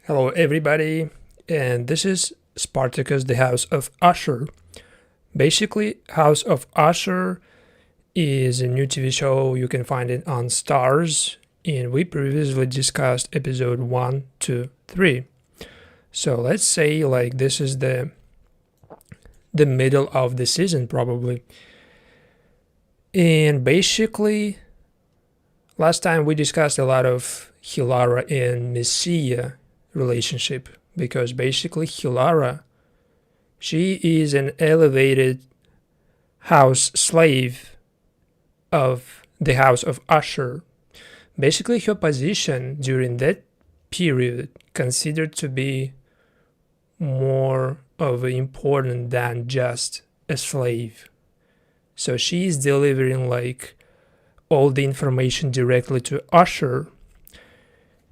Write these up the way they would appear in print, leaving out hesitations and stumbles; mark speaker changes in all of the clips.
Speaker 1: Hello, everybody, and this is Spartacus, the House of Ashur. Basically, House of Ashur is a new TV show. You can find it on Stars, and we previously discussed episode 1, 2, 3. So let's say like this is the middle of the season probably. And basically, last time we discussed a lot of Hilara and Messiah relationship, because basically Hilara, she is an elevated house slave of the house of Ashur. Basically her position during that period considered to be more of important than just a slave. So she is delivering like all the information directly to Ashur.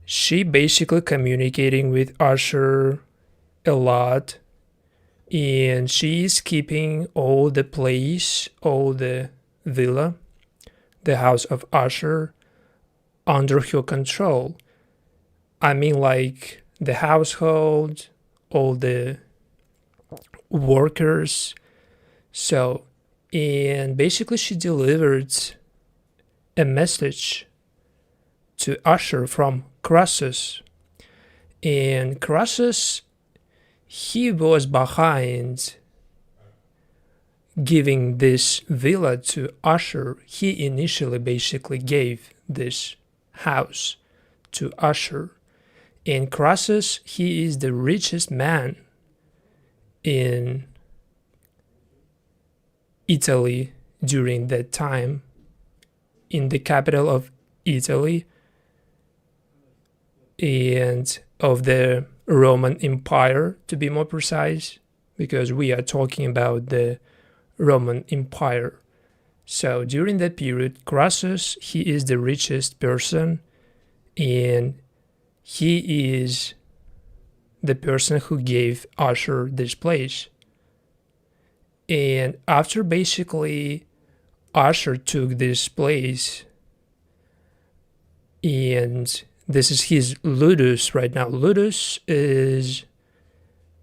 Speaker 1: She basically communicating with Ashur a lot, and she is keeping all the place, all the villa, the house of Ashur, under her control. I mean, like the household, all the workers. So, and basically she delivered a message to Ashur from Crassus. And Crassus, he was behind giving this villa to Ashur. He initially basically gave this house to Ashur. And Crassus, he is the richest man in Italy during that time, in the capital of Italy and of the Roman Empire, to be more precise, because we are talking about the Roman Empire. So during that period, Crassus, he is the richest person, and he is the person who gave Ashur this place. And after basically Ashur took this place, and this is his Ludus right now. Ludus is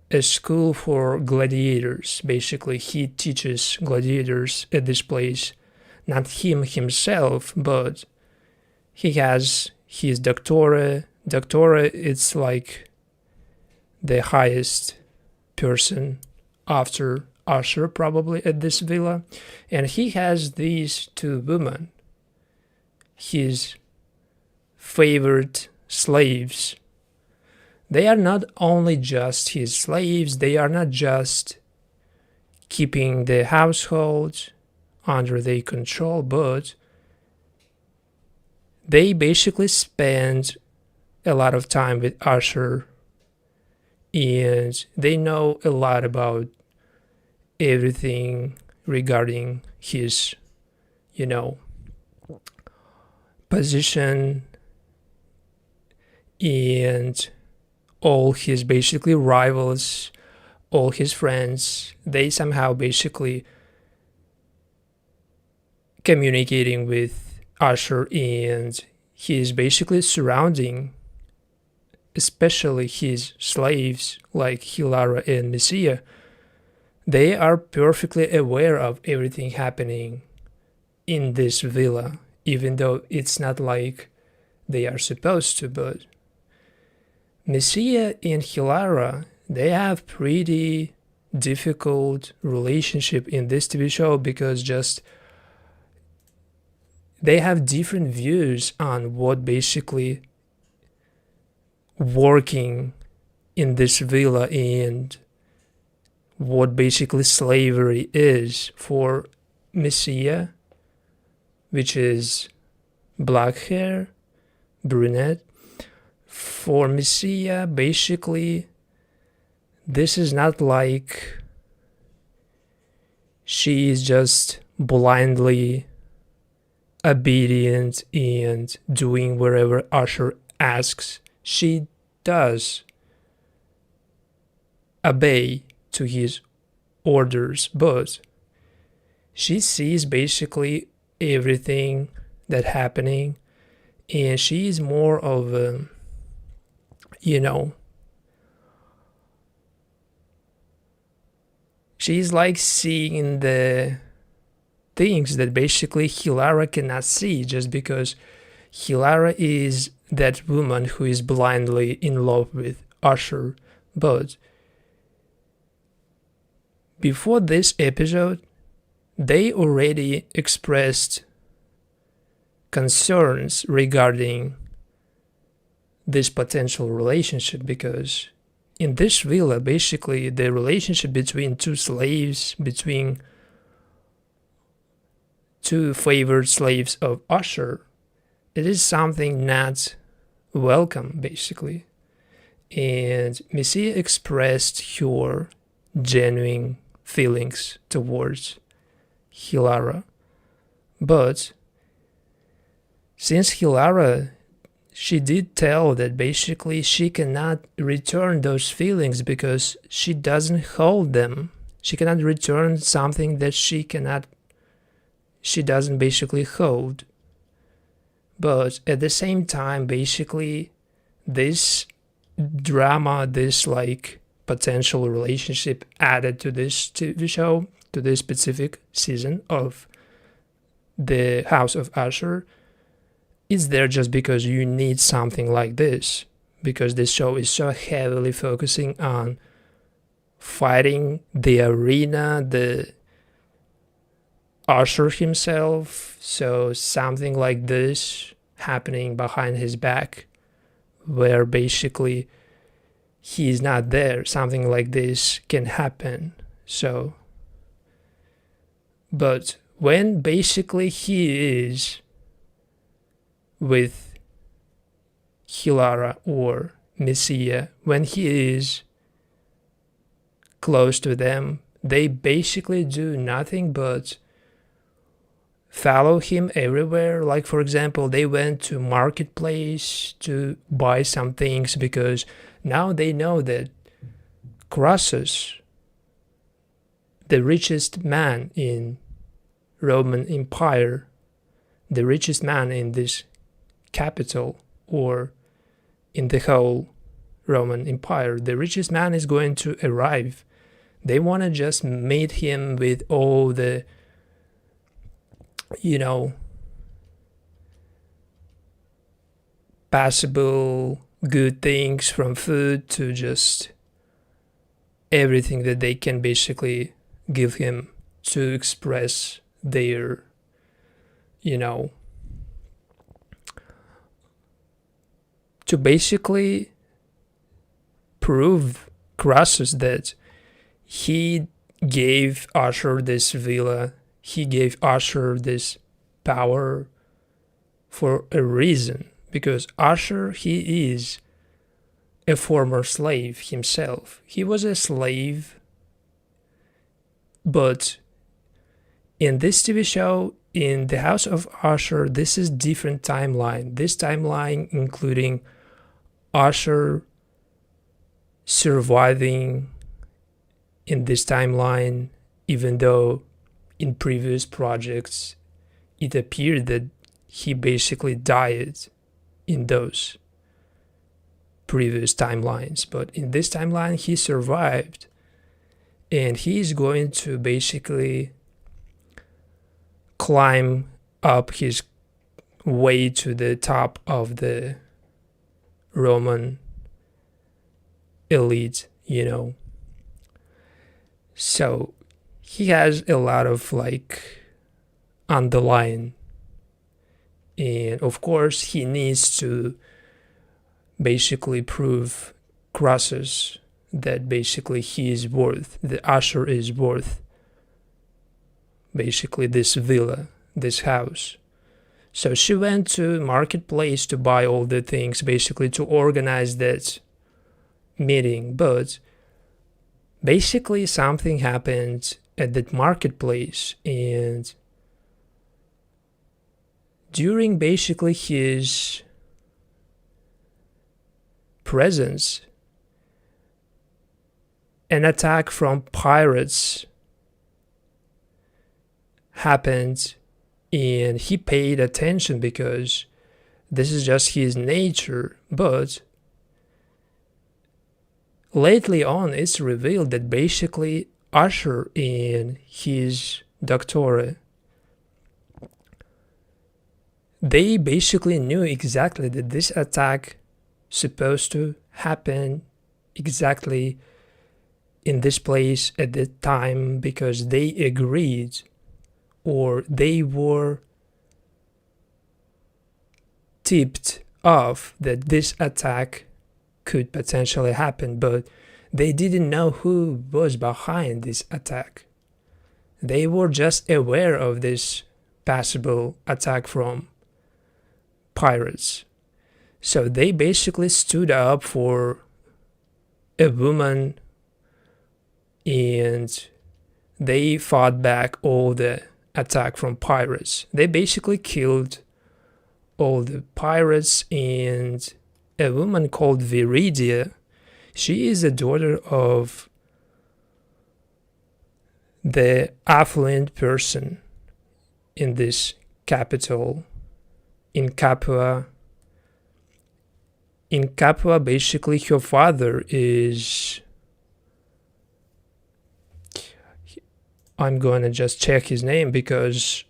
Speaker 1: a school for gladiators. Basically, he teaches gladiators at this place. Not him himself, but he has his doctora. Doctora, it's like the highest person after Ashur probably at this villa. And he has these two women, his favorite slaves. They are not only just his slaves, they are not just keeping the household under their control, but they basically spend a lot of time with Ashur, and they know a lot about everything regarding his, position and all his basically rivals, all his friends. They somehow basically communicating with Ashur, and he is basically surrounding especially his slaves like Hilara and Messiah. They are perfectly aware of everything happening in this villa, even though it's not like they are supposed to. But Messiah and Hilara, they have pretty difficult relationship in this TV show, because just they have different views on what basically working in this villa and what basically slavery is. For Messiah, which is black hair, brunette, for Messiah, basically, this is not like she is just blindly obedient and doing wherever Ashur asks. She does obey to his orders, but she sees basically everything that happening, and she is more of a, she's like seeing the things that basically Hilara cannot see, just because Hilara is that woman who is blindly in love with Ashur. But before this episode, they already expressed concerns regarding this potential relationship, because in this villa, basically the relationship between two slaves, between two favored slaves of Ashur, it is something not welcome, basically. And Messiah expressed her genuine feelings towards Hilara. But since Hilara, she did tell that basically she cannot return those feelings because she doesn't hold them. She cannot return something that she doesn't basically hold. But at the same time, basically, this drama, this like potential relationship added to this TV show, to this specific season of the House of Ashur, is there just because you need something like this, because this show is so heavily focusing on fighting the arena, the Ashur himself. So something like this happening behind his back, where basically he's not there, something like this can happen. So, but when basically he is with Hilara or Messiah, when he is close to them, they basically do nothing but follow him everywhere. Like, for example, they went to marketplace to buy some things because now they know that Crassus, the richest man in Roman Empire, the richest man in this capital or in the whole Roman Empire, the richest man is going to arrive. They want to just meet him with all the, possible good things, from food to just everything that they can basically give him to express their, to basically prove Crassus that he gave Ashur this villa, he gave Ashur this power for a reason, because Ashur, he is a former slave himself. He was a slave, but in this TV show, in the House of Ashur, this is different timeline. This timeline including Ashur surviving in this timeline, even though in previous projects it appeared that he basically died in those previous timelines. But in this timeline, he survived, and he is going to basically climb up his way to the top of the Roman elite, So he has a lot of underlying, and of course he needs to basically prove Crassus that basically he is worth, that Ashur is worth basically this villa, this house. So she went to marketplace to buy all the things, basically to organize that meeting. But basically something happened at that marketplace, and during basically his presence, an attack from pirates happened, and he paid attention because this is just his nature. But lately on, it's revealed that basically Ashur and his doctor, they basically knew exactly that this attack supposed to happen exactly in this place at that time, because they agreed, or they were tipped off that this attack could potentially happen, but they didn't know who was behind this attack. They were just aware of this possible attack from pirates. So they basically stood up for a woman, and they fought back all the attack from pirates. They basically killed all the pirates, and a woman called Viridia, she is the daughter of the affluent person in this capital in Capua. In Capua, basically, her father is... I'm going to just check his name, because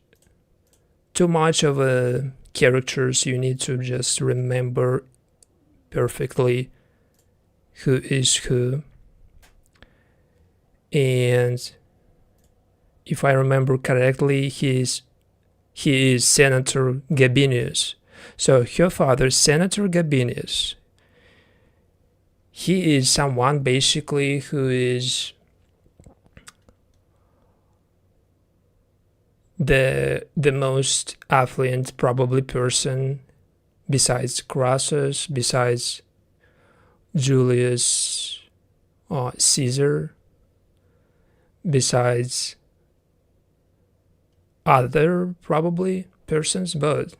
Speaker 1: too much of a characters, you need to just remember perfectly who is who. And if I remember correctly, he is Senator Gabinius. So her father, Senator Gabinius, he is someone basically who is the most affluent probably person besides Crassus, besides Julius Caesar, besides other probably persons, but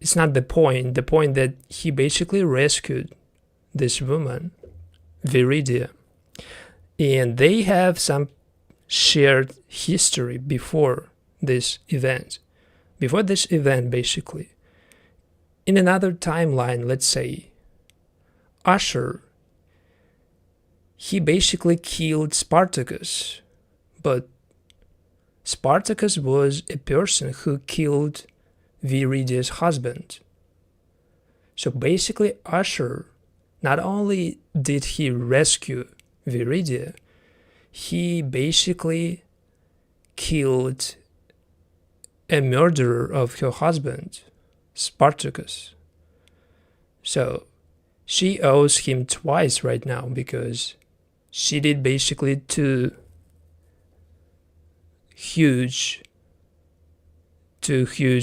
Speaker 1: it's not the point. The point that he basically rescued this woman, Viridia, and they have some shared history before this event. Before this event, basically, in another timeline, let's say, Ashur, he basically killed Spartacus, but Spartacus was a person who killed Viridia's husband. So basically, Ashur, not only did he rescue Viridia, he basically killed a murderer of her husband, Spartacus. So she owes him twice right now, because she did basically two huge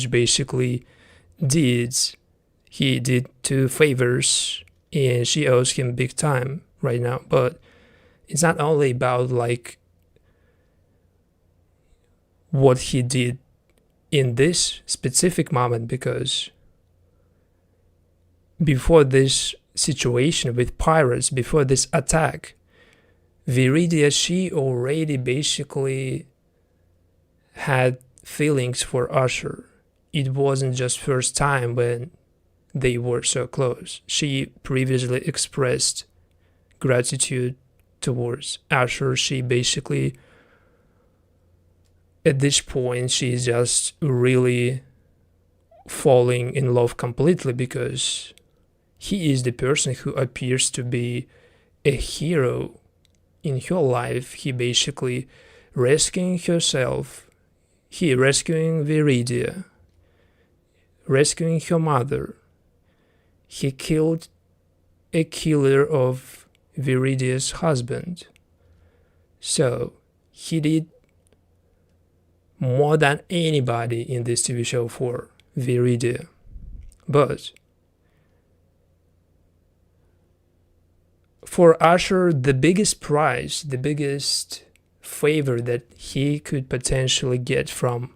Speaker 1: basically deeds. He did two favors, and she owes him big time right now. But it's not only about like what he did in this specific moment, because before this situation with pirates, before this attack, Viridia, she already basically had feelings for Ashur. It wasn't just first time when they were so close. She previously expressed gratitude towards Ashur. She basically, at this point, she's just really falling in love completely, because he is the person who appears to be a hero in her life. He basically rescuing herself, he rescuing Viridia, rescuing her mother. He killed a killer of Viridia's husband. So he did more than anybody in this TV show for Viridia. But for Ashur, the biggest prize, the biggest favor that he could potentially get from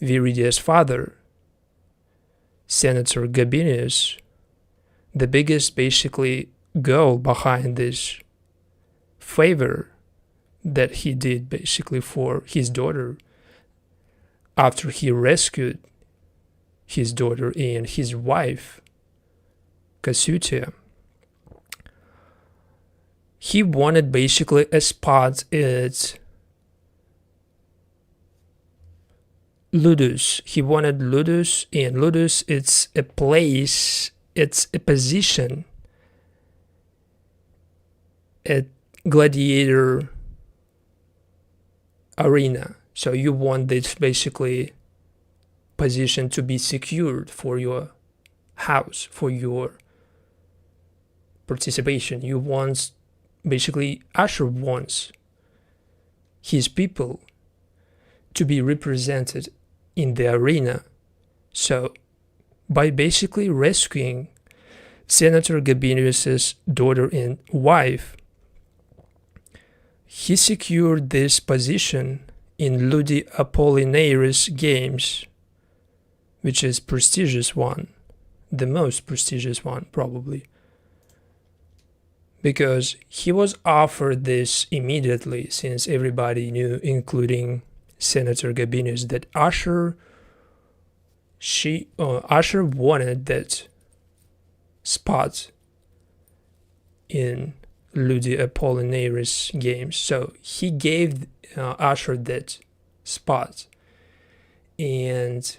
Speaker 1: Viridia's father, Senator Gabinius, the biggest basically goal behind this favor that he did basically for his daughter, after he rescued his daughter and his wife, Casutia, he wanted basically a spot at Ludus. He wanted Ludus, and Ludus, it's a place, it's a position at gladiator arena. So you want this basically position to be secured for your house, for your participation. You want, basically, Ashur wants his people to be represented in the arena. So by basically rescuing Senator Gabinius's daughter and wife, he secured this position in Ludi Apollinaris Games, which is prestigious one, the most prestigious one probably, because he was offered this immediately, since everybody knew, including Senator Gabinius, that Ashur wanted that spot in Ludi Apollinaris Games. So he gave Ashur that spot. And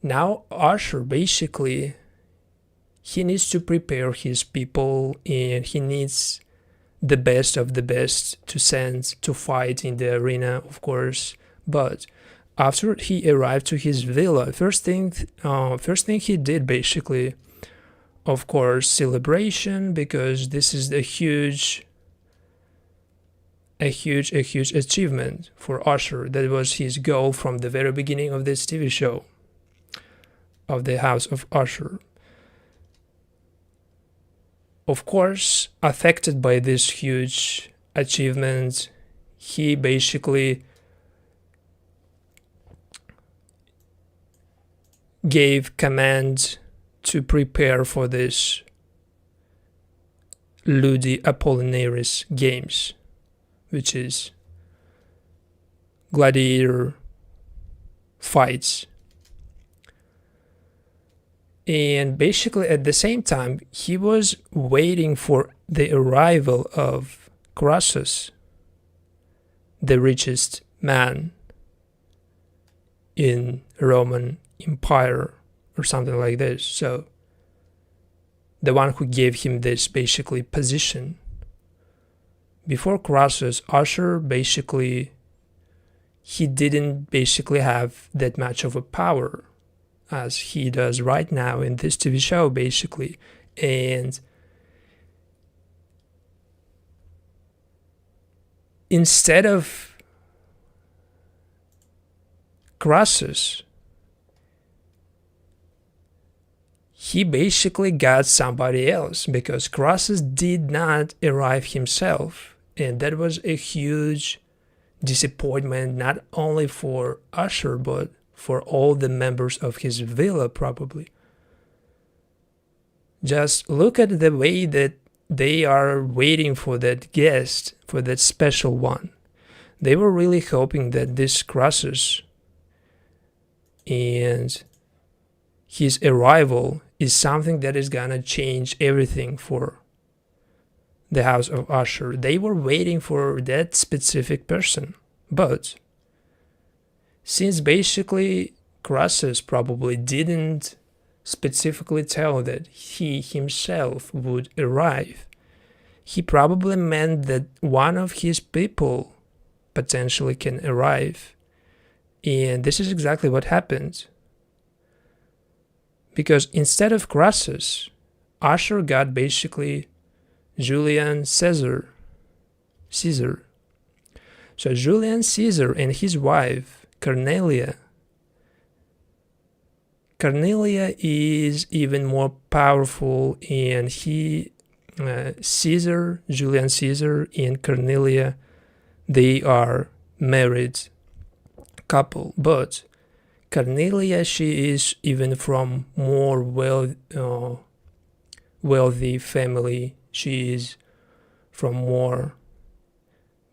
Speaker 1: now Ashur basically, he needs to prepare his people, and he needs the best of the best to send to fight in the arena, of course. But after he arrived to his villa, first thing he did, basically, of course, celebration, because this is a huge achievement for Ashur. That was his goal from the very beginning of this TV show of the House of Ashur. Of course, affected by this huge achievement, he basically gave command to prepare for this Ludi Apollinaris Games, which is gladiator fights. And basically at the same time, he was waiting for the arrival of Crassus, the richest man in Roman Empire, or something like this. So the one who gave him this basically position. Before Crassus, Ashur basically, he didn't basically have that much of a power as he does right now in this TV show, basically. And instead of Crassus, he basically got somebody else, because Crassus did not arrive himself. And that was a huge disappointment, not only for Ashur, but for all the members of his villa, probably. Just look at the way that they are waiting for that guest, for that special one. They were really hoping that this Crassus and his arrival is something that is gonna change everything for the House of Ashur. They were waiting for that specific person. But since basically Crassus probably didn't specifically tell that he himself would arrive, he probably meant that one of his people potentially can arrive. And this is exactly what happened. Because instead of Crassus, Ashur got basically Julian Caesar. So Julian Caesar and his wife, Cornelia. Cornelia is even more powerful, and Julian Caesar and Cornelia, they are married couple. But Cornelia, she is even from more wealthy family. She is from more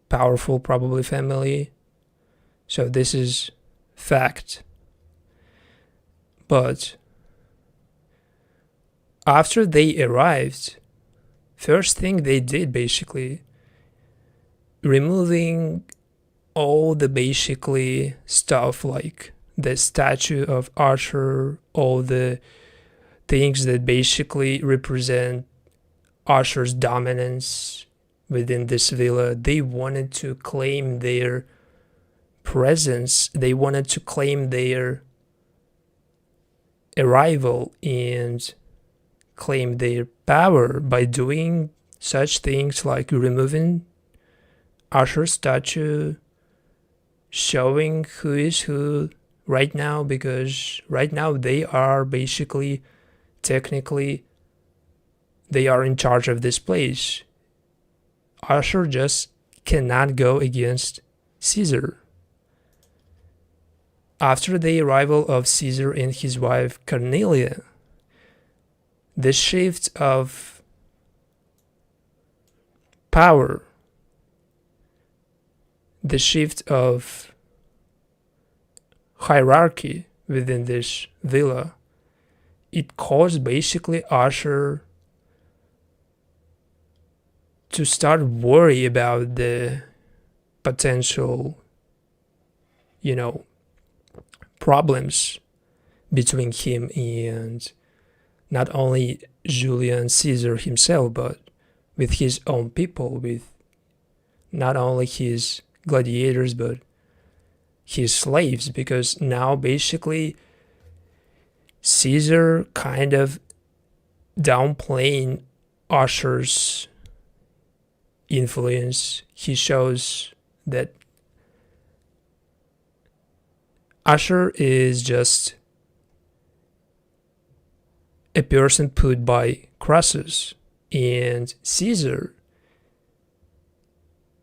Speaker 1: powerful, probably, family. So this is fact. But after they arrived, first thing they did basically, removing all the basically stuff like the statue of Ashur, all the things that basically represent Ashur's dominance within this villa. They wanted to claim their presence, they wanted to claim their arrival and claim their power by doing such things like removing Ashur's statue, showing who is who right now, because right now they are basically, technically, they are in charge of this place. Ashur just cannot go against Caesar. After the arrival of Caesar and his wife Cornelia, the shift of power, the shift of hierarchy within this villa, it caused basically Ashur to start worry about the potential, problems between him and not only Julius Caesar himself, but with his own people, with not only his gladiators, but his slaves, because now basically Caesar kind of downplaying Ashur's influence. He shows that Ashur is just a person put by Crassus, and Caesar,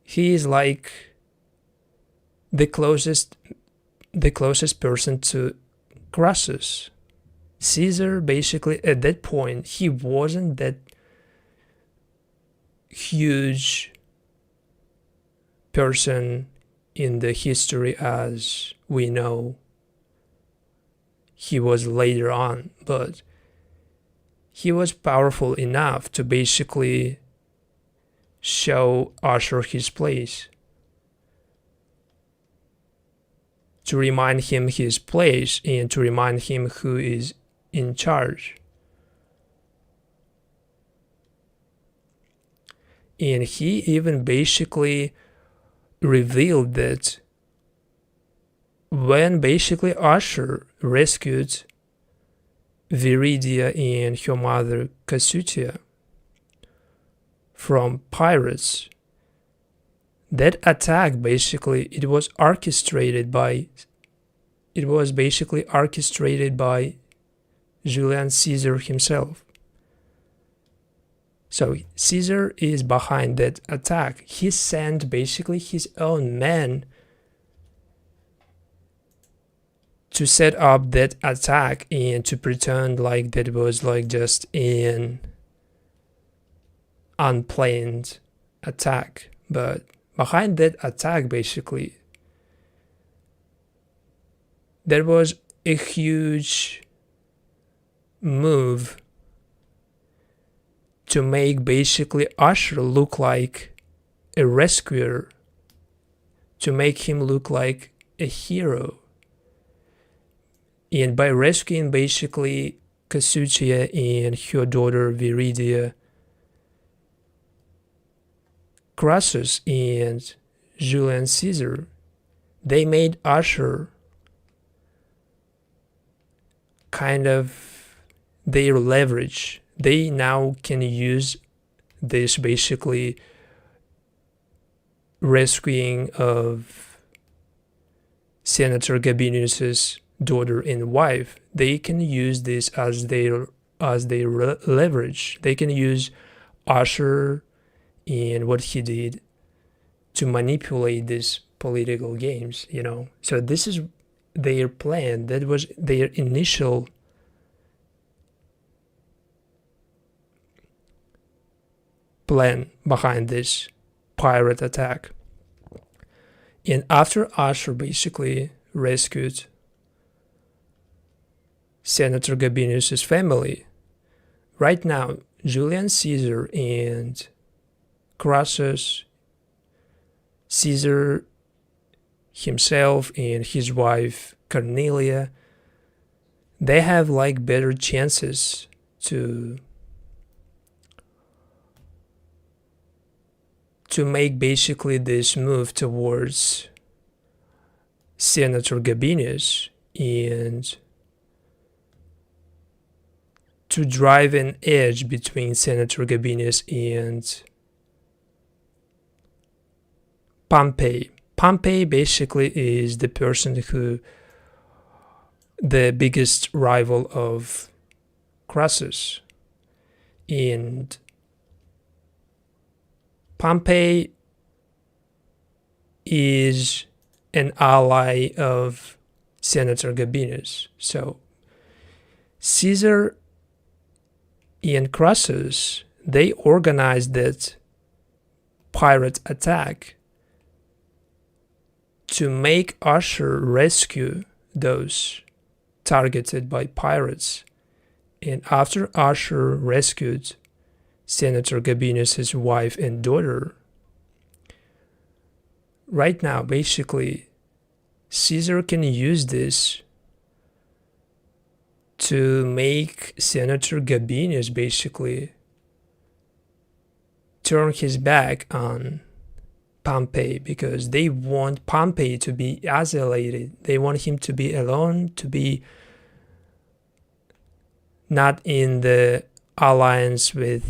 Speaker 1: he is like the closest person to Crassus. Caesar basically at that point, he wasn't that huge person in the history as we know he was later on, but he was powerful enough to basically show Ashur his place, to remind him his place and to remind him who is in charge. And he even basically revealed that when basically Ashur rescued Viridia and her mother Cassutia from pirates, that attack basically it was basically orchestrated by Julius Caesar himself. So Caesar is behind that attack. He sent basically his own men to set up that attack and to pretend like that was like just an unplanned attack. But behind that attack, basically, there was a huge move to make basically Ashur look like a rescuer, to make him look like a hero. And by rescuing basically Cassutia and her daughter Viridia, Crassus and Julius Caesar, they made Ashur kind of their leverage. They now can use this basically rescuing of Senator Gabinius's daughter and wife. They can use this as their leverage. They can use Ashur and what he did to manipulate these political games, So this is their plan. That was their initial plan behind this pirate attack. And after Ashur basically rescued Senator Gabinius's family, right now Julius Caesar and Crassus Caesar himself and his wife Cornelia, they have like better chances to make basically this move towards Senator Gabinius and to drive an edge between Senator Gabinius and Pompey. Pompey basically is the person who, the biggest rival of Crassus. And Pompey is an ally of Senator Gabinius. So Caesar and Crassus, they organized that pirate attack to make Ashur rescue those targeted by pirates. And after Ashur rescued Senator Gabinius' wife and daughter, right now basically Caesar can use this to make Senator Gabinius basically turn his back on Pompey, because they want Pompey to be isolated. They want him to be alone, to be not in the alliance with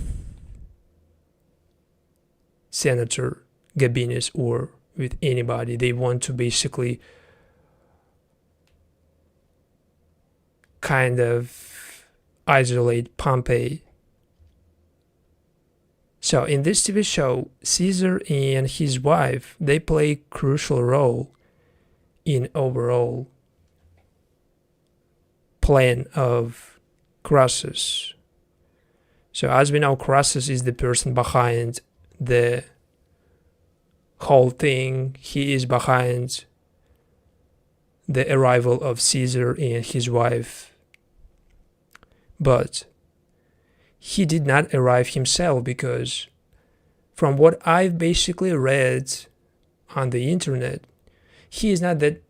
Speaker 1: Senator Gabinius or with anybody. They want to basically kind of isolate Pompey. So in this TV show, Caesar and his wife, they play a crucial role in overall plan of Crassus. So as we know, Crassus is the person behind the whole thing. He is behind the arrival of Caesar and his wife. But he did not arrive himself, because from what I've basically read on the internet, he is not that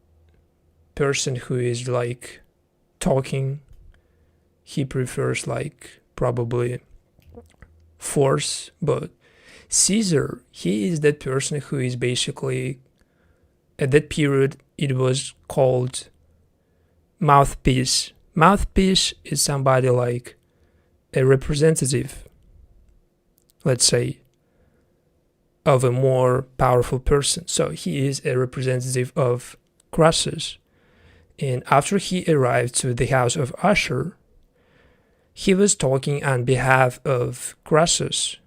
Speaker 1: person who is like talking. He prefers like probably force. But Caesar, he is that person who is basically, at that period it was called mouthpiece. Mouthpiece is somebody like a representative, let's say, of a more powerful person. So he is a representative of Crassus. And after he arrived to the house of Ashur, he was talking on behalf of Crassus.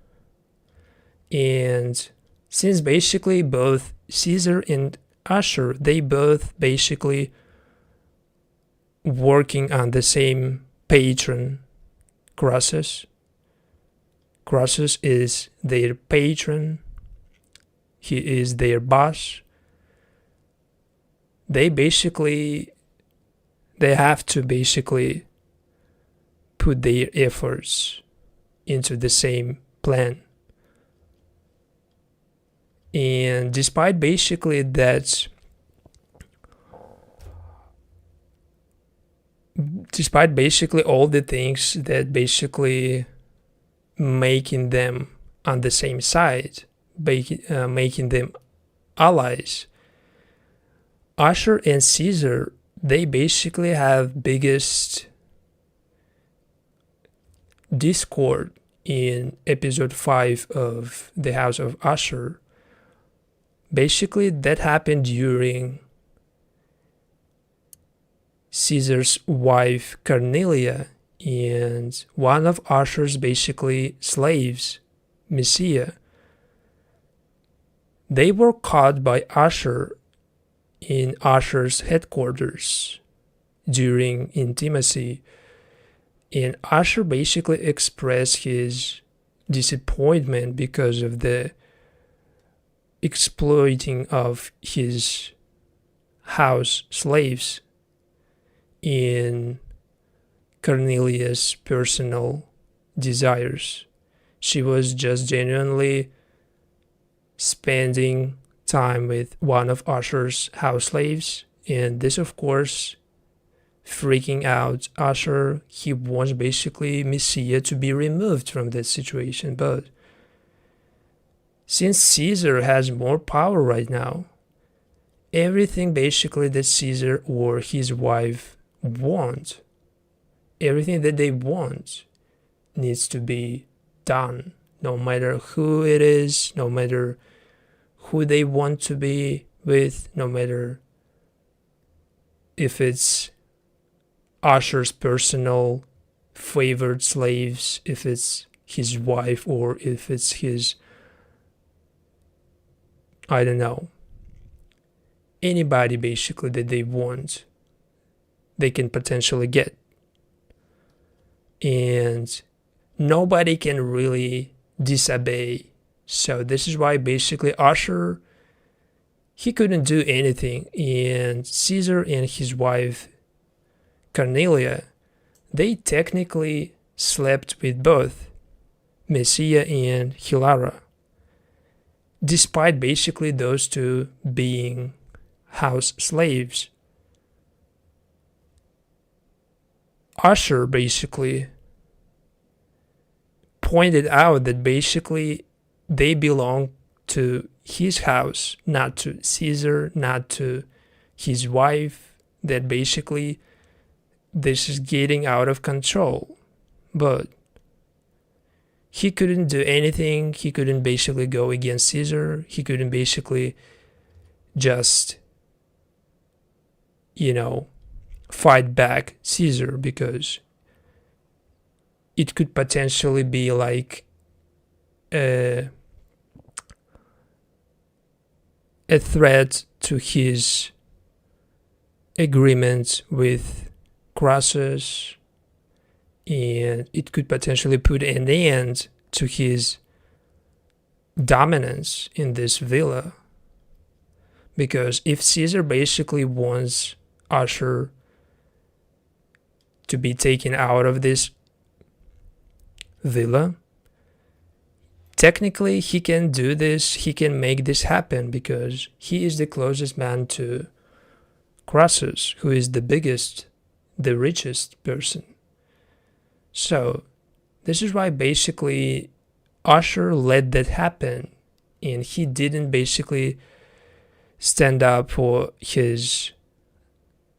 Speaker 1: And since basically both Caesar and Ashur, they both basically working on the same patron, Crassus. Crassus is their patron. He is their boss. They have to basically put their efforts into the same plan. And despite basically that, despite basically all the things that basically making them on the same side, making them allies, Ashur and Caesar, they basically have biggest discord in episode 5 of the House of Ashur. Basically that happened during Caesar's wife Cornelia and one of Ashur's basically slaves, Messiah. They were caught by Ashur in Ashur's headquarters during intimacy, and Ashur basically expressed his disappointment because of the exploiting of his house slaves in Cornelia's personal desires. She was just genuinely spending time with one of Ashur's house slaves, and this, of course, freaking out Ashur. He wants basically Messiah to be removed from that situation, but since Caesar has more power right now, everything basically that Caesar or his wife want, everything that they want needs to be done, no matter who it is, no matter who they want to be with, no matter if it's Ashur's personal favored slaves, if it's his wife, or if it's his, I don't know, anybody basically that they want, they can potentially get. And nobody can really disobey. So this is why basically Ashur, he couldn't do anything. And Caesar and his wife Cornelia, they technically slept with both Messiah and Hilara, despite basically those two being house slaves. Ashur basically pointed out that basically they belong to his house, not to Caesar, not to his wife, that basically this is getting out of control. But he couldn't do anything. He couldn't basically go against Caesar. He couldn't basically just, fight back Caesar, because it could potentially be like a threat to his agreement with Crassus, and it could potentially put an end to his dominance in this villa. Because if Caesar basically wants Ashur to be taken out of this villa, technically he can do this, he can make this happen, because he is the closest man to Crassus, who is the biggest, the richest person. So this is why basically Ashur let that happen, and he didn't basically stand up for his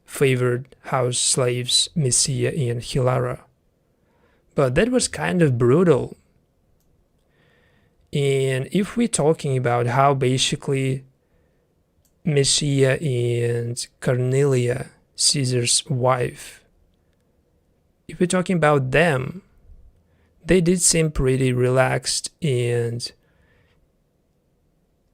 Speaker 1: favored house slaves Messiah and Hilara. But that was kind of brutal. And if we're talking about how basically Messiah and Cornelia, Caesar's wife, if we're talking about them, they did seem pretty relaxed. And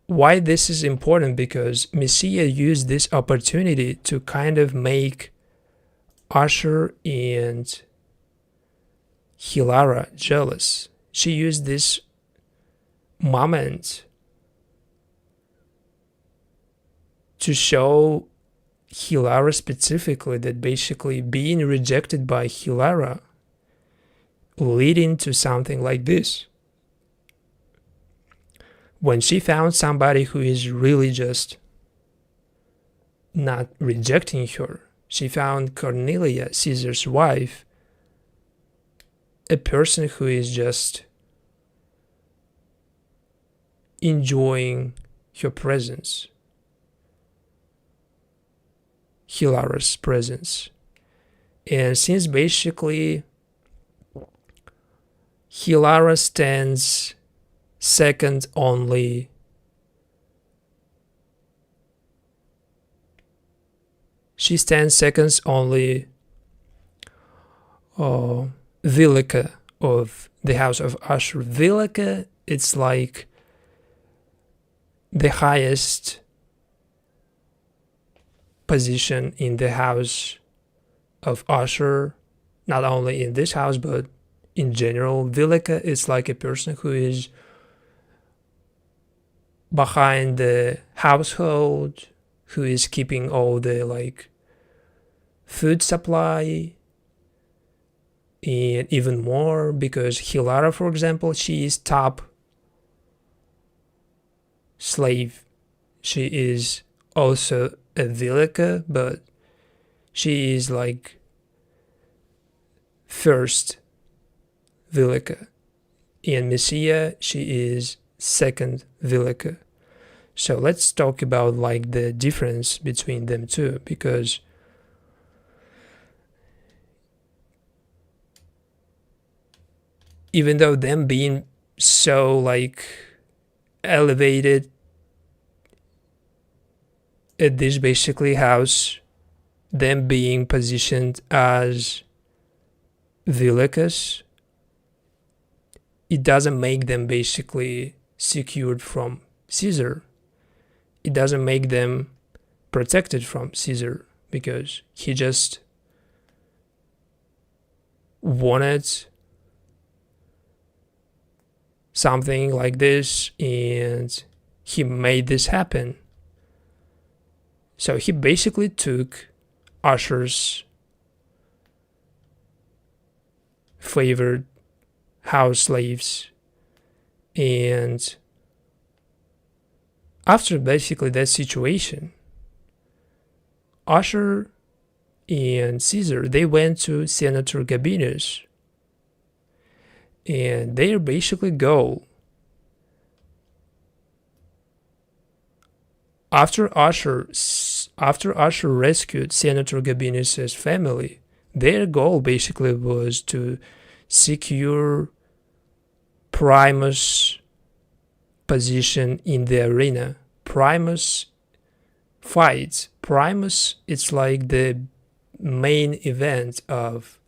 Speaker 1: why this is important, because Messiah used this opportunity to kind of make Ashur and Hilara jealous. She used this moment to show Hilara specifically that basically being rejected by Hilara leading to something like this. When she found somebody who is really just not rejecting her, she found Cornelia, Caesar's wife, a person who is just enjoying her presence, Hilara's presence. And since basically Hilara stands second only Vilica of the house of Ashur. Vilica, it's like the highest position in the house of Ashur, not only in this house but in general. Vilica is like a person who is behind the household, who is keeping all the food supply, and even more, because Hilara, for example, she is top slave. she is also a Vilica, but she is like first Vilica. In Mysia, she is second Vilica. So let's talk about like the difference between them two, because even though them being so like elevated at this basically house, them being positioned as Vilicus, it doesn't make them basically secured from Caesar. It doesn't make them protected from Caesar, because he just wanted something like this and he made this happen. So he basically took Ashur's favored house slaves, and after basically that situation, Ashur and Caesar, they went to Senator Gabinius, and their basically goal, after Ashur rescued Senator Gabinius' family, their goal basically was to secure Primus' position in the arena. Primus fights. Primus, it's like the main event of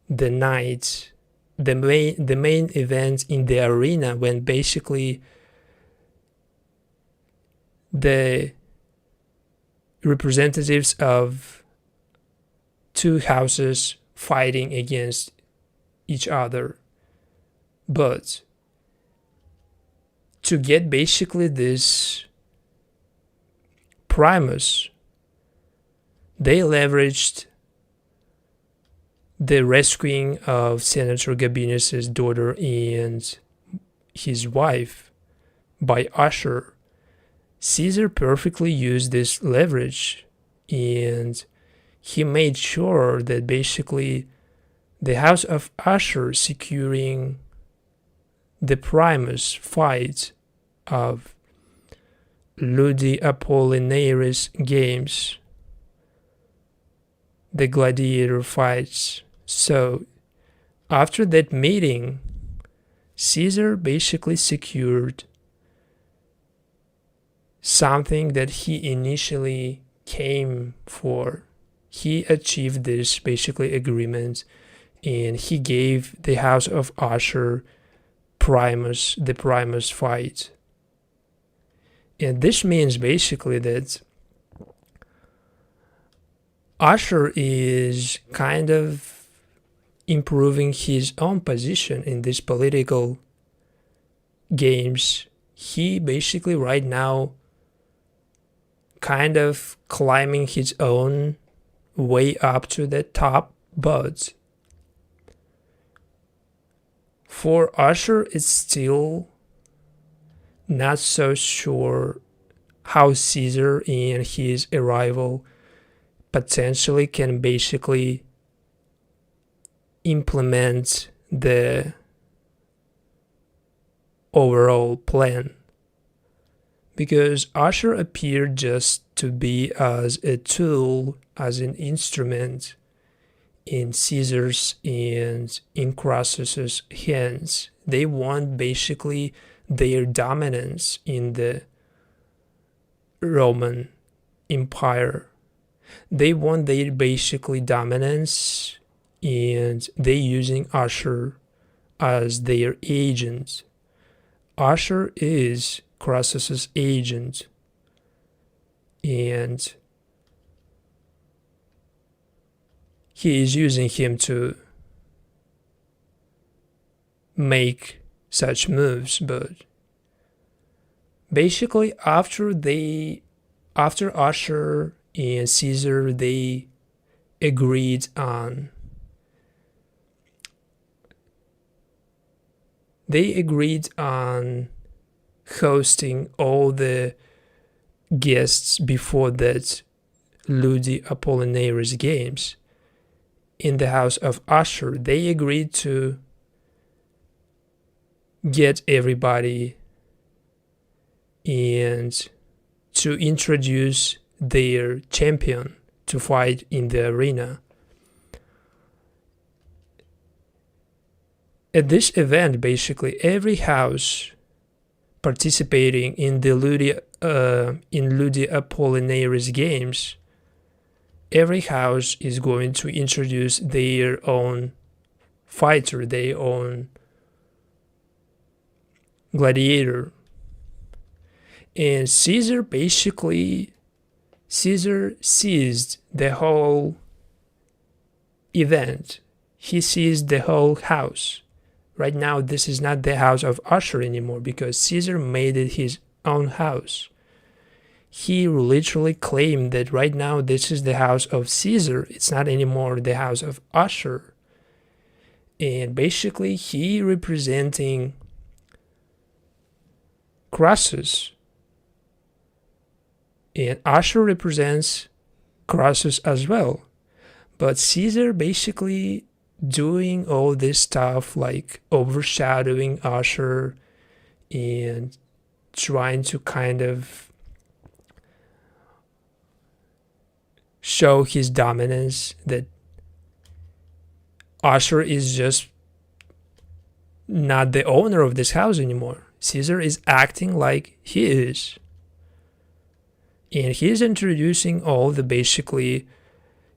Speaker 1: the night, the main event in the arena, when basically the representatives of two houses fighting against each other. But to get basically this Primus, they leveraged the rescuing of Senator Gabinius' daughter and his wife by Ashur. Caesar perfectly used this leverage, and he made sure that basically the house of Ashur securing the Primus fight of Ludi Apollinaris games, the gladiator fights. So after that meeting, Caesar basically secured something that he initially came for. He achieved this basically agreement, and he gave the house of Ashur Primus, the Primus fight. And this means basically that Ashur is kind of improving his own position in these political games. He basically right now kind of climbing his own way up to the top, but for Ashur, it's still not so sure how Caesar and his arrival potentially can basically implement the overall plan. Because Ashur appeared just to be as a tool, as an instrument in Caesar's and in Crassus's hands. They want basically their dominance in the Roman Empire. They want their basically dominance, and they using Ashur as their agent. Ashur is Crassus's agent, and he is using him to make such moves. But basically after Ashur and Caesar, they agreed on hosting all the guests before that Ludi Apollinaris games in the house of Ashur. They agreed to get everybody and to introduce their champion to fight in the arena. At this event, basically, every house participating in the Ludi Apollinaris games, every house is going to introduce their own fighter, their own gladiator. And Caesar seized the whole event. He seized the whole house. Right now, this is not the house of Ashur anymore because Caesar made it his own house. He literally claimed that right now this is the house of Caesar. It's not anymore the house of Ashur. And basically, he representing Crassus. And Ashur represents Crassus as well. But Caesar basically doing all this stuff like overshadowing Ashur and trying to kind of show his dominance, that Ashur is just not the owner of this house anymore. Caesar is acting like he is. And he is introducing all the basically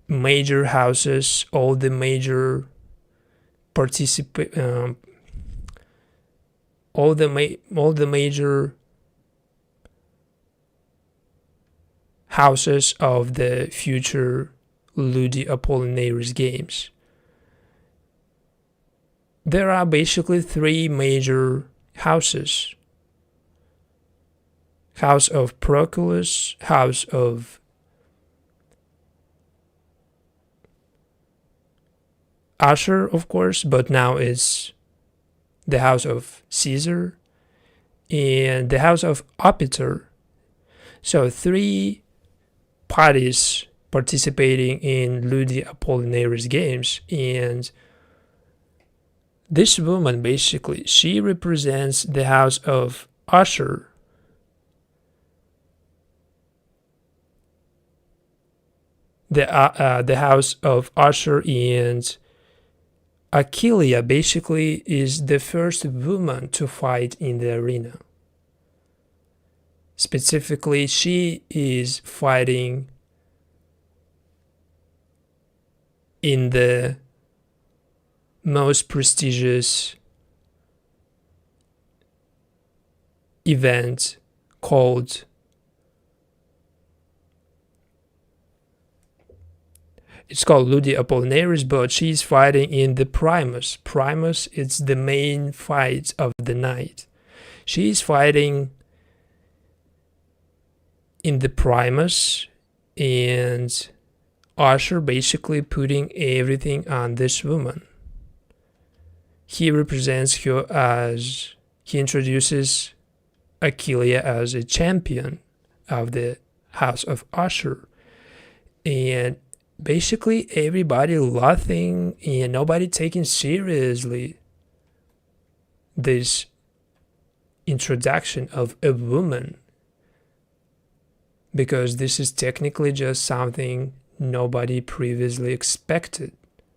Speaker 1: major houses, all the major all the major houses of the future Ludi Apollinaris games. There are basically three major houses: House of Proculus, House of Ashur, of course, but now it's the house of Caesar, and the house of Opitor. So three parties participating in Ludi Apollinaris games, and this woman basically, she represents the house of Ashur. The house of Ashur, and Aquileia basically is the first woman to fight in the arena. Specifically, she is fighting in the most prestigious event called Ludi Apollinaris, but she's fighting in the Primus. Primus is the main fight of the night. She's fighting in the Primus, and Ashur basically putting everything on this woman. He represents her as, he introduces Aquileia as a champion of the house of Ashur. And basically everybody laughing and nobody taking seriously this introduction of a woman, because this is technically just something nobody previously expected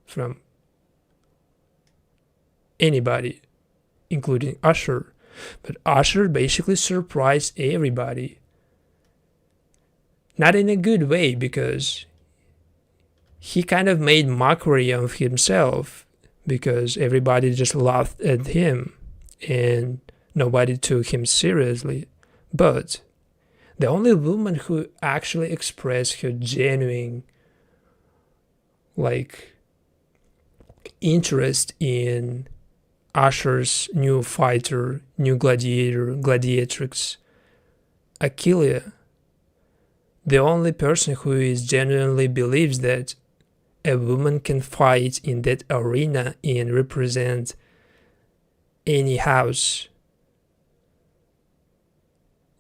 Speaker 1: from anybody, including Ashur. But Ashur basically surprised everybody. Not in a good way, because he kind of made mockery of himself, because everybody just laughed at him and nobody took him seriously. But the only woman who actually expressed her genuine interest in Ashur's new fighter, new gladiator, gladiatrix, Aquileia, the only person who genuinely believes that a woman can fight in that arena and represent any house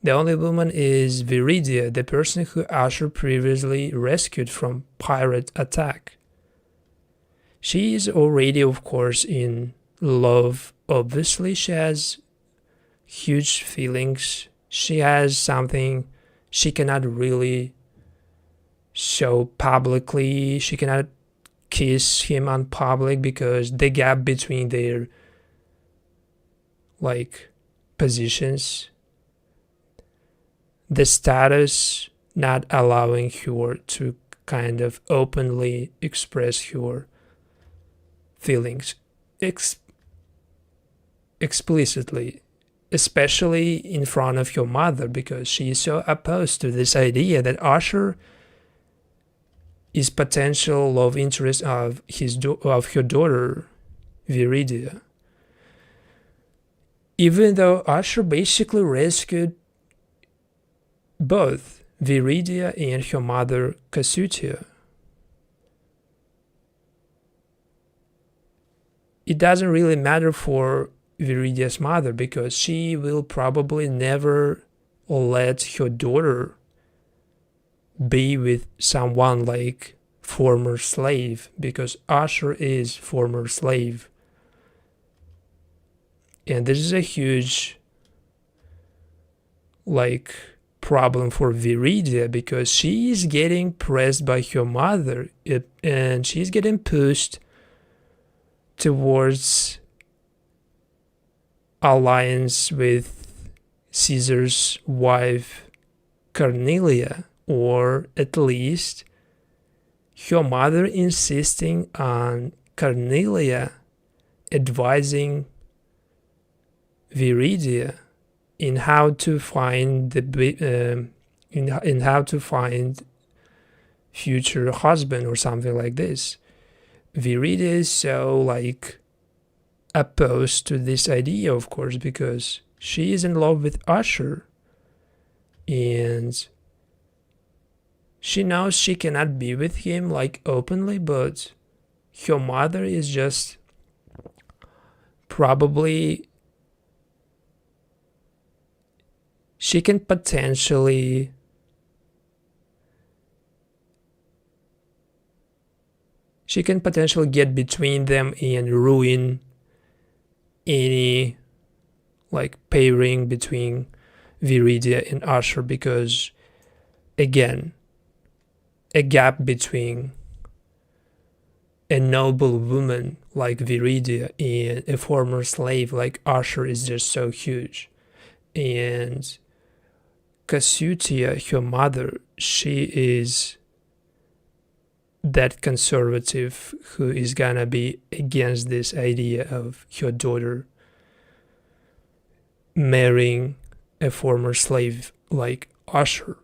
Speaker 1: The only woman is Viridia, the person who Ashur previously rescued from pirate attack. She is already, of course, in love. Obviously, she has huge feelings. She has something she cannot really show publicly. She cannot kiss him on public because the gap between their positions, the status not allowing her to kind of openly express her feelings explicitly, especially in front of your mother, because she is so opposed to this idea that Ashur is potential love interest of her daughter Viridia. Even though Ashur basically rescued both Viridia and her mother Casutia, it doesn't really matter for Viridia's mother because she will probably never let her daughter be with someone like former slave, because Ashur is former slave. And this is a huge problem for Viridia because she is getting pressed by her mother and she's getting pushed towards alliance with Caesar's wife Cornelia, or at least her mother insisting on Cornelia advising Viridia in how to find in how to find future husband or something like this. Viridia is so opposed to this idea, of course, because she is in love with Ashur and she knows she cannot be with him openly, but her mother is just probably she can potentially get between them and ruin any pairing between Viridia and Ashur, because again, a gap between a noble woman like Viridia and a former slave like Ashur is just so huge. And Casutia, her mother, she is that conservative who is gonna be against this idea of her daughter marrying a former slave like Ashur.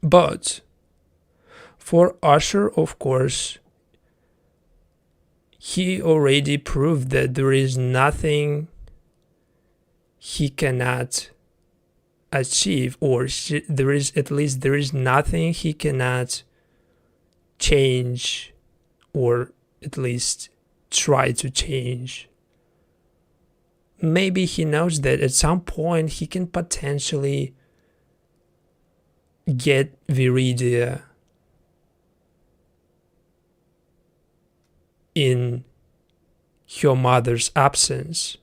Speaker 1: But for Ashur, of course, he already proved that there is nothing he cannot achieve, or there is nothing he cannot change, or at least try to change. Maybe he knows that at some point he can potentially get Viridia in her mother's absence.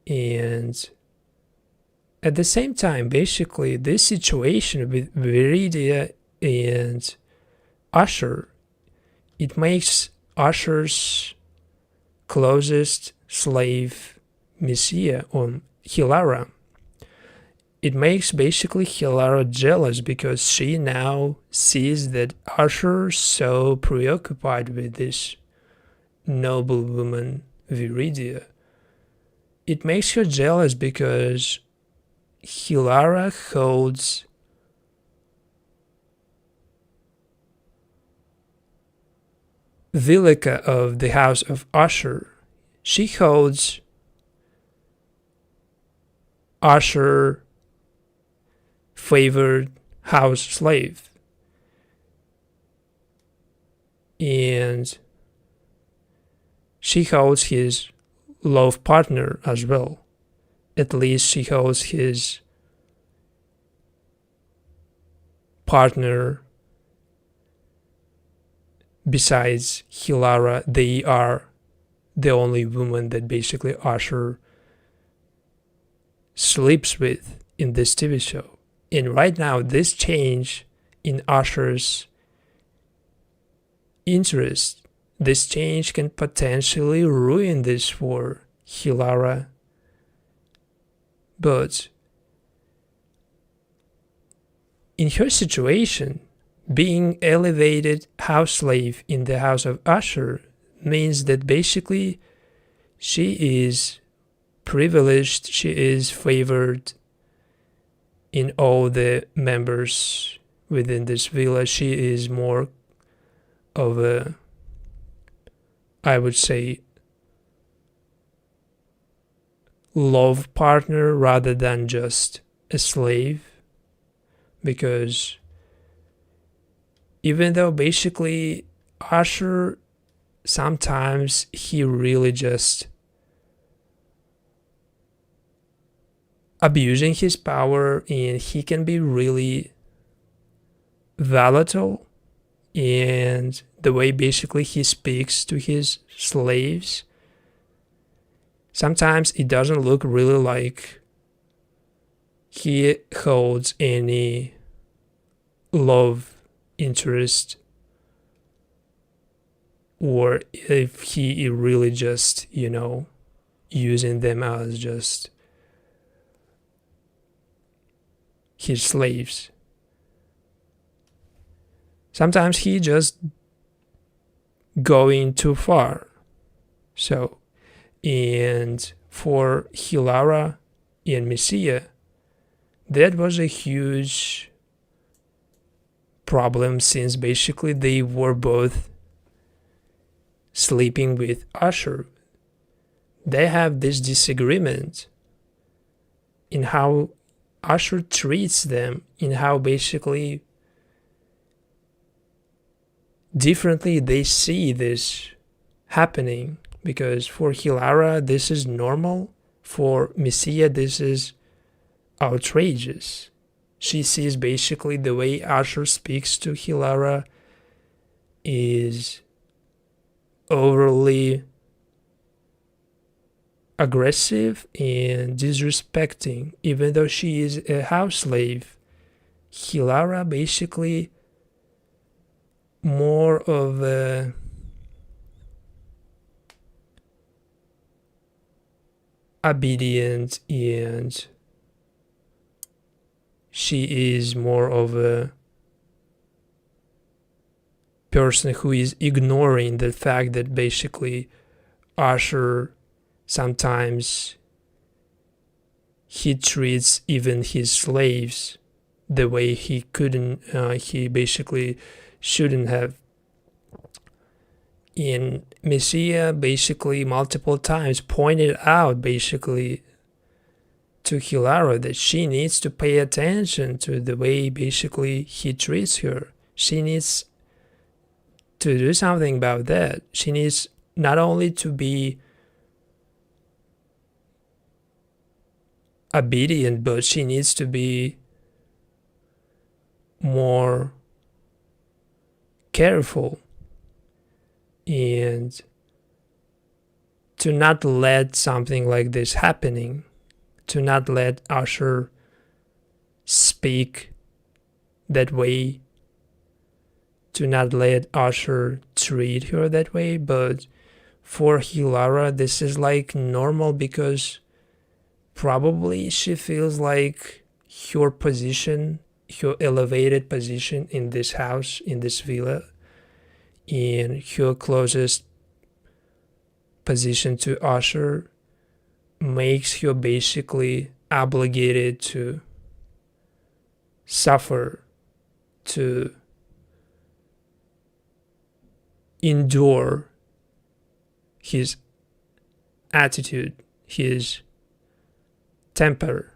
Speaker 1: And at the same time, basically, this situation with Viridia and Ashur, it makes Ashur's closest slave, Messiah, or Hilara, it makes basically Hilara jealous because she now sees that Ashur is so preoccupied with this noble woman, Viridia. It makes her jealous because Hilara holds Vilica of the house of Ashur. She holds Ashur favored house slave, and she holds his love partner as well. at least she holds his partner. Besides Hilara, they are the only woman that basically Ashur sleeps with in this TV show. And right now, this change in Ashur's interest, this change can potentially ruin this for Hilara. But in her situation, being elevated house slave in the house of Ashur means that basically she is privileged, she is favored in all the members within this villa. She is more of a, I would say, love partner rather than just a slave, because even though basically Ashur sometimes he really just abusing his power, and he can be really volatile, and the way basically he speaks to his slaves, sometimes it doesn't look really like he holds any love interest, or if he really just, using them as just his slaves. Sometimes he just going too far. So, and for Hilara and Messiah, that was a huge problem, since basically they were both sleeping with Ashur. They have this disagreement in how Ashur treats them, in how basically differently they see this happening. Because for Hilara, this is normal. For Messiah, this is outrageous. She sees basically the way Ashur speaks to Hilara is overly aggressive and disrespecting. Even though she is a house slave, Hilara basically more of a obedient, and she is more of a person who is ignoring the fact that basically Ashur sometimes he treats even his slaves the way he basically shouldn't have. And Messiah basically multiple times pointed out basically to Hilara that she needs to pay attention to the way basically he treats her. She needs to do something about that. She needs not only to be obedient, but she needs to be more careful and to not let something like this happening, to not let Ashur speak that way, to not let Ashur treat her that way. But for Hilara, this is like normal, because probably she feels like her position, her elevated position in this house, in this villa, in her closest position to Ashur, makes her basically obligated to suffer, to endure his attitude, his temper.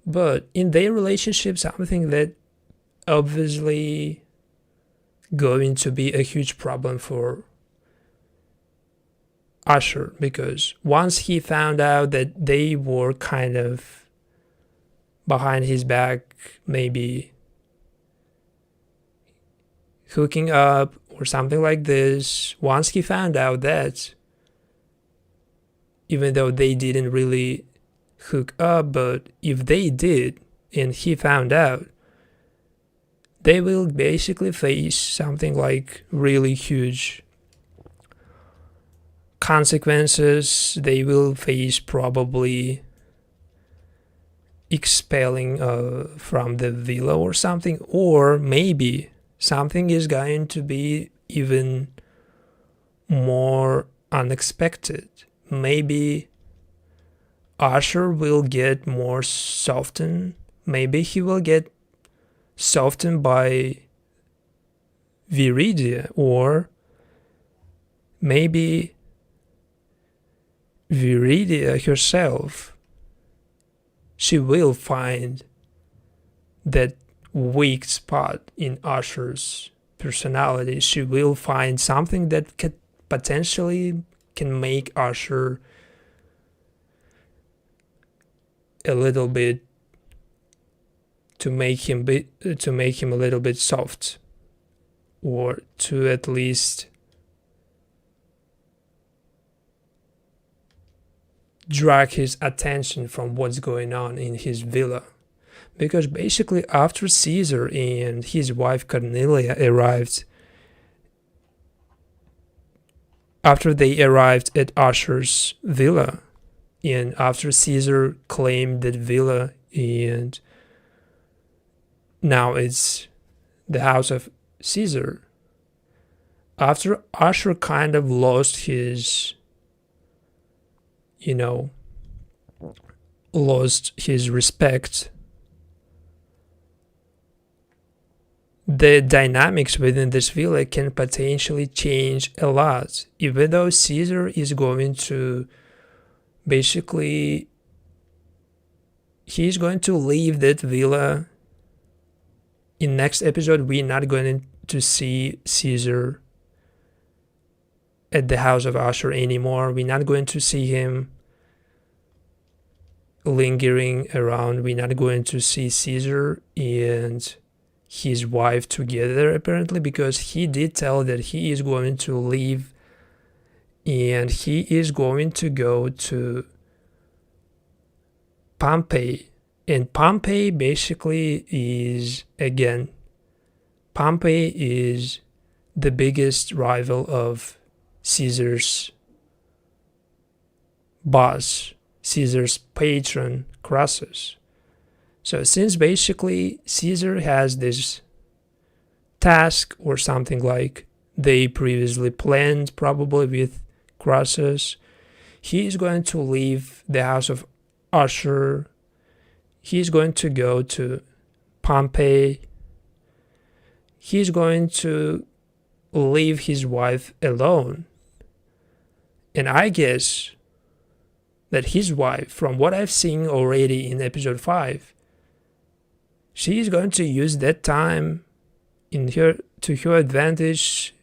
Speaker 1: But in their relationship, something that obviously going to be a huge problem for Ashur, because once he found out that they were kind of behind his back, maybe hooking up or something like this, once he found out that, even though they didn't really hook up, but if they did and he found out, they will basically face something like really huge consequences. They will face probably expelling from the villa or something, or maybe something is going to be even more unexpected. Maybe Ashur will get more softened. Maybe he will get softened by Viridia, or maybe Viridia herself, she will find that weak spot in Ashur's personality. She will find something that could potentially can make Ashur a little bit, to make him a little bit soft, or to at least drag his attention from what's going on in his villa. Because basically after Caesar and his wife Cornelia arrived, after they arrived at Ashur's villa, and after Caesar claimed that villa and now it's the house of Caesar, after Ashur kind of lost his, lost his respect, the dynamics within this villa can potentially change a lot. Even though Caesar is going to basically, he's going to leave that villa. In next episode, we're not going to see Caesar at the house of Ashur anymore. We're not going to see him lingering around. We're not going to see Caesar and his wife together, apparently, because he did tell that he is going to leave and he is going to go to Pompeii. And Pompeii basically is, again, Pompeii is the biggest rival of Caesar's boss, Caesar's patron, Crassus. So since basically Caesar has this task or something like they previously planned, probably with Crassus, he is going to leave the house of Ashur. He's going to go to Pompeii. He's going to leave his wife alone. And I guess that his wife, from what I've seen already in episode 5, she is going to use that time to her advantage.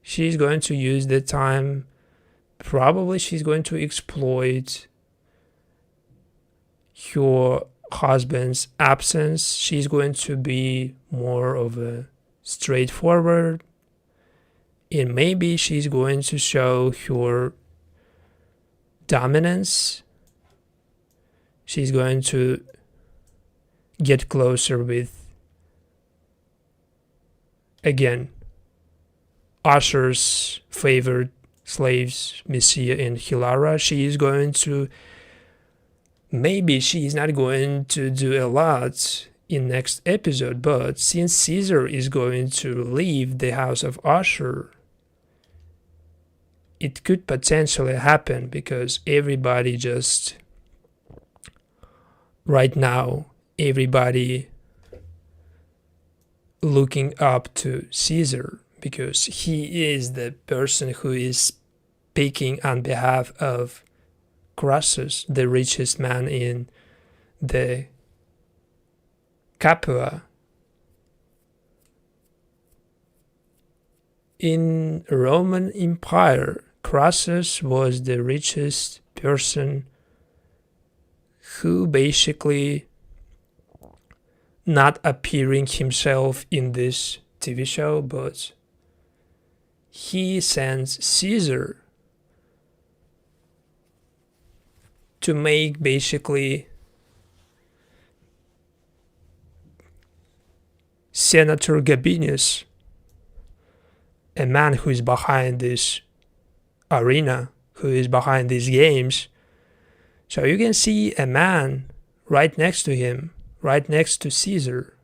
Speaker 1: She's going to use that time. Probably she's going to exploit her husband's absence. She's going to be more of a straightforward, and maybe she's going to show her dominance. She's going to get closer with, again, Ashur's favored slaves, Messiah and Hilara. She is going to, maybe she is not going to do a lot in next episode, but since Caesar is going to leave the house of Ashur, it could potentially happen, because everybody just, right now, everybody looking up to Caesar, because he is the person who is speaking on behalf of Crassus, the richest man in the Capua. In Roman Empire, Crassus was the richest person who basically not appearing himself in this TV show, but he sends Caesar to make basically Senator Gabinius, a man who is behind this arena, who is behind these games. So you can see a man right next to him, right next to Caesar.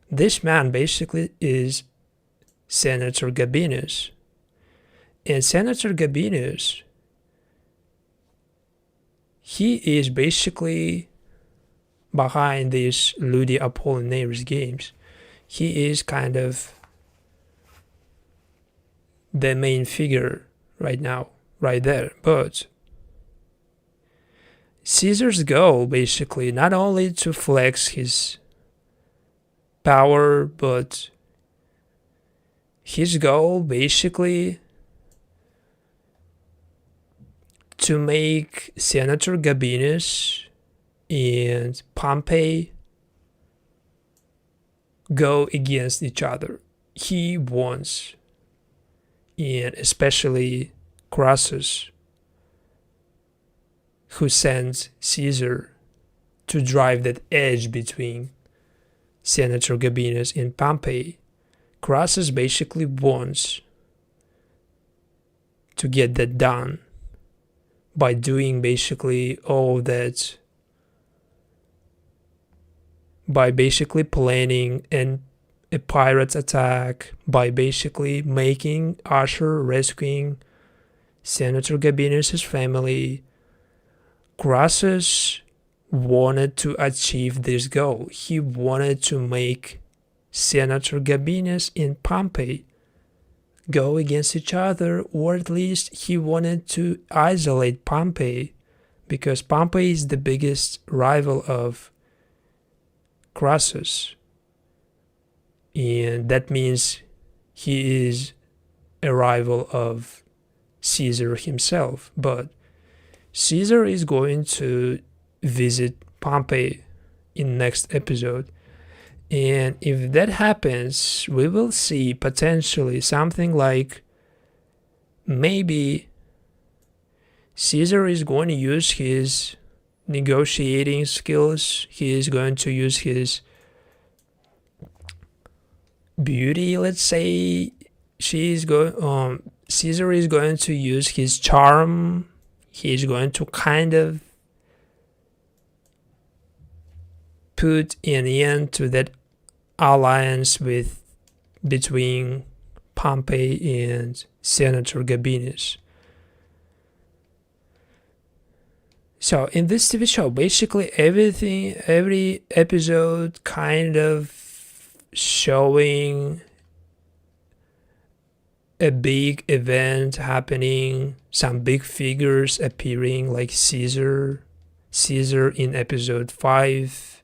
Speaker 1: This man basically is Senator Gabinius. And Senator Gabinius, he is basically behind these Ludi Apollinaris games. He is kind of the main figure right now, right there. But Caesar's goal basically not only to flex his power, but his goal basically to make Senator Gabinius and Pompey go against each other. He wants, and especially Crassus, who sends Caesar to drive that edge between Senator Gabinius and Pompey. Crassus basically wants to get that done by doing basically all that, by basically planning a pirate attack, by basically making Ashur rescuing Senator Gabinius' family. Crassus wanted to achieve this goal. He wanted to make Senator Gabinius and Pompey go against each other, or at least he wanted to isolate Pompey, because Pompey is the biggest rival of Crassus, and that means he is a rival of Caesar himself. But Caesar is going to visit Pompey in next episode, and if that happens, we will see potentially something like maybe Caesar is going to use his negotiating skills. He is going to use his beauty, let's say. Caesar is going to use his charm. He is going to kind of put an end to that alliance between Pompey and Senator Gabinius. So in this TV show, basically every episode kind of showing a big event happening, some big figures appearing like Caesar in episode 5.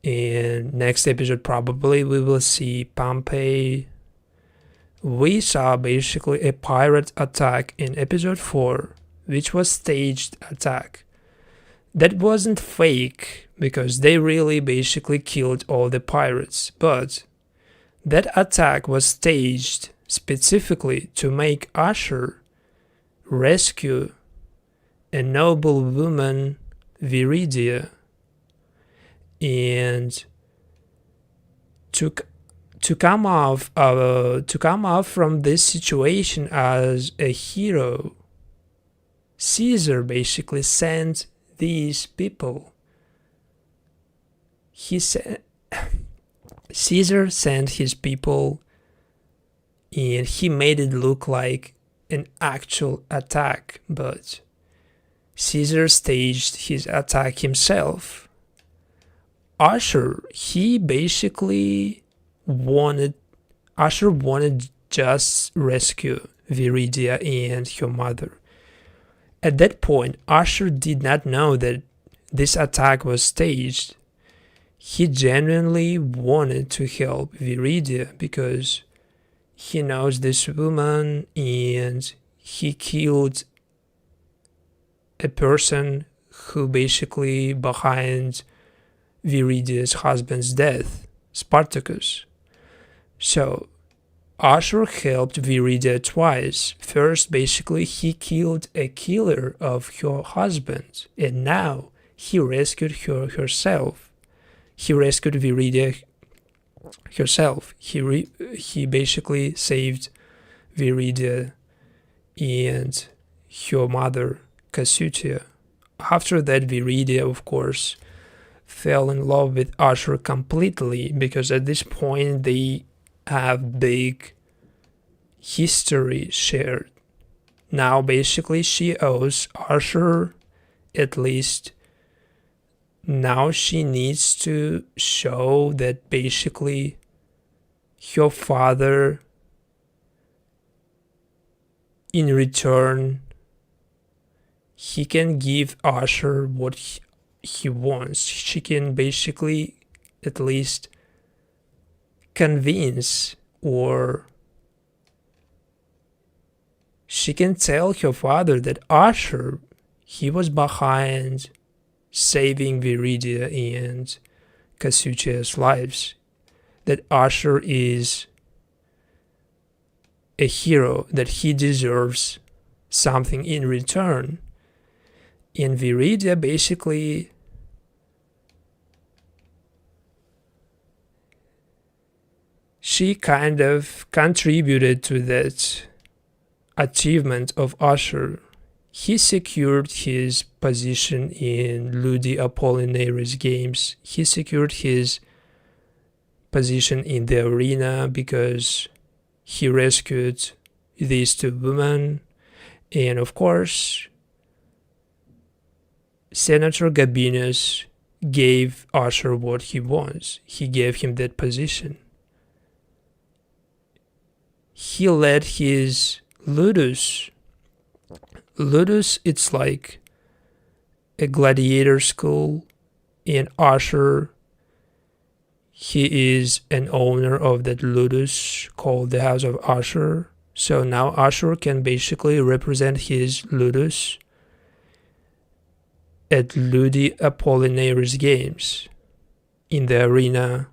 Speaker 1: And next episode probably we will see Pompey. We saw basically a pirate attack in episode 4, which was staged attack. That wasn't fake, because they really basically killed all the pirates, but that attack was staged specifically to make Ashur rescue a noble woman, Viridia, and to come off from this situation as a hero, Caesar basically sent these people. Caesar sent his people, and he made it look like an actual attack, but Caesar staged his attack himself. Ashur wanted just rescue Viridia and her mother. At that point, Ashur did not know that this attack was staged. He genuinely wanted to help Viridia because he knows this woman and he killed a person who basically behind Viridia's husband's death, Spartacus. So Ashur helped Viridia twice. First, basically, he killed a killer of her husband, and now he rescued her herself. He rescued Viridia herself. He basically saved Viridia and her mother, Cassutia. After that, Viridia, of course, fell in love with Ashur completely, because at this point they have big history shared. Now basically she owes Ashur, at least now she needs to show that basically her father in return he can give Ashur what he wants. She can basically at least convince, or she can tell her father that Ashur, he was behind saving Viridia and Cassutia's lives, that Ashur is a hero, that he deserves something in return. And Viridia basically she kind of contributed to that achievement of Ashur. He secured his position in Ludi Apollinaris games. He secured his position in the arena because he rescued these two women. And of course, Senator Gabinus gave Ashur what he wants. He gave him that position. He led his Ludus. Ludus, it's like a gladiator school. In Ashur, he is an owner of that Ludus called the House of Ashur. So now Ashur can basically represent his Ludus at Ludi Apollinaris games in the arena.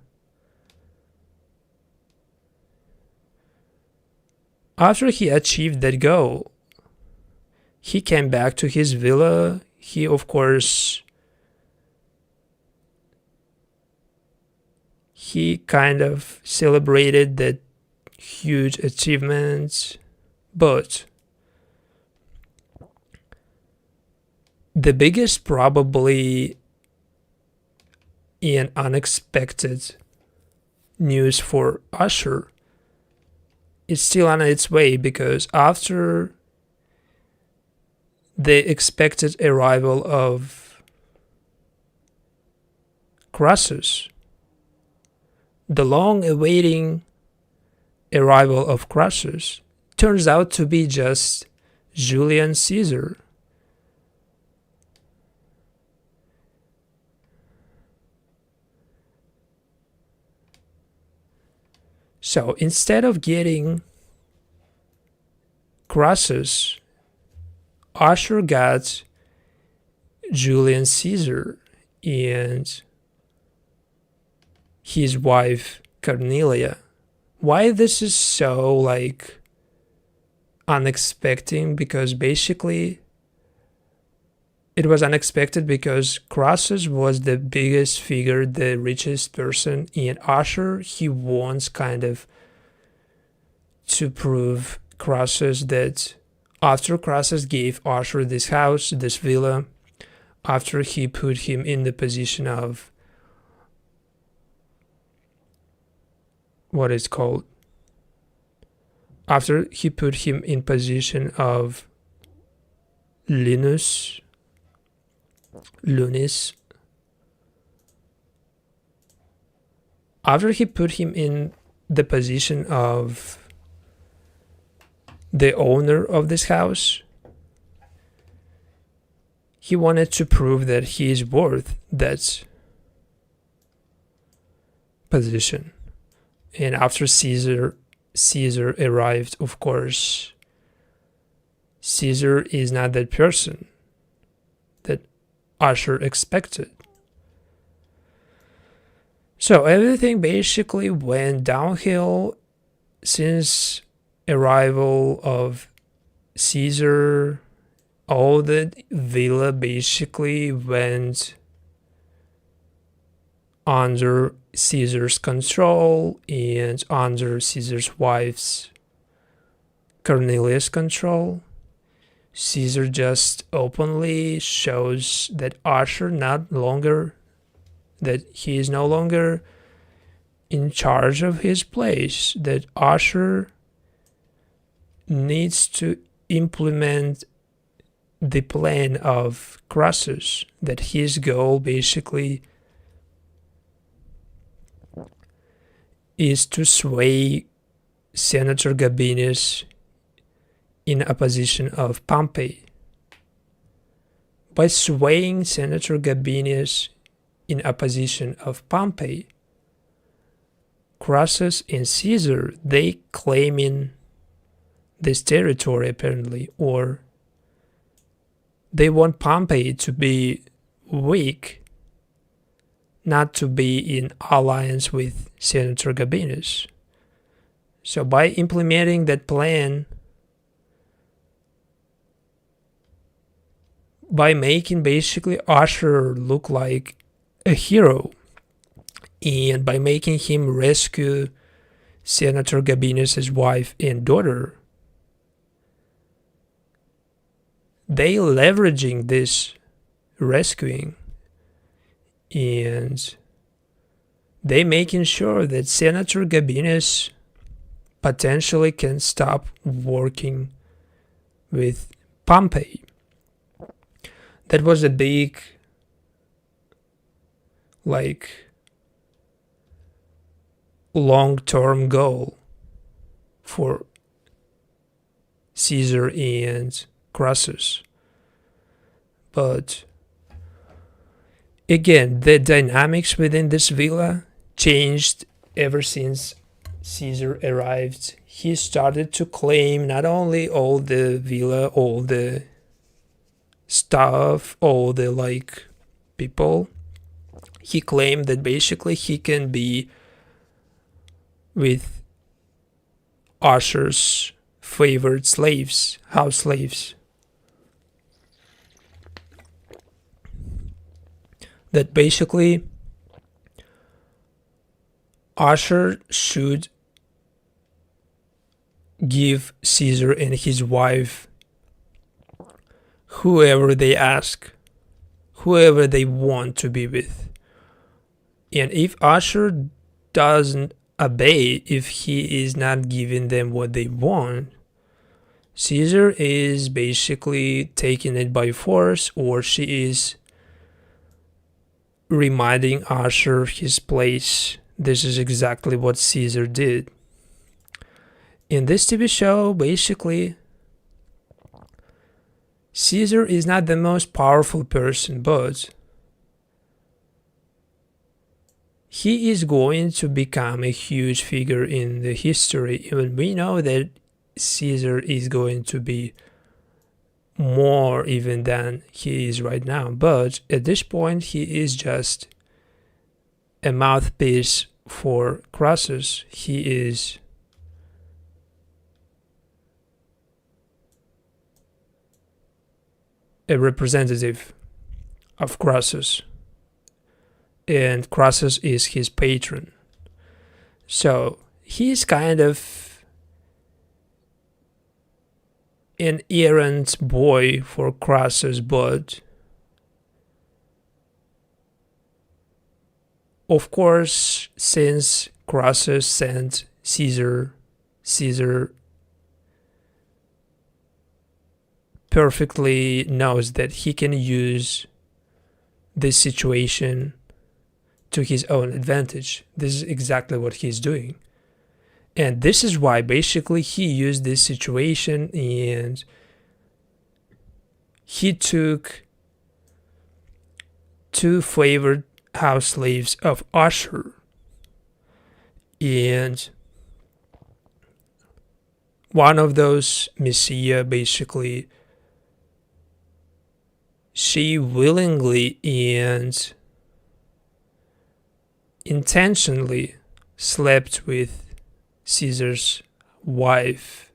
Speaker 1: After he achieved that goal, he came back to his villa. He, of course, he kind of celebrated that huge achievement, but the biggest probably an unexpected news for Ashur is still on its way, because after the expected arrival of Crassus, the long-awaiting arrival of Crassus turns out to be just Julian Caesar. So instead of getting Crassus, Ashur got Julian Caesar and his wife Cornelia. Why this is so like unexpected? Because basically it was unexpected because Crassus was the biggest figure, the richest person in Ashur. He wants kind of to prove Crassus that after Crassus gave Ashur this house, this villa, after he put him in the position of what is called, after he put him in position of Lunis, after he put him in the position of the owner of this house, he wanted to prove that he is worth that position. And after Caesar arrived, of course, Caesar is not that person that Ashur expected. So everything basically went downhill since arrival of Caesar. All the villa basically went under Caesar's control and under Caesar's wife's Cornelia's control. Caesar just openly shows that Ashur that he is no longer in charge of his place, that Ashur needs to implement the plan of Crassus, that his goal basically is to sway Senator Gabinius in opposition of Pompey. By swaying Senator Gabinius in opposition of Pompey, Crassus and Caesar, they claiming this territory apparently, or they want Pompey to be weak, not to be in alliance with Senator Gabinius. So by implementing that plan, by making basically Ashur look like a hero, and by making him rescue Senator Gabinius' wife and daughter, they leveraging this rescuing, and they making sure that Senator Gabinius potentially can stop working with Pompey. That was a big, long-term goal for Caesar and Crassus. But again, the dynamics within this villa changed ever since Caesar arrived. He started to claim not only all the villa, all the stuff, all the people. He claimed that basically he can be with Ashur's favored slaves, house slaves. That basically Ashur should give Caesar and his wife whoever they ask, whoever they want to be with. And if Ashur doesn't obey, if he is not giving them what they want, Caesar is basically taking it by force, or she is reminding Ashur his place. This is exactly what Caesar did. In this TV show, basically, Caesar is not the most powerful person, but he is going to become a huge figure in the history. Even we know that Caesar is going to be more even than he is right now. But at this point, he is just a mouthpiece for Crassus. He is a representative of Crassus, and Crassus is his patron. So he's kind of an errant boy for Crassus, but of course, since Crassus sent Caesar perfectly knows that he can use this situation to his own advantage. This is exactly what he's doing. And this is why basically he used this situation and he took two favored house slaves of Ashur. And one of those Messiah, basically, she willingly and intentionally slept with Caesar's wife,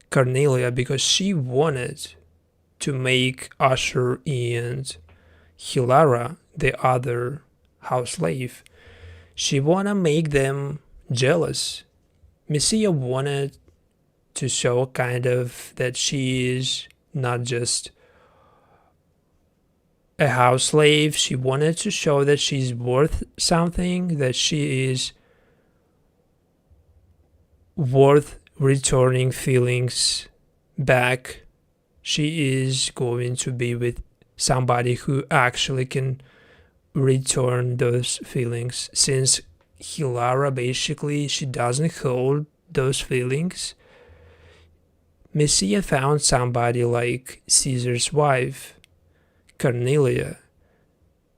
Speaker 1: Cornelia, because she wanted to make Ashur and Hilara, the other house slave, she wanna make them jealous. Messiah wanted to show kind of that she is not just a house slave. She wanted to show that she's worth something, that she is worth returning feelings back. She is going to be with somebody who actually can return those feelings. Since Hilara, basically, she doesn't hold those feelings, Messiah found somebody like Caesar's wife, Cornelia.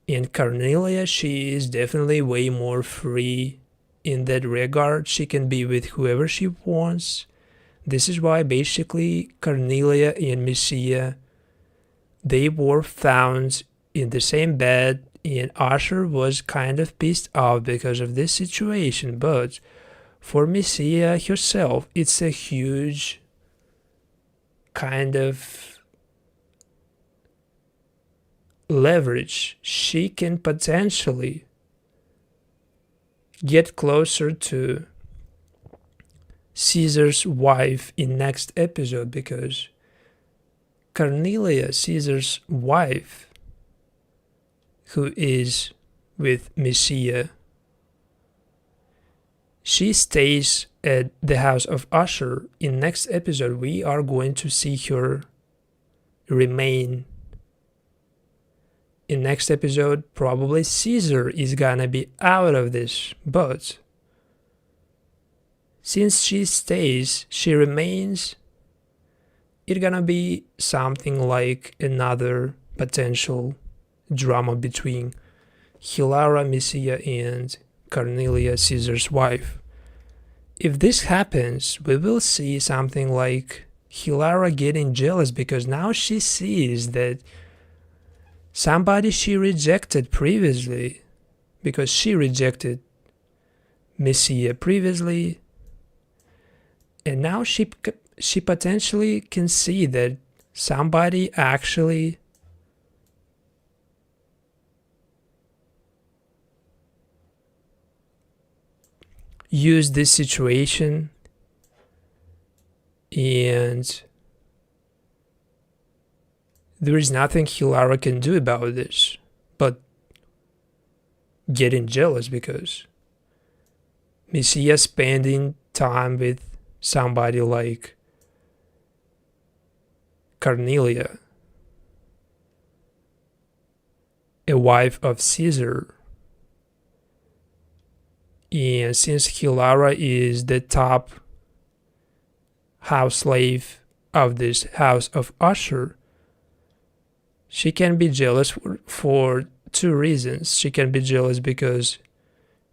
Speaker 1: And Cornelia, she is definitely way more free in that regard. She can be with whoever she wants. This is why basically Cornelia and Messiah, they were found in the same bed, and Ashur was kind of pissed off because of this situation. But for Messiah herself, it's a huge kind of leverage. She can potentially get closer to Caesar's wife in next episode, because Cornelia, Caesar's wife, who is with Messiah, she stays at the house of Ashur. In next episode, we are going to see her remain. In next episode, probably Caesar is gonna be out of this, but since she stays, she remains, it's gonna be something like another potential drama between Hilara, Messiah, and Cornelia, Caesar's wife. If this happens, we will see something like Hilara getting jealous, because now she sees that somebody she rejected previously, because she rejected Messiah previously, and now she potentially can see that somebody actually used this situation, and there is nothing Hilara can do about this but getting jealous, because Messiah spending time with somebody like Cornelia, a wife of Caesar. And since Hilara is the top house slave of this house of Ashur, she can be jealous for two reasons. She can be jealous because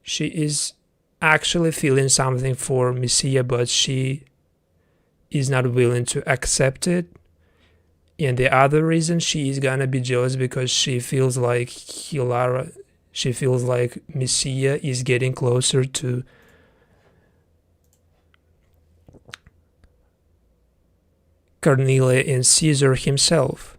Speaker 1: she is actually feeling something for Messiah, but she is not willing to accept it. And the other reason she is gonna be jealous because she feels like she feels like Messiah is getting closer to Cornelia and Caesar himself.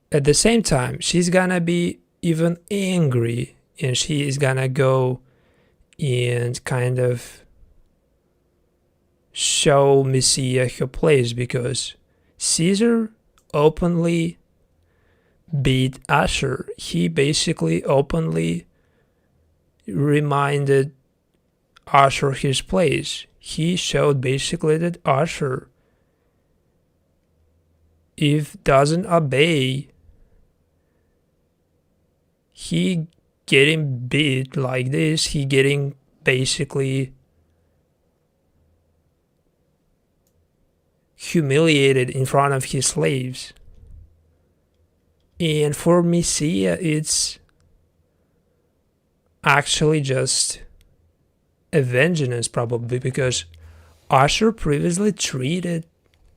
Speaker 1: At the same time, she's gonna be even angry, and she is gonna go and kind of show Messiah her place, because Caesar openly beat Ashur. He basically openly reminded Ashur his place. He showed basically that Ashur, if doesn't obey, he getting beat like this, he getting basically humiliated in front of his slaves. And for Messiah, it's actually just a vengeance, probably, because Ashur previously treated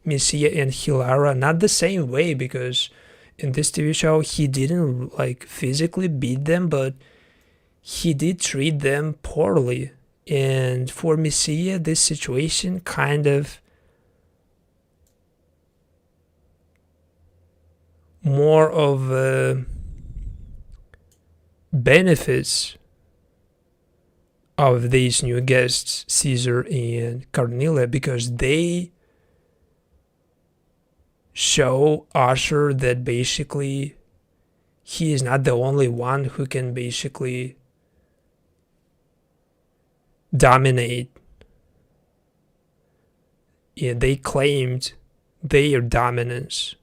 Speaker 1: Messiah and Hilara not the same way, because in this TV show he didn't like physically beat them, but he did treat them poorly. And for Messiah, this situation kind of more of benefits of these new guests, Caesar and Cornelia, because they show Ashur that basically he is not the only one who can basically dominate. Yeah, they claimed their dominance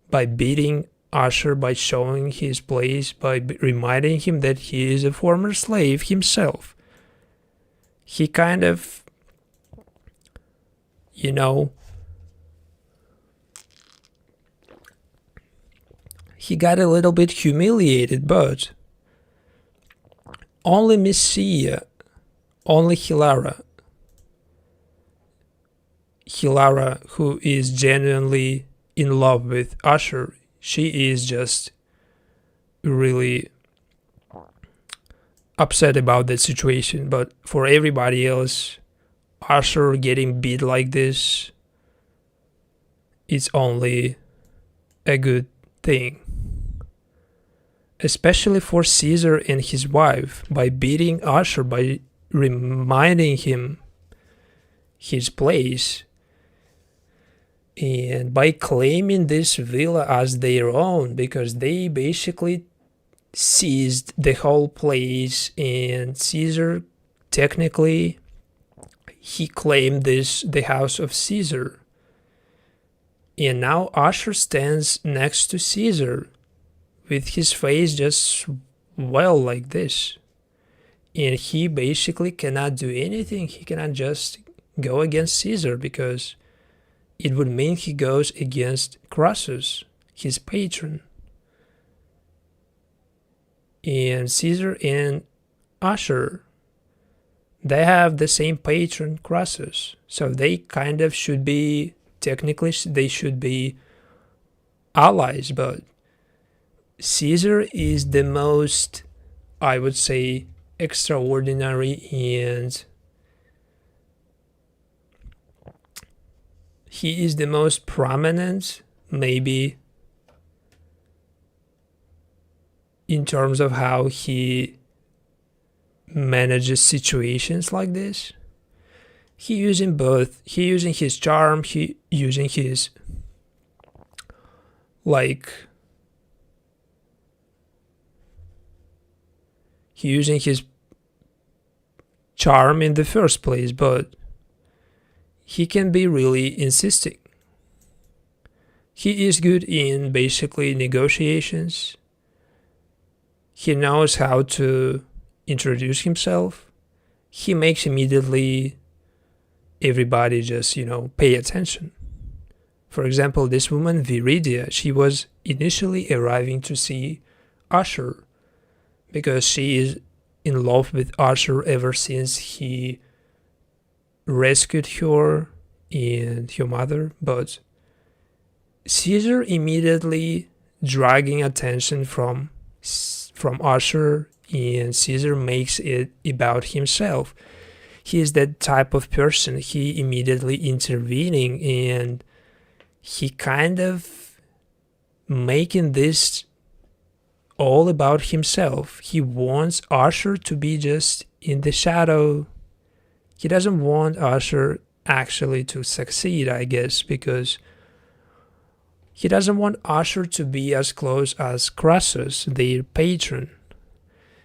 Speaker 1: by beating Ashur, by showing his place, by reminding him that he is a former slave himself. He kind of, you know, he got a little bit humiliated, but only Messiah, only Hilara, who is genuinely in love with Ashur, she is just really upset about that situation. But for everybody else, Ashur getting beat like this, it's only a good thing. Especially for Caesar and his wife, by beating Ashur, by reminding him his place, and by claiming this villa as their own, because they basically seized the whole place, and Caesar technically he claimed the house of Caesar, and now Ashur stands next to Caesar with his face just like this, and he basically cannot do anything. He cannot just go against Caesar, because it would mean he goes against Crassus, his patron. And Caesar and Ashur, they have the same patron, Crassus, so they kind of should be, technically they should be allies. But Caesar is the most, I would say, extraordinary, and he is the most prominent, maybe, in terms of how he manages situations like this. He using both. He using his charm. He using his he using his charm in the first place, but he can be really insisting. He is good in basically negotiations. He knows how to introduce himself. He makes immediately everybody just, pay attention. For example, this woman, Viridia, she was initially arriving to see Ashur, because she is in love with Ashur ever since he rescued her and her mother. But Caesar immediately dragging attention from Ashur, and Caesar makes it about himself. He is that type of person. He immediately intervening, and he kind of making this all about himself. He wants Ashur to be just in the shadow. He doesn't want Ashur actually to succeed, I guess, because he doesn't want Ashur to be as close as Crassus, their patron.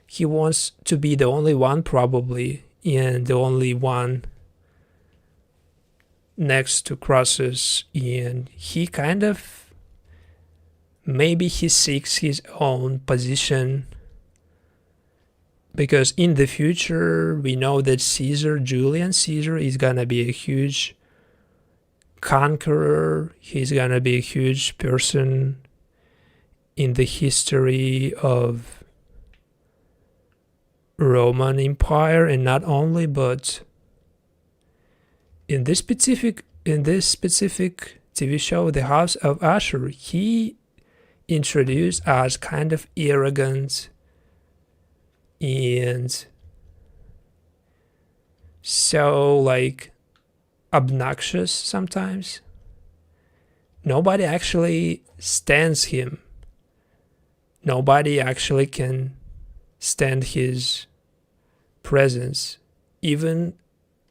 Speaker 1: He wants to be the only one, probably, and the only one next to Crassus, and he kind of, maybe he seeks his own position, because in the future we know that Julius Caesar is gonna be a huge conqueror. He's gonna be a huge person in the history of Roman Empire, and not only, but in this specific TV show, The House of Ashur, he introduced as kind of arrogant and so like obnoxious sometimes. Nobody actually stands him. Nobody actually can stand his presence. Even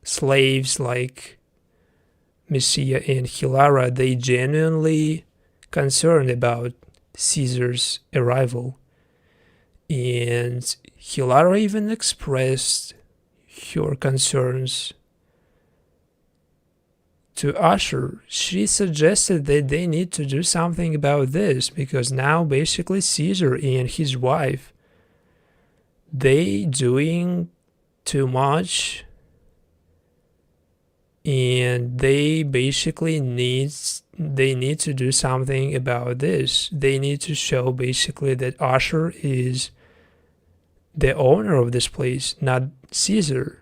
Speaker 1: slaves like Messiah and Hilara, they genuinely concerned about Caesar's arrival. And Hilara even expressed her concerns to Ashur. She suggested that they need to do something about this because now basically Caesar and his wife, they doing too much, and they basically need to do something about this. They need to show basically that Ashur is the owner of this place, not Caesar.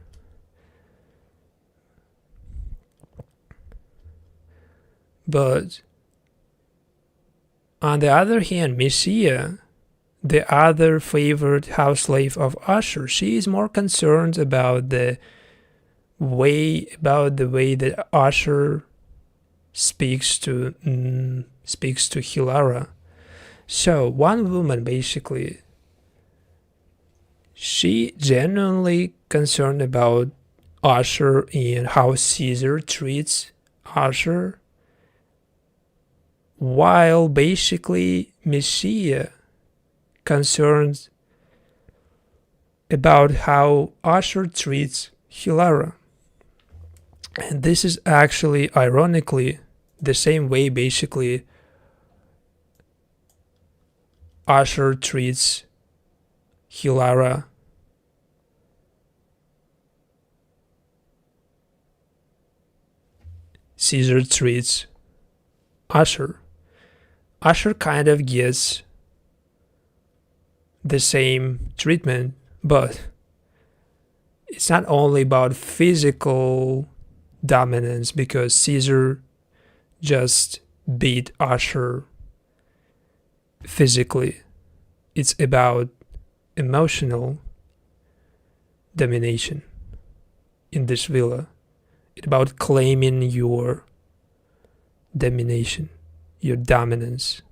Speaker 1: But on the other hand, Messiah, the other favored house slave of Ashur, she is more concerned about the way that Ashur speaks to Hilara. So one woman basically, she genuinely concerned about Ashur and how Caesar treats Ashur, while basically Messiah concerned about how Ashur treats Hilara. And this is actually, ironically, the same way basically Ashur treats Hilara. Caesar treats Ashur. Ashur kind of gets the same treatment, but it's not only about physical dominance because Caesar just beat Ashur physically. It's about emotional domination in this villa. It's about claiming your domination, your dominance.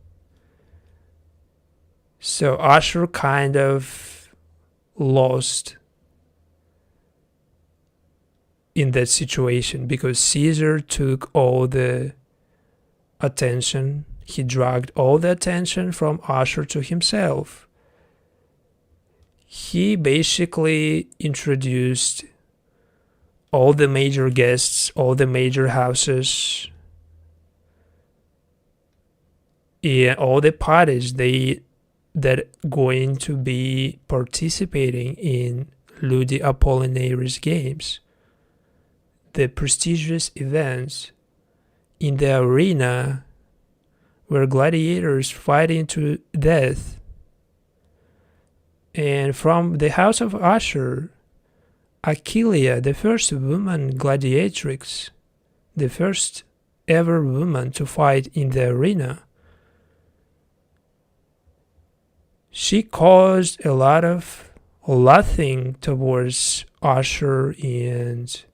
Speaker 1: So Ashur kind of lost in that situation because Caesar took all the attention. He dragged all the attention from Ashur to himself. He basically introduced all the major guests, all the major houses, and all the parties that going to be participating in Ludi Apollinaris games, the prestigious events in the arena where gladiators fighting to death. And from the house of Ashur, Achillea, the first woman gladiatrix, the first ever woman to fight in the arena, she caused a lot of laughing towards Ashur and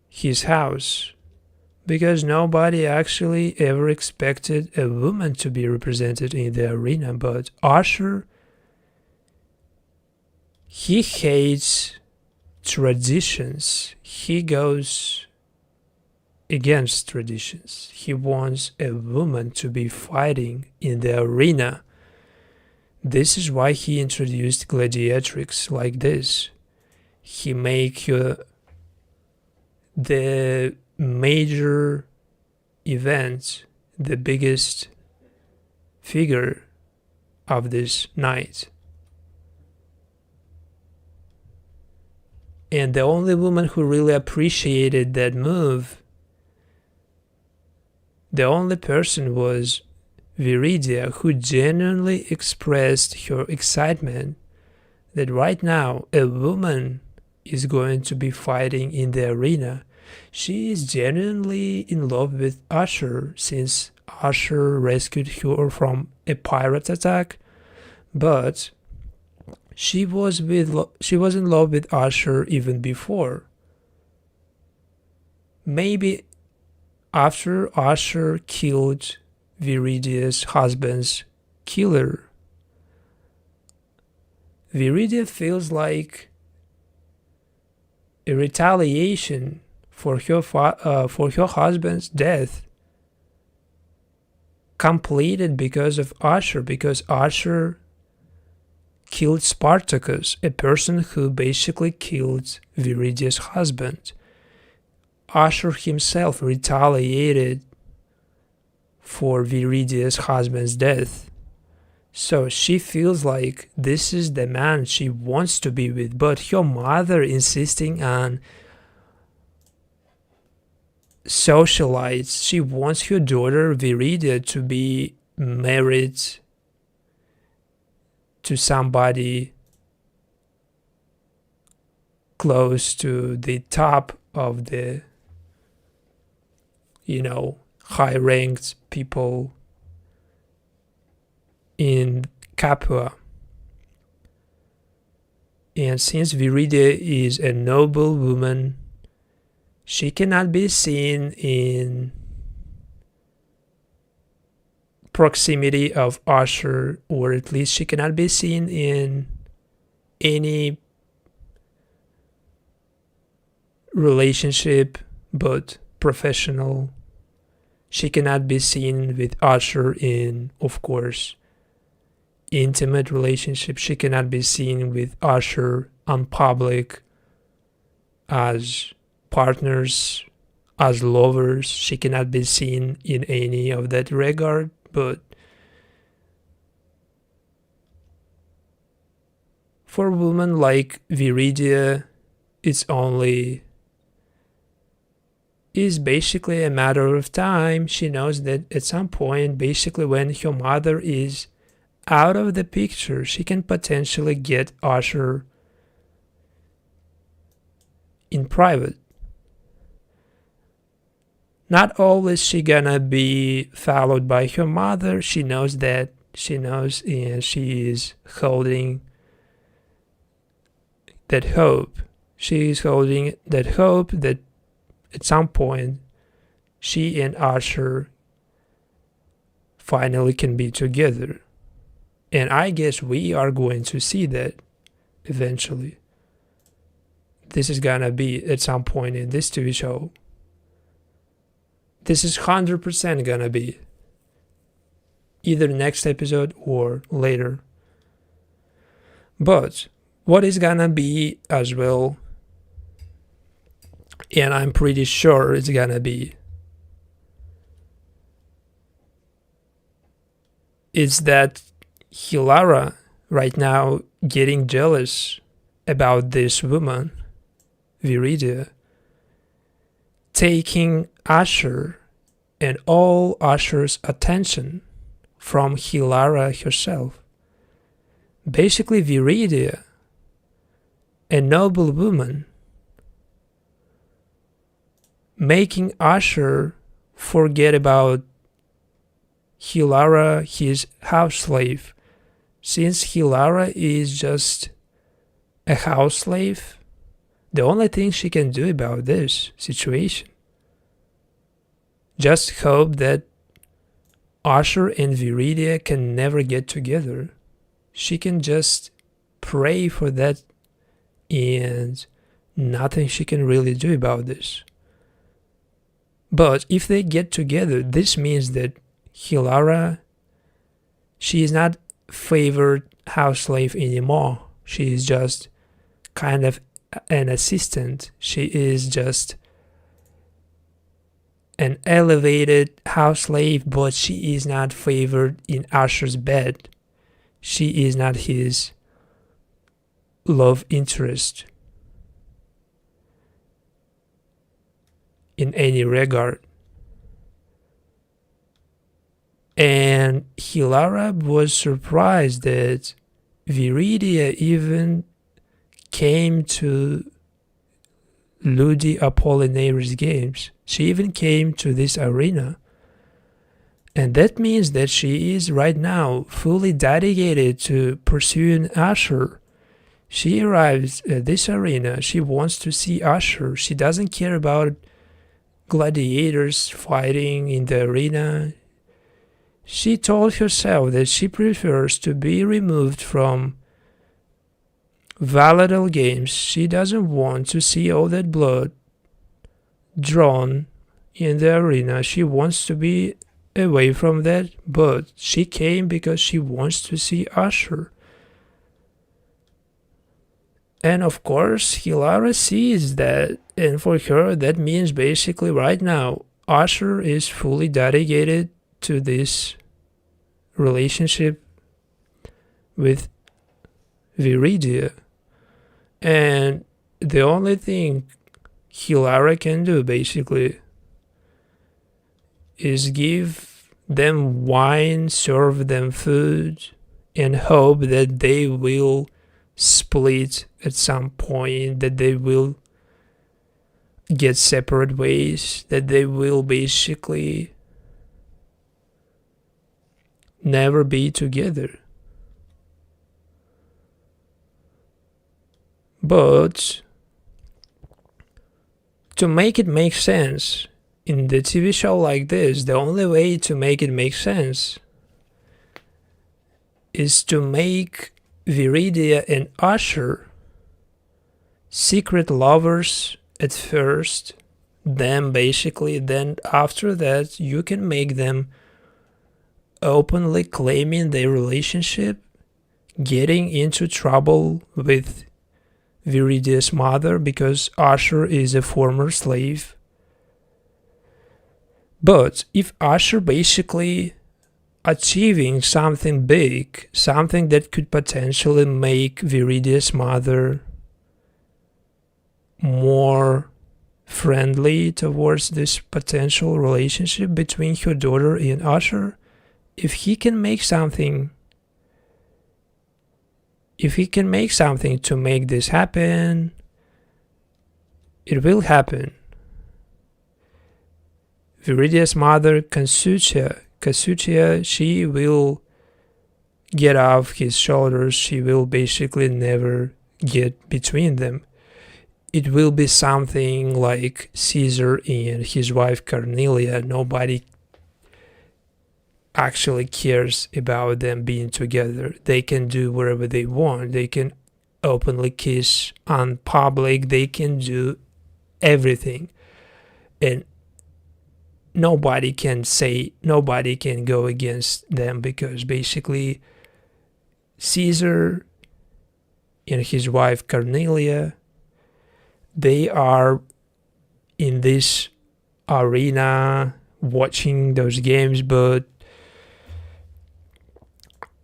Speaker 1: his house, because nobody actually ever expected a woman to be represented in the arena. But Ashur, he hates traditions. He goes against traditions. He wants a woman to be fighting in the arena. This is why he introduced gladiatrix like this. He make her the major event, the biggest figure of this night. And the only woman who really appreciated that move, the only person was Viridia, who genuinely expressed her excitement that right now a woman is going to be fighting in the arena. She is genuinely in love with Ashur, since Ashur rescued her from a pirate attack, but she was in love with Ashur even before. Maybe after Ashur killed Viridia's husband's killer, Viridia feels like a retaliation for her husband's death completed because of Ashur, because Ashur killed Spartacus, a person who basically killed Viridia's husband. Ashur himself retaliated for Viridia's husband's death. So she feels like this is the man she wants to be with, but her mother insisting on socialites. She wants her daughter Viridia to be married to somebody close to the top of the, high-ranked people in Capua. And since Viridia is a noble woman, she cannot be seen in proximity of Ashur, or at least she cannot be seen in any relationship but professional. She cannot be seen with Ashur in, of course, intimate relationship. She cannot be seen with Ashur on public as partners, as lovers. She cannot be seen in any of that regard, but for a woman like Viridia, it's basically a matter of time. She knows that at some point, basically when her mother is out of the picture, she can potentially get Ashur in private. Not always she gonna be followed by her mother. She knows, and she is holding that hope. She is holding that hope that at some point she and Ashur finally can be together. And I guess we are going to see that eventually. This is gonna be at some point in this TV show. This is 100% gonna be either next episode or later. But what is gonna be as well, and I'm pretty sure it's gonna be, is that Hilara right now getting jealous about this woman, Viridia, taking Ashur and all Ashur's attention from Hilara herself. Basically, Viridia, a noble woman, making Ashur forget about Hilara, his house slave. Since Hilara is just a house slave, the only thing she can do about this situation, just hope that Ashur and Viridia can never get together. She can just pray for that, and nothing she can really do about this. But if they get together, this means that Hilara, she is not favored house slave anymore. She is just kind of an assistant. She is just an elevated house slave, but she is not favored in Ashur's bed. She is not his love interest in any regard. And Hilara was surprised that Viridia even came to Ludi Apollinaris games. She even came to this arena. And that means that she is right now fully dedicated to pursuing Ashur. She arrives at this arena. She wants to see Ashur. She doesn't care about gladiators fighting in the arena. She told herself that she prefers to be removed from volatile games. She doesn't want to see all that blood drawn in the arena. She wants to be away from that, but she came because she wants to see Ashur. And of course, Hilara sees that, and for her, that means basically right now, Ashur is fully dedicated to this relationship with Viridia. And the only thing Hilara can do, basically, is give them wine, serve them food, and hope that they will split at some point, that they will get separate ways, that they will basically never be together. But to make it make sense, in the TV show like this, the only way to make it make sense is to make Viridia and Ashur secret lovers at first, then after that you can make them openly claiming their relationship, getting into trouble with Viridia's mother because Ashur is a former slave. But if Ashur basically achieving something big, something that could potentially make Viridia's mother more friendly towards this potential relationship between her daughter and Ashur, if he can make something to make this happen, it will happen. Viridia's mother, Kasutia, she will get off his shoulders. She will basically never get between them. It will be something like Caesar and his wife Cornelia. Nobody actually cares about them being together. They can do whatever they want. They can openly kiss on public. They can do everything. And nobody can go against them, because basically Caesar and his wife Cornelia, they are in this arena watching those games, but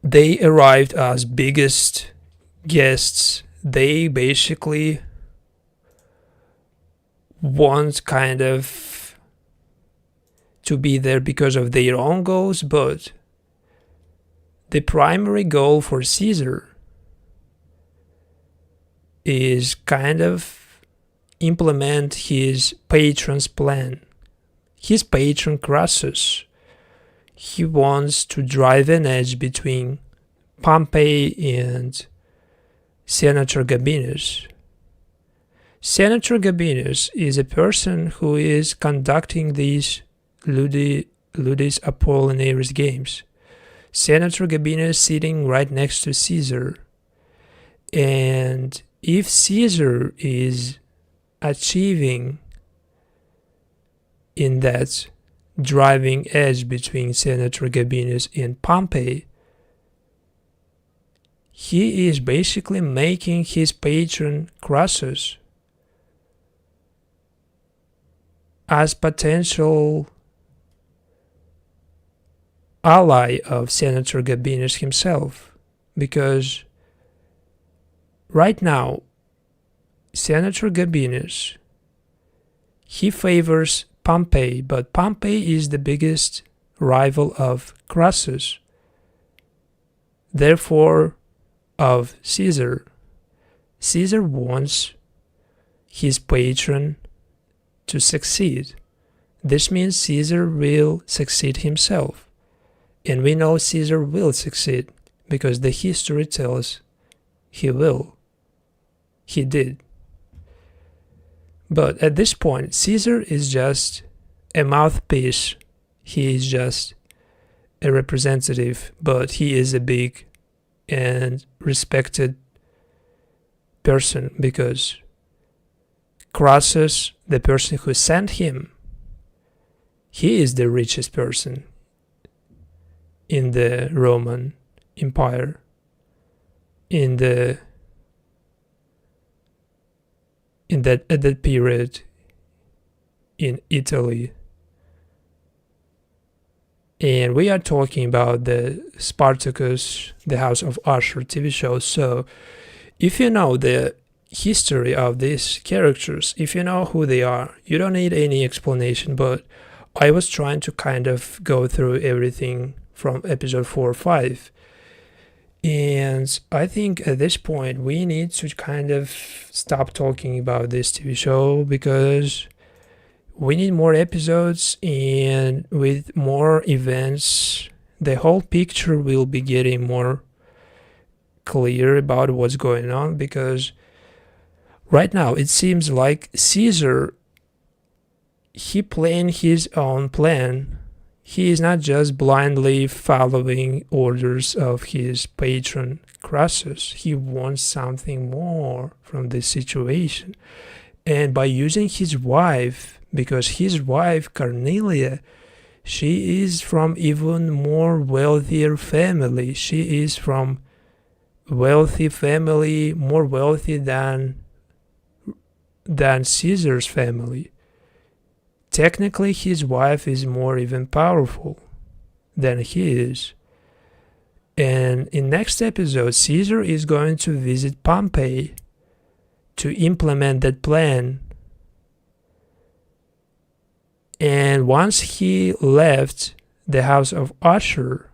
Speaker 1: they arrived as biggest guests. They basically want kind of to be there because of their own goals, but the primary goal for Caesar is kind of implement his patron's plan. His patron Crassus, he wants to drive an edge between Pompey and Senator Gabinus. Senator Gabinus is a person who is conducting these Ludus Apollinaris games. Senator Gabinus sitting right next to Caesar. And if Caesar is achieving in that driving edge between Senator Gabinus and Pompey, he is basically making his patron Crassus as potential ally of Senator Gabinus himself, because right now Senator Gabinus, he favors Pompey, but Pompey is the biggest rival of Crassus, therefore of Caesar. Caesar wants his patron to succeed. This means Caesar will succeed himself. And we know Caesar will succeed because the history tells he will. He did. But at this point, Caesar is just a mouthpiece. He is just a representative, but he is a big and respected person because Crassus, the person who sent him, he is the richest person in the Roman Empire, at that period in Italy. And we are talking about the Spartacus, the House of Ashur TV show. So if you know the history of these characters, if you know who they are, you don't need any explanation. But I was trying to kind of go through everything from episode 4 or 5. And I think at this point we need to kind of stop talking about this TV show because we need more episodes, and with more events, the whole picture will be getting more clear about what's going on, because right now it seems like Caesar, he playing his own plan. He is not just blindly following orders of his patron Crassus. He wants something more from this situation. And by using his wife, because his wife Cornelia, she is from even more wealthier family. She is from wealthy family, more wealthy than Caesar's family. Technically, his wife is more even powerful than he is. And in next episode, Caesar is going to visit Pompeii to implement that plan. And once he left the house of Ashur,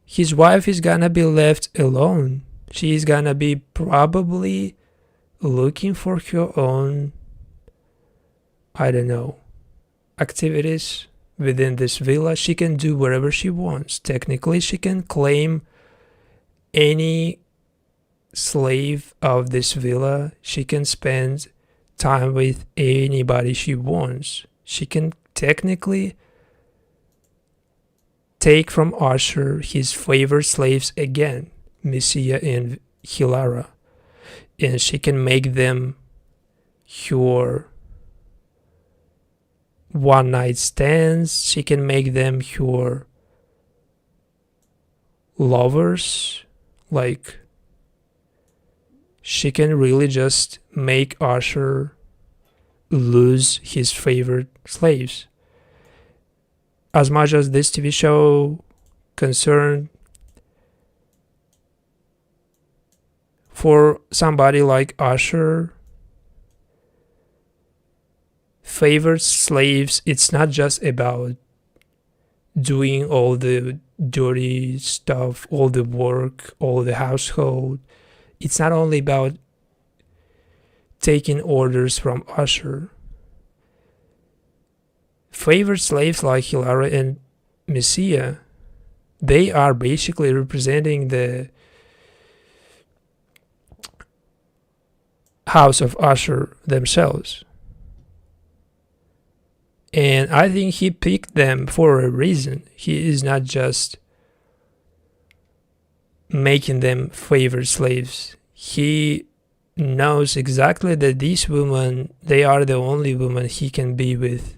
Speaker 1: his wife is gonna be left alone. She is gonna be probably looking for her own, I don't know, activities within this villa. She can do whatever she wants. Technically, she can claim any slave of this villa. She can spend time with anybody she wants. She can technically take from Ashur his favorite slaves again, Mysia and Hilara, and she can make them her one night stands. She can make them her lovers. Like, she can really just make Ashur lose his favorite slaves. As much as this TV show concerned, for somebody like Ashur, favorite slaves, it's not just about doing all the dirty stuff, all the work, all the household. It's not only about taking orders from Ashur. Favorite slaves like Hilara and Mysia, they are basically representing the house of Ashur themselves. And I think he picked them for a reason. He is not just making them favorite slaves. He knows exactly that these women, they are the only women he can be with.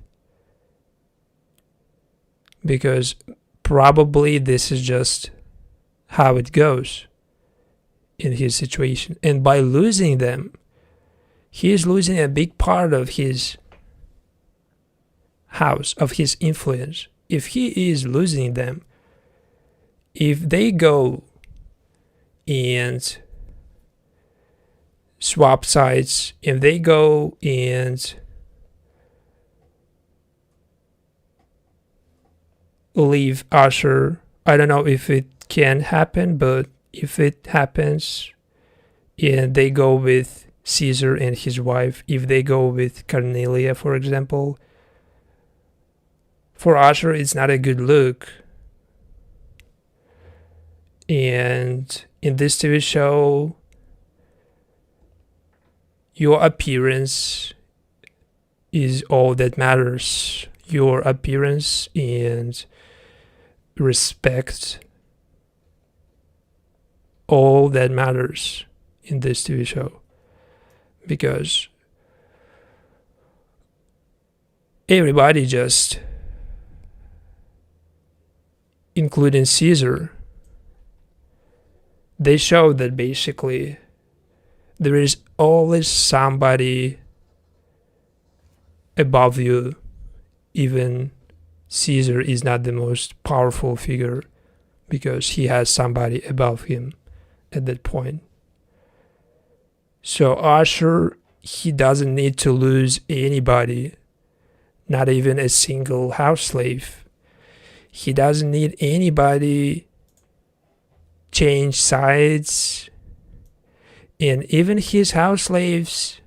Speaker 1: Because probably this is just how it goes in his situation. And by losing them, he is losing a big part of his house, of his influence. If he is losing them, if they go and swap sides, if they go and leave Ashur, I don't know if it can happen, but if it happens and they go with Caesar and his wife, if they go with Cornelia, for example, for Ashur, it's not a good look. And in this TV show, your appearance is all that matters. Your appearance and respect, all that matters in this TV show. Because everybody just, including Caesar, they show that basically there is always somebody above you. Even Caesar is not the most powerful figure because he has somebody above him at that point. So Ashur, he doesn't need to lose anybody, not even a single house slave. He doesn't need anybody change sides. And even his house slaves,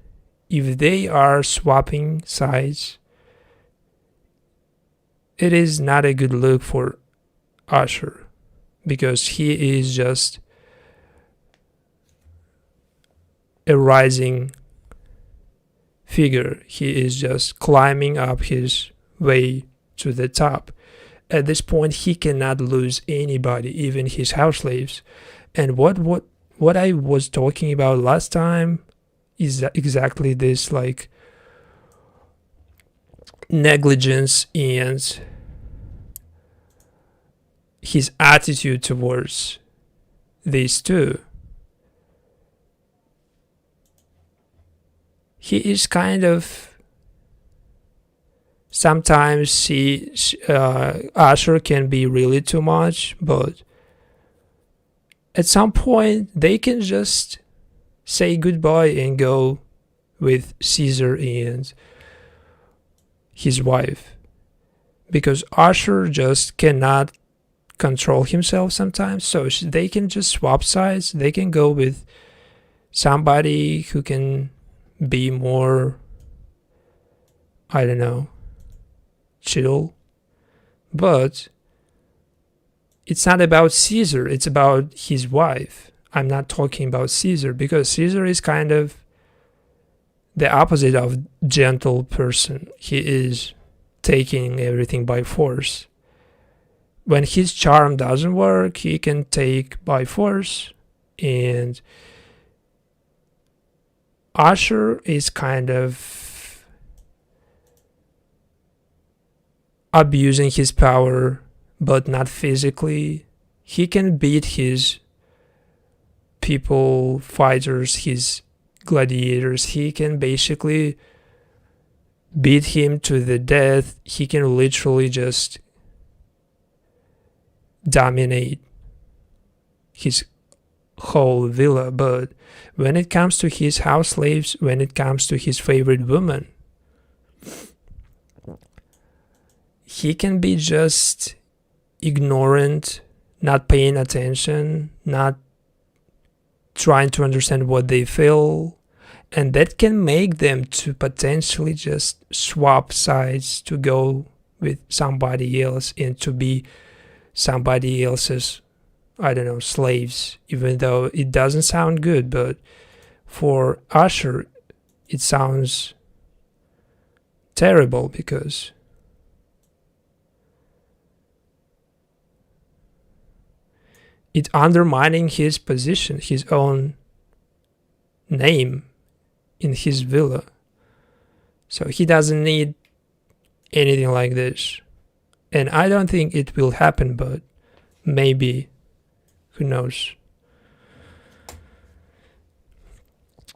Speaker 1: if they are swapping sides, it is not a good look for Ashur, because he is just a rising figure. He is just climbing up his way to the top. At this point, he cannot lose anybody, even his house slaves. And what I was talking about last time is exactly this, like, negligence and his attitude towards these two. He is kind of, sometimes Ashur can be really too much, but at some point they can just say goodbye and go with Caesar and his wife, because Ashur just cannot control himself sometimes, so they can just swap sides. They can go with somebody who can be more, I don't know, chill. But it's not about Caesar, it's about his wife. I'm not talking about Caesar, because Caesar is kind of the opposite of gentle person. He is taking everything by force. When his charm doesn't work, he can take by force. And Ashur is kind of abusing his power, but not physically. He can beat his people, fighters, his gladiators. He can basically beat him to the death. He can literally just dominate his whole villa. But when it comes to his house slaves, when it comes to his favorite woman, he can be just ignorant, not paying attention, not trying to understand what they feel, and that can make them to potentially just swap sides, to go with somebody else and to be somebody else's, I don't know, slaves, even though it doesn't sound good. But for Ashur, it sounds terrible, because it's undermining his position, his own name in his villa. So he doesn't need anything like this. And I don't think it will happen, but maybe, who knows.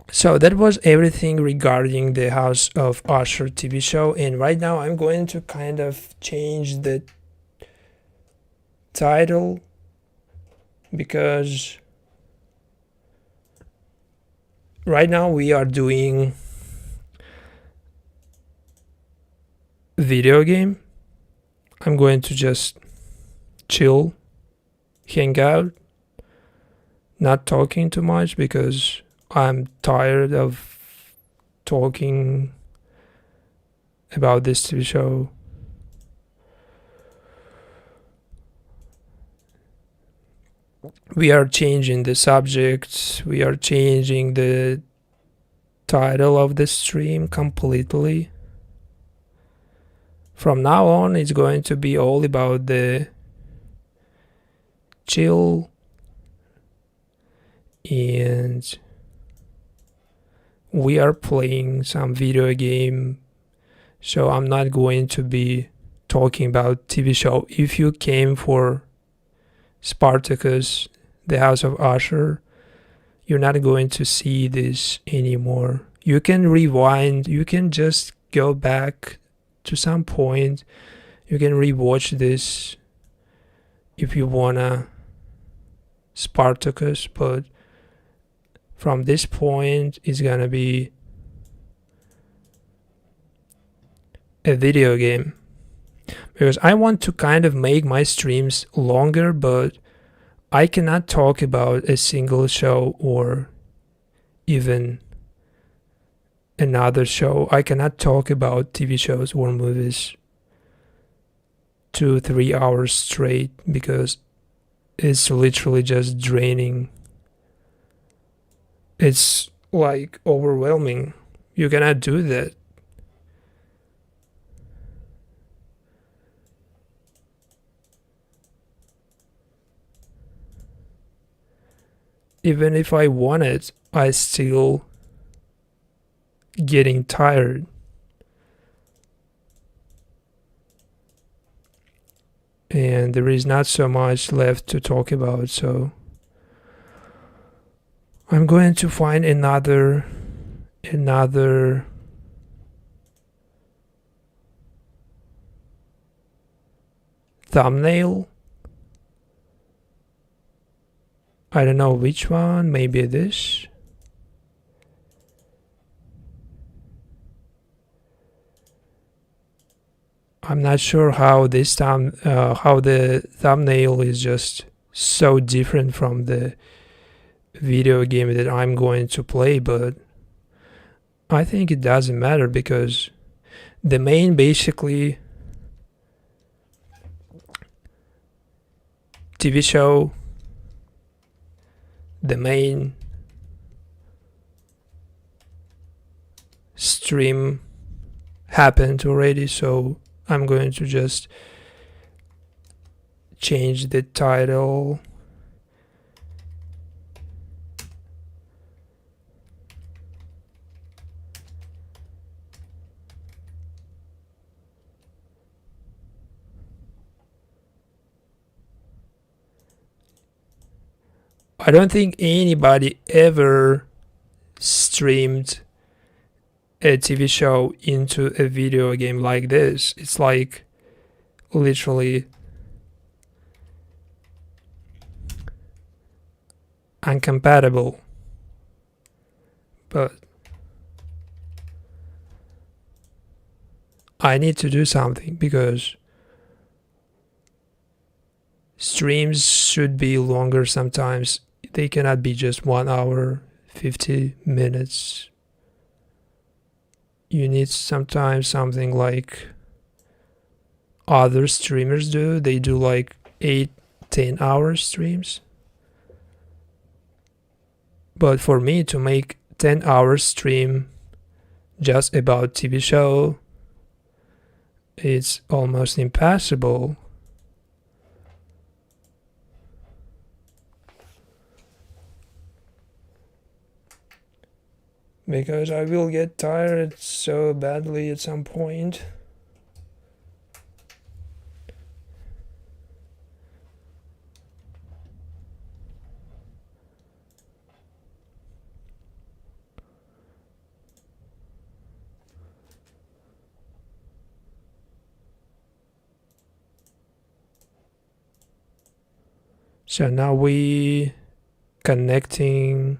Speaker 1: So that was everything regarding the House of Ashur TV show. And right now I'm going to kind of change the title, because right now we are doing video game. I'm going to just chill, hang out, not talking too much, because I'm tired of talking about this TV show. We are changing the subject, we are changing the title of the stream completely. From now on, it's going to be all about the chill and we are playing some video game, so I'm not going to be talking about TV show. If you came for Spartacus, the House of Ashur, you're not going to see this anymore. You can rewind, you can just go back to some point, you can rewatch this if you wanna Spartacus, but from this point it's gonna be a video game, because I want to kind of make my streams longer, but I cannot talk about a single show or even another show. I cannot talk about TV shows or movies 2-3 hours straight, because it's literally just draining. It's like overwhelming. You cannot do that. Even if I want it, I still getting tired. And there is not so much left to talk about, so I'm going to find another thumbnail. I don't know which one, maybe this. I'm not sure how this time how the thumbnail is just so different from the video game that I'm going to play, but I think it doesn't matter, because the main basically TV show, the main stream happened already, so I'm going to just change the title. I don't think anybody ever streamed a TV show into a video game like this. It's like literally incompatible. But I need to do something, because streams should be longer sometimes. They cannot be just 1 hour, 50 minutes. You need sometimes something like other streamers do. They do like 8-10 hour streams. But for me to make 10-hour stream just about TV show, it's almost impossible. Because I will get tired so badly at some point. So now we connecting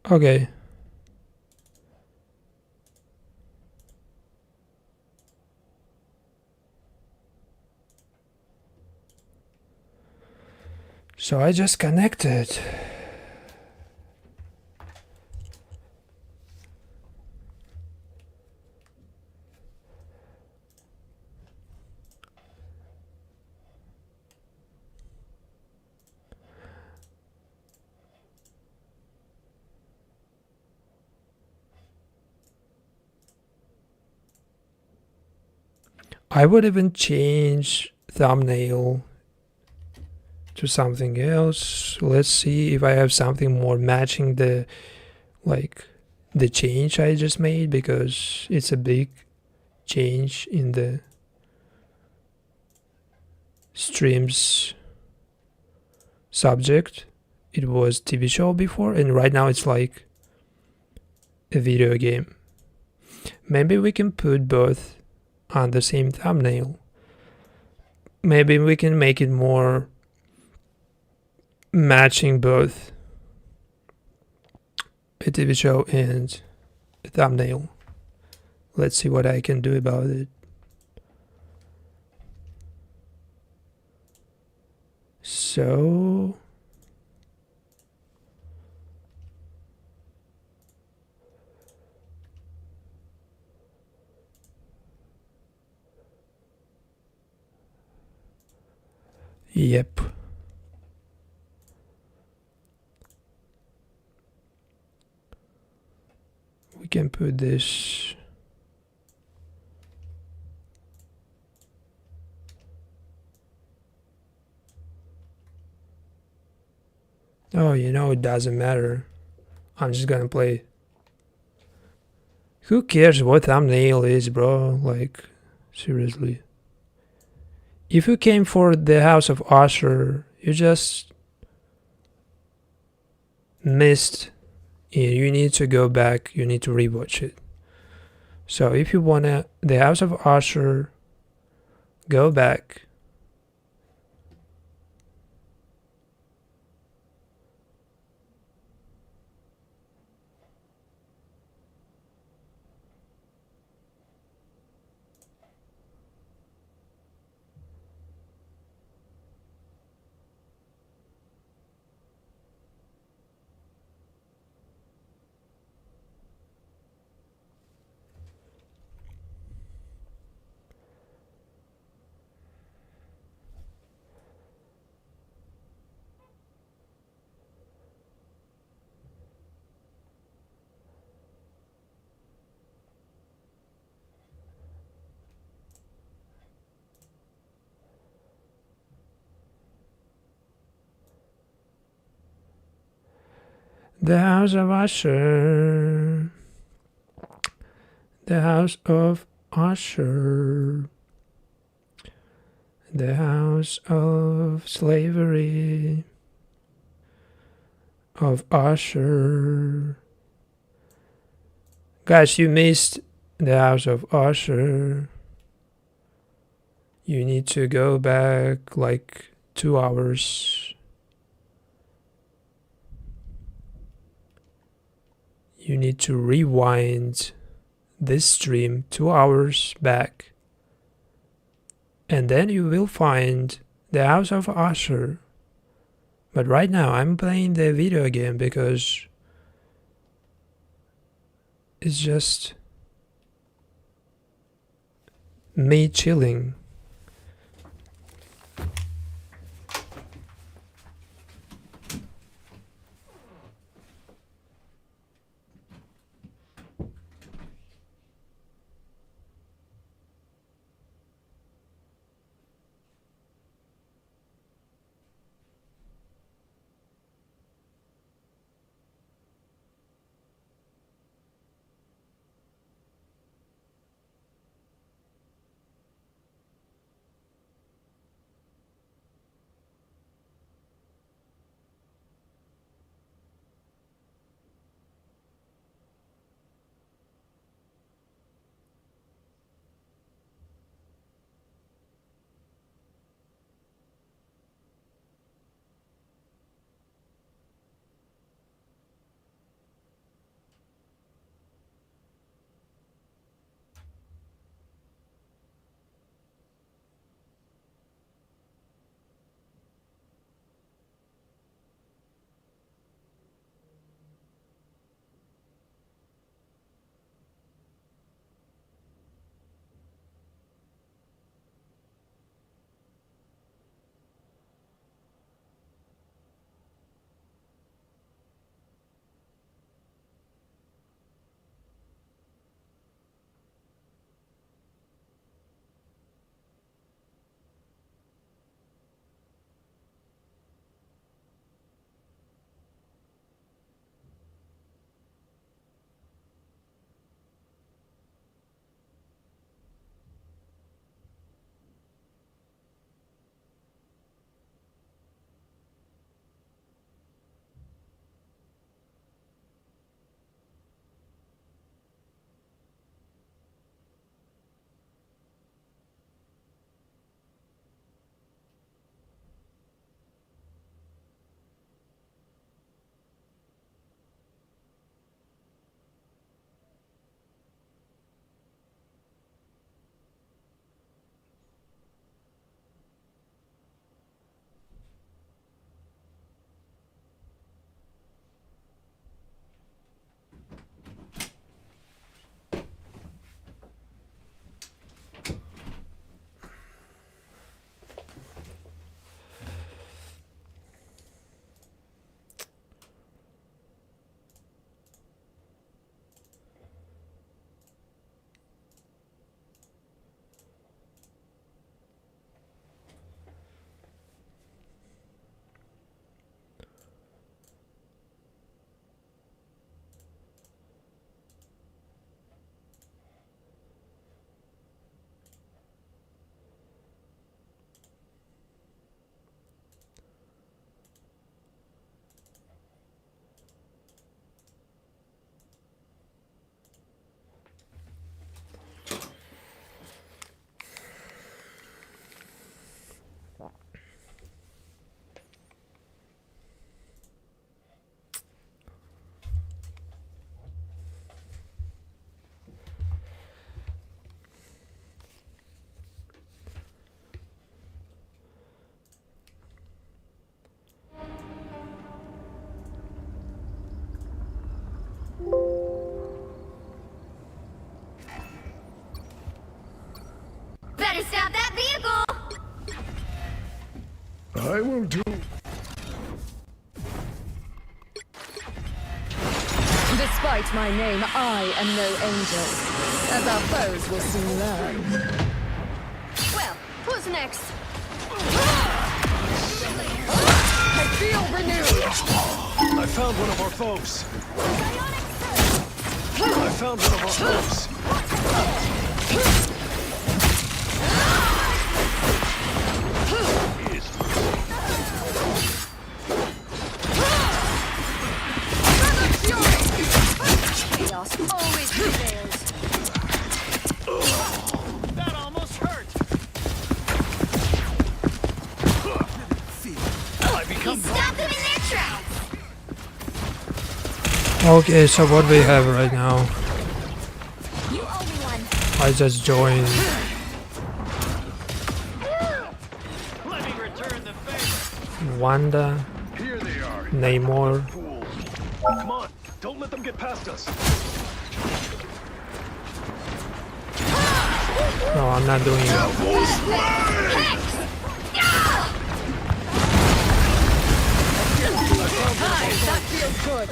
Speaker 1: Okay. So I just connected. I would even change thumbnail to something else. Let's see if I have something more matching the change I just made, because it's a big change in the stream's subject. It was TV show before, and right now it's like a video game. Maybe we can put both on the same thumbnail. Maybe we can make it more matching both a TV show and a thumbnail. Let's see what I can do about it. So yep. We can put this. Oh, it doesn't matter. I'm just gonna play. Who cares what thumbnail is, bro? Like, seriously. If you came for the House of Ashur, you just missed. You need to go back. You need to rewatch it. So if you wanna the House of Ashur, go back. The House of Ashur. The House of Ashur. The House of Slavery. Of Ashur. Guys, you missed the House of Ashur. You need to go back like 2 hours. You need to rewind this stream 2 hours back. And then you will find the House of Ashur. But right now I'm playing the video game because it's just me chilling.
Speaker 2: stop that vehicle!
Speaker 3: I will do.
Speaker 4: Despite my name, I am no angel, as our foes will soon learn. Well, who's next? I feel renewed!
Speaker 3: I found one of our foes. I found one of our foes.
Speaker 4: Chaos always prevails.
Speaker 3: That almost hurt. I become.
Speaker 2: Stop them in their tracks!
Speaker 1: Okay, so what we have right now?
Speaker 2: You owe me one.
Speaker 1: I just joined
Speaker 3: Let me return the favor.
Speaker 1: Wanda,
Speaker 3: Here they are.
Speaker 1: Namor.
Speaker 3: Fools. Come on, don't let them get past us.
Speaker 1: No, I'm not doing that.
Speaker 4: Hi, that feels good.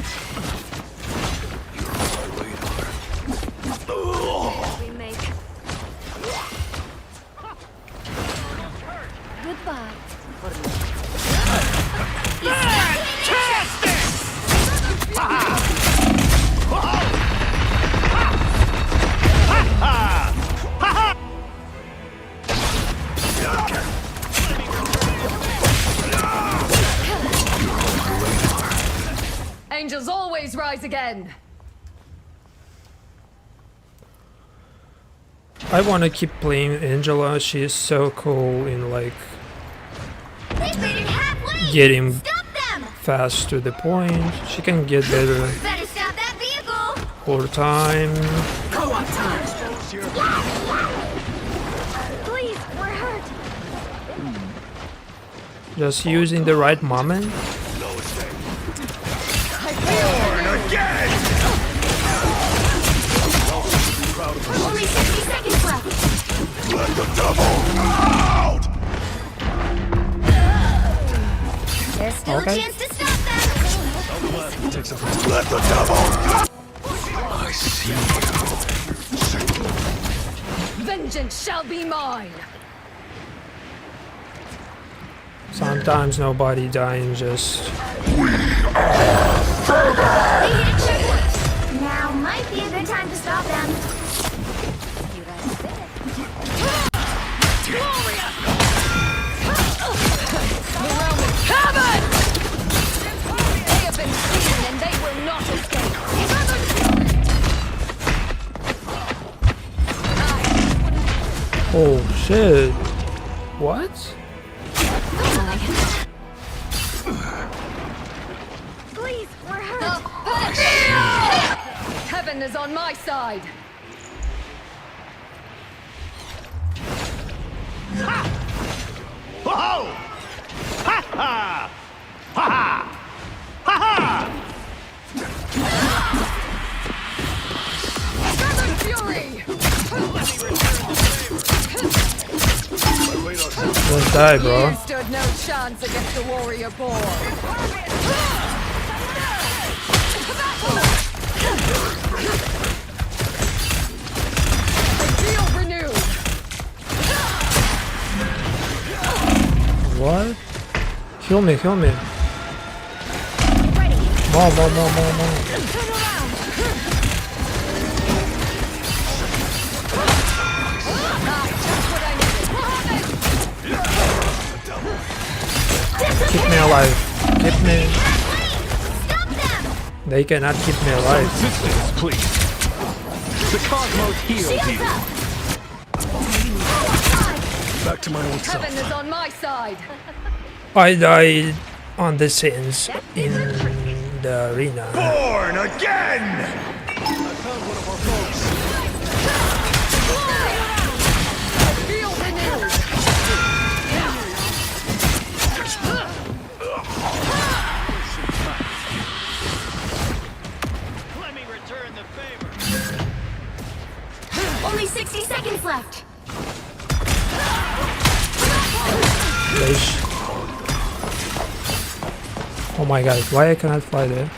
Speaker 2: We make. Goodbye.
Speaker 4: Angels always rise again.
Speaker 1: I want to keep playing Angela. She is so cool in like
Speaker 2: They made it halfway!
Speaker 1: getting
Speaker 2: Stop them!
Speaker 1: fast to the point. She can get better
Speaker 2: Better stop that vehicle!
Speaker 1: all time.
Speaker 4: Co-op time.
Speaker 2: Please, we're hurt!
Speaker 1: Just using the right moment.
Speaker 2: Only 60 seconds left!
Speaker 3: Let the devil out!
Speaker 2: There's still
Speaker 1: Okay.
Speaker 2: a chance to stop them!
Speaker 3: Let the devil out! I see you.
Speaker 4: Vengeance shall be mine.
Speaker 1: Sometimes nobody dying, just
Speaker 2: They hit a checkpoint! Now might be a good time to stop them. You guys did it.
Speaker 4: The realm is covered! They have been seen and they will not escape.
Speaker 1: oh shit. What?
Speaker 2: Please, we're hurt!
Speaker 4: Heaven is on my side.
Speaker 3: Ho ho! Ha ha! Ha ha! Ha ha!
Speaker 4: Southern Fury!
Speaker 1: Don't die, bro.
Speaker 4: You stood no chance against the warrior boar. I feel renewed.
Speaker 1: What? Heal me, heal me. More.
Speaker 4: Turn around. Just what I needed.
Speaker 1: Keep me alive. Keep me.
Speaker 2: Stop them!
Speaker 1: They cannot keep me alive.
Speaker 3: Resistance, please. The cosmos heals
Speaker 2: Shields
Speaker 3: you.
Speaker 2: up!
Speaker 3: Back to my old self.
Speaker 4: Heaven is on my side.
Speaker 1: I died on the scenes in the arena.
Speaker 3: Born again! I found one of our foes.
Speaker 4: I feel renewed.
Speaker 3: Let me return the favor.
Speaker 2: Only 60 seconds left!
Speaker 1: Please. Oh my god, why I cannot fly there?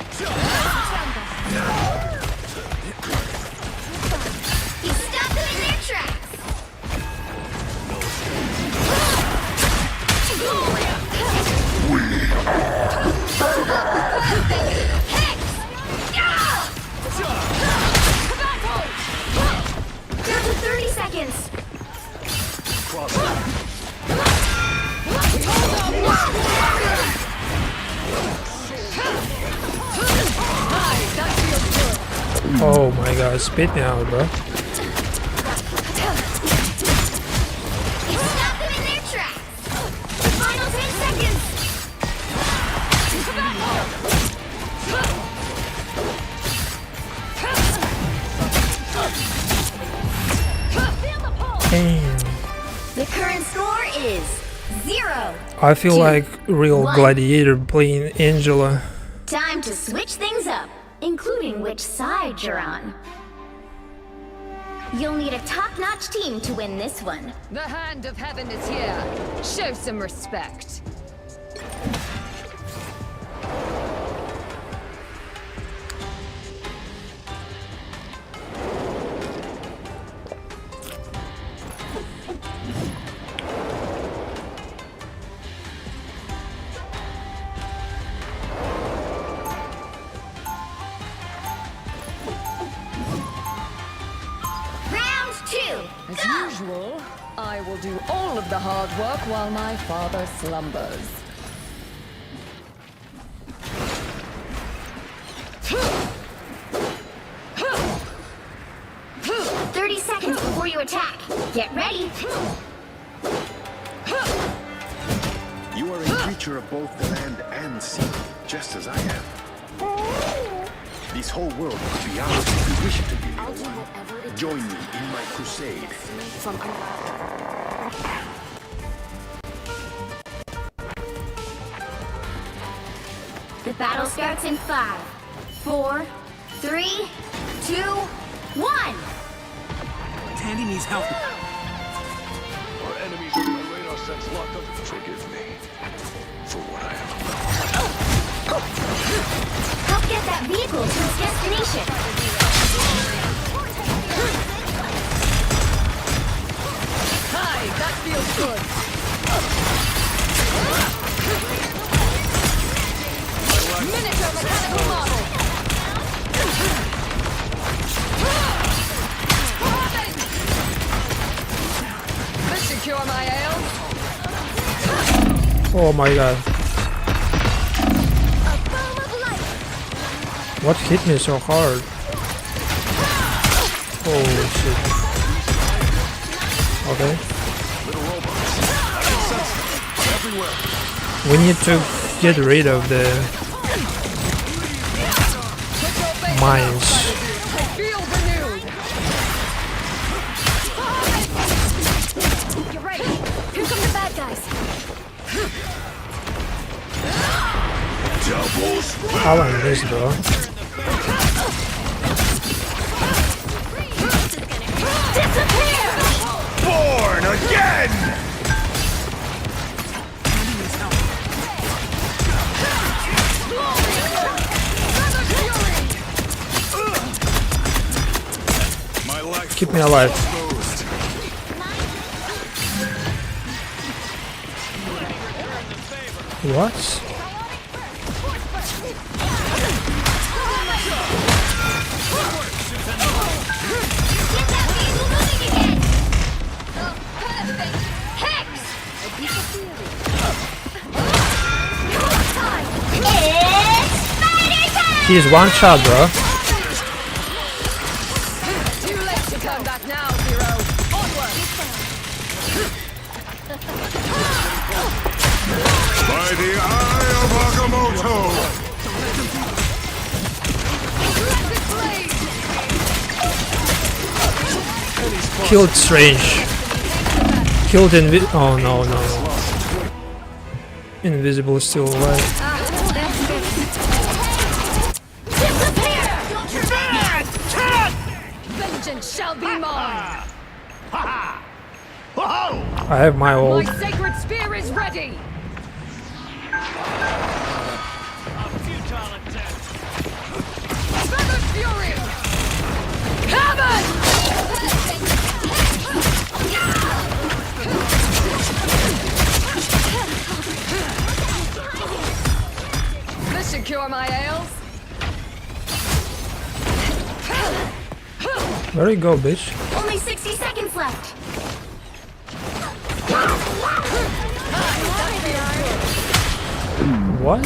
Speaker 2: He stopped them in their tracks. Down to 30 seconds.
Speaker 1: Oh my god, spit me out, bro.
Speaker 2: He stopped them in their tracks. Final 10 seconds.
Speaker 1: Damn.
Speaker 2: The current score is 0.
Speaker 1: I feel
Speaker 2: 2,
Speaker 1: like real
Speaker 2: 1.
Speaker 1: gladiator playing Angela.
Speaker 2: Time to switch things up, including which side you're on. You'll need a top-notch team to win this one.
Speaker 4: The hand of heaven is here. Show some respect.
Speaker 2: Round 2,
Speaker 4: As
Speaker 2: go!
Speaker 4: usual, I will do all of the hard work while my father slumbers.
Speaker 2: "30 seconds before you attack. Get ready."
Speaker 5: You are a creature of both the land and sea, just as I am. This whole world could be ours if we wish it to be, little one. Join me in my crusade.
Speaker 2: The battle starts in 5, 4, 3, 2, 1.
Speaker 6: Tandy needs help.
Speaker 3: Our enemies on the radar sense locked up. Forgive me for what I have done.
Speaker 2: Help get that vehicle to its destination.
Speaker 4: Hi, that feels good. Miniature mechanical model. This should cure my ale.
Speaker 1: Oh my god.
Speaker 2: A foam of light.
Speaker 1: What hit me so hard? Oh shit. Okay. We need to get rid of the mines.
Speaker 4: I feel renewed.
Speaker 2: You're right. Here come the bad guys.
Speaker 1: How I missed, bro.
Speaker 2: Disappear!
Speaker 3: Born again!
Speaker 5: My life
Speaker 1: Keep me alive.
Speaker 5: exposed.
Speaker 1: What?
Speaker 2: Get that vehicle moving again! Perfect! Hex! Time! It's spider time!
Speaker 1: He's one shot, bro.
Speaker 4: Too late to come back now, hero. Onward.
Speaker 3: By the eye of Agamotto!
Speaker 4: Blessed blade.
Speaker 1: Killed Strange. Killed oh no, no, no. Invisible is still alive.
Speaker 2: Disappear!
Speaker 4: Vengeance shall be mine.
Speaker 3: Whoa!
Speaker 1: I have my
Speaker 4: My
Speaker 1: old.
Speaker 4: sacred spear is ready. ready!
Speaker 6: A futile attempt.
Speaker 4: Feather fury! Heaven! This should cure my ails.
Speaker 1: Where you go, bitch?
Speaker 2: Only 60 seconds left.
Speaker 1: What?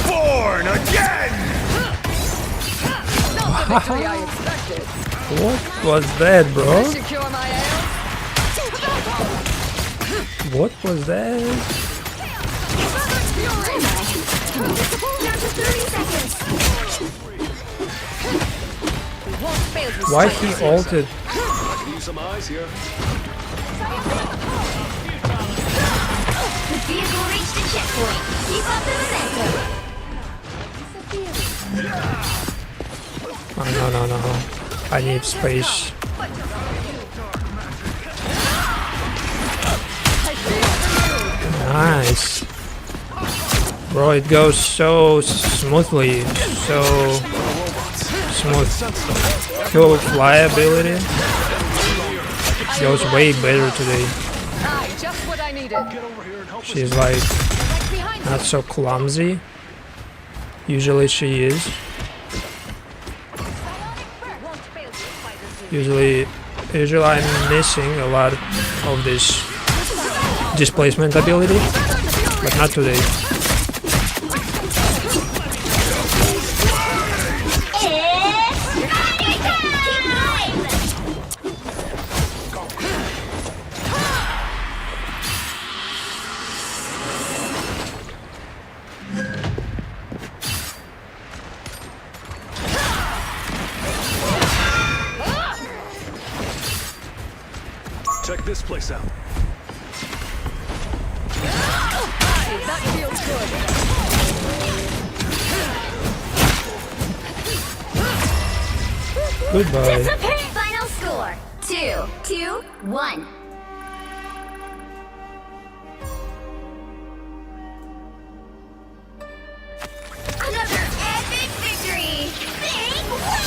Speaker 5: Born again!
Speaker 4: Not the victory I expected.
Speaker 1: What was that, bro?
Speaker 4: This should cure my ails.
Speaker 1: What was that?
Speaker 4: Feather fury!
Speaker 2: Down to 30 seconds.
Speaker 4: We won't fail you.
Speaker 1: Why he altered?
Speaker 3: I can use some eyes here.
Speaker 2: The vehicle reached a checkpoint. Keep up the momentum.
Speaker 1: Oh, no. I need space. Nice. Bro, it goes so smoothly. So smooth. Cool flyability. Goes way better today.
Speaker 4: Aye, just what I needed.
Speaker 1: She's like
Speaker 4: Right behind you.
Speaker 1: not so clumsy. Usually she is.
Speaker 4: Won't fail you, fighters.
Speaker 1: Usually I'm missing a lot of this displacement ability, but not today.
Speaker 3: Check this place out.
Speaker 4: That feels good.
Speaker 1: Goodbye.
Speaker 2: Final score 2-2-1. Another epic victory! Big win!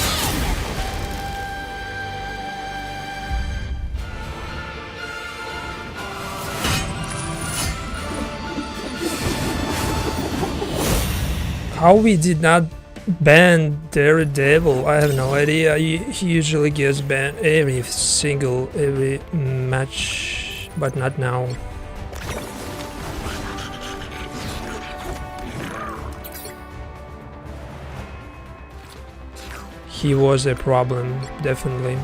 Speaker 1: How we did not ban Daredevil, I have no idea. He usually gets banned every match, but not now. He was a problem, definitely.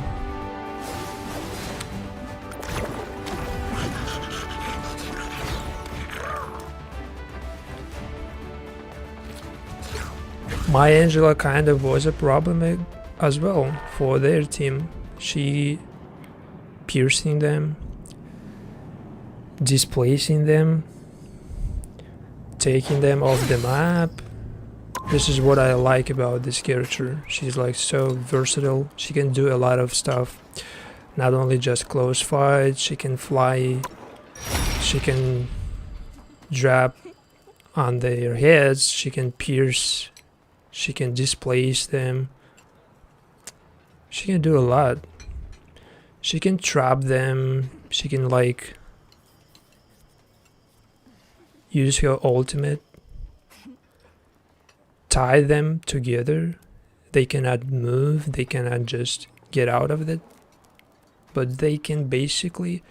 Speaker 1: My Angela kind of was a problem as well for their team. She piercing them, displacing them, taking them off the map. This is what I like about this character. She's like so versatile. She can do a lot of stuff. Not only just close fights, she can fly, she can drop on their heads, she can pierce, she can displace them. She can do a lot. She can trap them. She can like use her ultimate, tie them together. They cannot move. They cannot just get out of it. But they can basically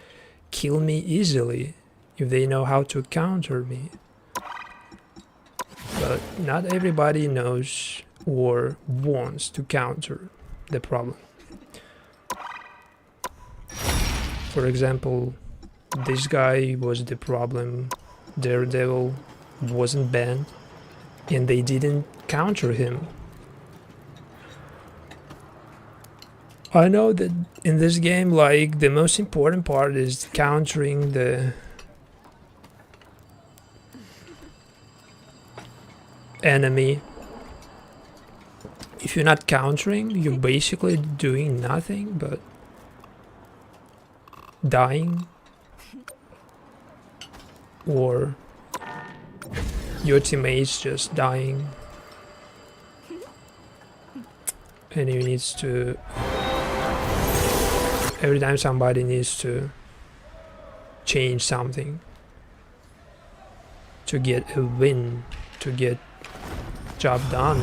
Speaker 1: kill me easily if they know how to counter me. But not everybody knows or wants to counter the problem. For example, this guy was the problem. Daredevil wasn't banned and they didn't counter him. I know that in this game, like, the most important part is countering the enemy if you're not countering, you're basically doing nothing but dying, or your teammates just dying, and you needs to, every time somebody needs to change something to get a win, to get job done,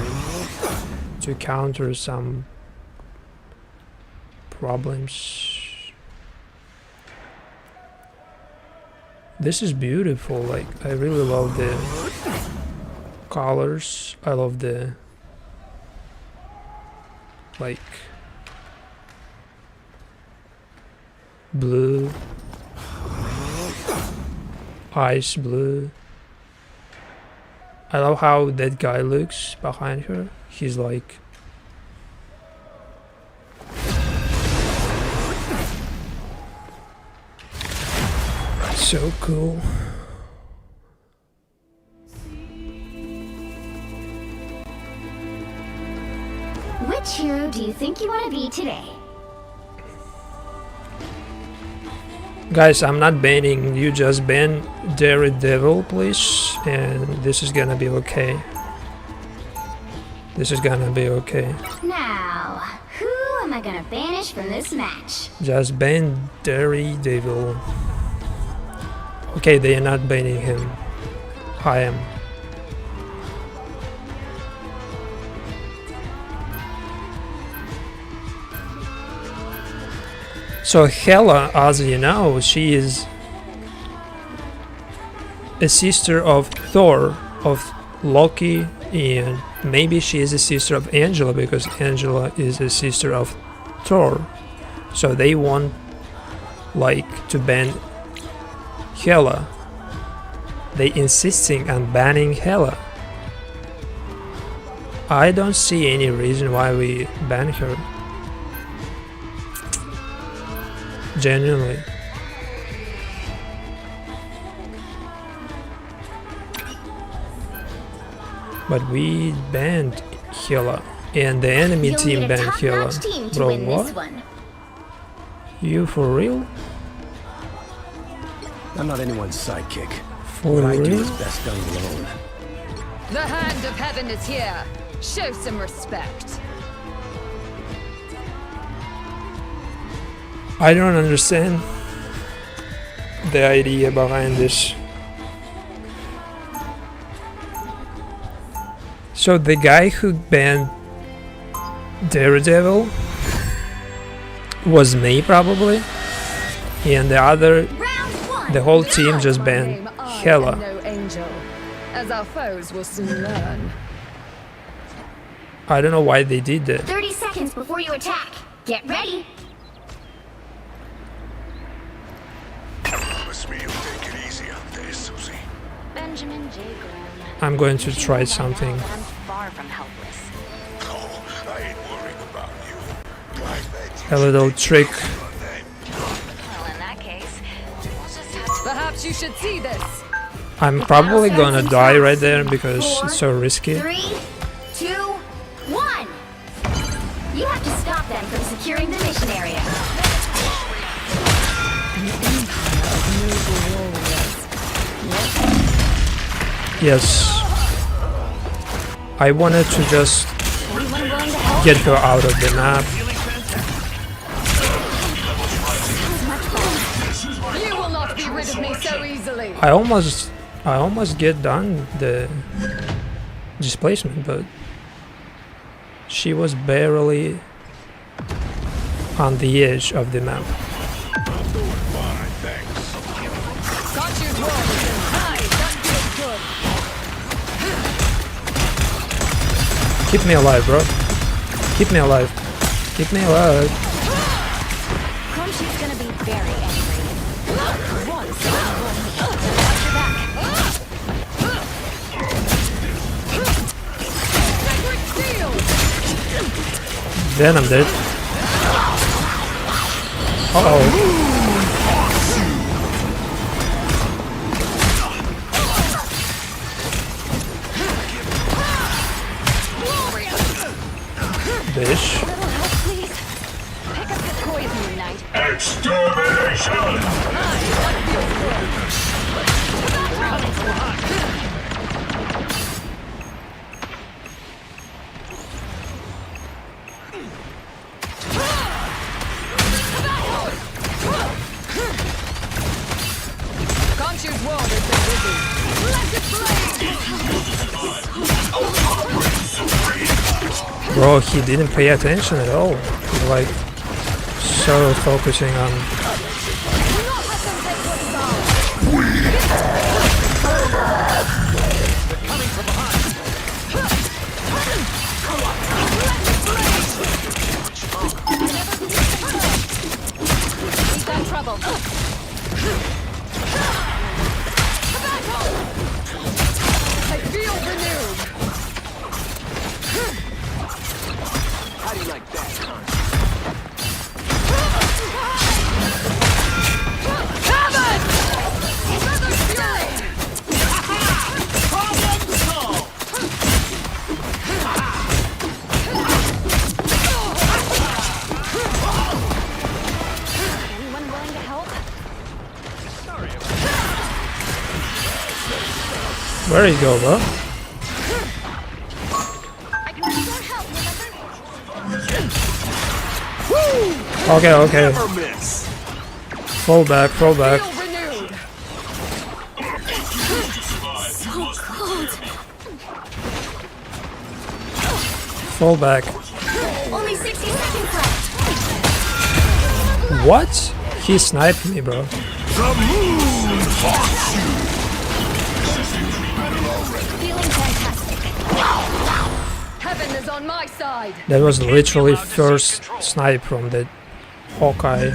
Speaker 1: to counter some problems. This is beautiful. Like, I really love the colors. I love the like blue, ice blue. I love how that guy looks behind her. He's like so cool.
Speaker 2: Which hero do you think you want to be today?
Speaker 1: Guys, I'm not banning you, just ban Daredevil, please, and this is gonna be okay. This is gonna be okay.
Speaker 2: Now, who am I gonna banish from this match?
Speaker 1: Just ban Daredevil. Okay, they are not banning him. I am. So Hela, as you know, she is a sister of Thor, of Loki, and maybe she is a sister of Angela, because Angela is a sister of Thor. So they want like to ban Hela. They insisting on banning Hela. I don't see any reason why we ban her. Genuinely. But we banned Hela, and the enemy
Speaker 2: You'll
Speaker 1: team
Speaker 2: need a
Speaker 1: banned Hela.
Speaker 2: top-notch team to
Speaker 1: Bro,
Speaker 2: win
Speaker 1: what?
Speaker 2: this one.
Speaker 1: You for real?
Speaker 5: I'm not anyone's sidekick.
Speaker 1: For
Speaker 5: What I do
Speaker 1: real?
Speaker 5: is best done alone.
Speaker 4: The hand of heaven is here. Show some respect.
Speaker 1: I don't understand the idea behind this. So the guy who banned Daredevil was me, probably, and the other,
Speaker 2: Round one.
Speaker 1: the whole team just
Speaker 4: My
Speaker 1: banned
Speaker 4: name, I
Speaker 1: Hela.
Speaker 4: am no angel, as our foes will soon learn.
Speaker 1: I don't know why they did that.
Speaker 2: 30 seconds before you attack. Get ready.
Speaker 3: Promise me you'll take it easy out there, Susie.
Speaker 2: Benjamin J. Graham.
Speaker 1: I'm going to try something.
Speaker 2: I'm far from helpless.
Speaker 3: Oh, I ain't worried about you.
Speaker 1: A little trick.
Speaker 2: Well, in that case, we'll just have to...
Speaker 4: Perhaps you should see this.
Speaker 1: I'm probably gonna die right there because it's so risky.
Speaker 2: 3, 2, 1. You have to stop them from securing the mission area.
Speaker 1: Yes. I wanted to just get her out of the map.
Speaker 4: You will not be rid of me so easily.
Speaker 1: I almost get done the displacement, but she was barely on the edge of the map.
Speaker 4: Kachu's wall has been high. That feels good.
Speaker 1: Keep me alive, bro. Keep me alive. Keep me alive.
Speaker 2: Crunchy's gonna be very angry. Once, watch your back.
Speaker 4: Sacred steel.
Speaker 1: Then I'm dead. Uh-oh. Bish.
Speaker 4: A little help, please. Pick up the poison, Knight.
Speaker 3: Extermination!
Speaker 4: Conchu's world has been busy. Let it blaze!
Speaker 1: Bro, he didn't pay attention at all. He's like so focusing on.
Speaker 4: Do not let them take what is ours.
Speaker 6: They're coming from behind.
Speaker 4: We've got trouble. I feel renewed.
Speaker 6: How do you like that, Con?
Speaker 4: Heaven! Another fury!
Speaker 6: Problem solved!
Speaker 4: Anyone willing to help?
Speaker 6: Sorry,
Speaker 1: Where you go, bro?
Speaker 2: I can restore help, remember?
Speaker 1: Okay, okay.
Speaker 3: Never miss!
Speaker 1: Fall back, fall back.
Speaker 4: Feel renewed.
Speaker 2: So cold.
Speaker 1: Fall back.
Speaker 2: Only 60 seconds left.
Speaker 1: What? He sniped me, bro.
Speaker 3: The moon haunts you!
Speaker 2: Feeling fantastic.
Speaker 4: Heaven is on my side.
Speaker 1: That was literally first snipe from the Hawkeye.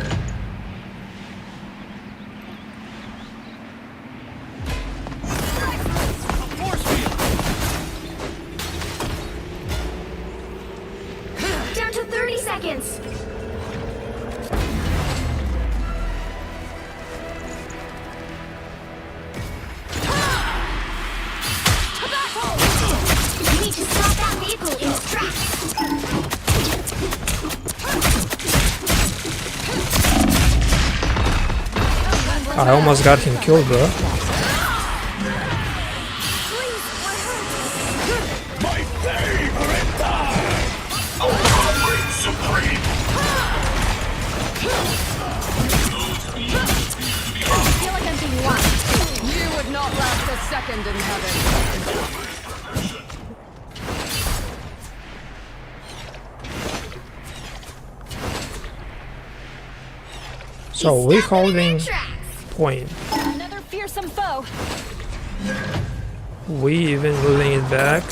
Speaker 2: Down to 30 seconds. You need to stop that vehicle in its tracks.
Speaker 1: I almost got him killed, bro.
Speaker 2: Please, what hurt?
Speaker 3: My favorite die! Ultimate Supreme!
Speaker 2: I feel like I'm being watched.
Speaker 4: You would not last a second in heaven.
Speaker 1: So we're holding point.
Speaker 4: Another fearsome foe.
Speaker 1: We even moving it back.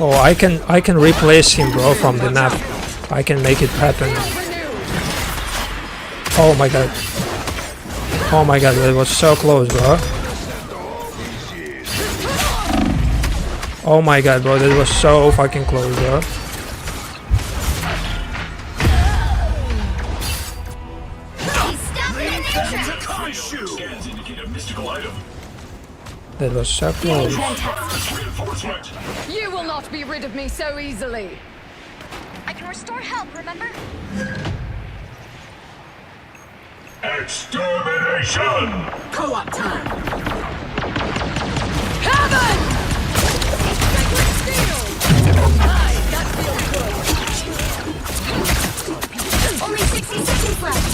Speaker 1: Oh, I can replace him, bro, from the map. I can make it happen. Oh my god. Oh my god, that was so close, bro. Oh my god, bro, that was so fucking close, bro.
Speaker 2: He's stuck in their tracks.
Speaker 3: Khonshu! Scans indicate a mystical item.
Speaker 1: That was so close.
Speaker 3: Reinforcement!
Speaker 4: You will not be rid of me so easily.
Speaker 2: I can restore help, remember?
Speaker 3: Extermination!
Speaker 7: Co-op time.
Speaker 4: Heaven! Sacred steel! Aye, that feels good.
Speaker 2: Only 60 seconds left.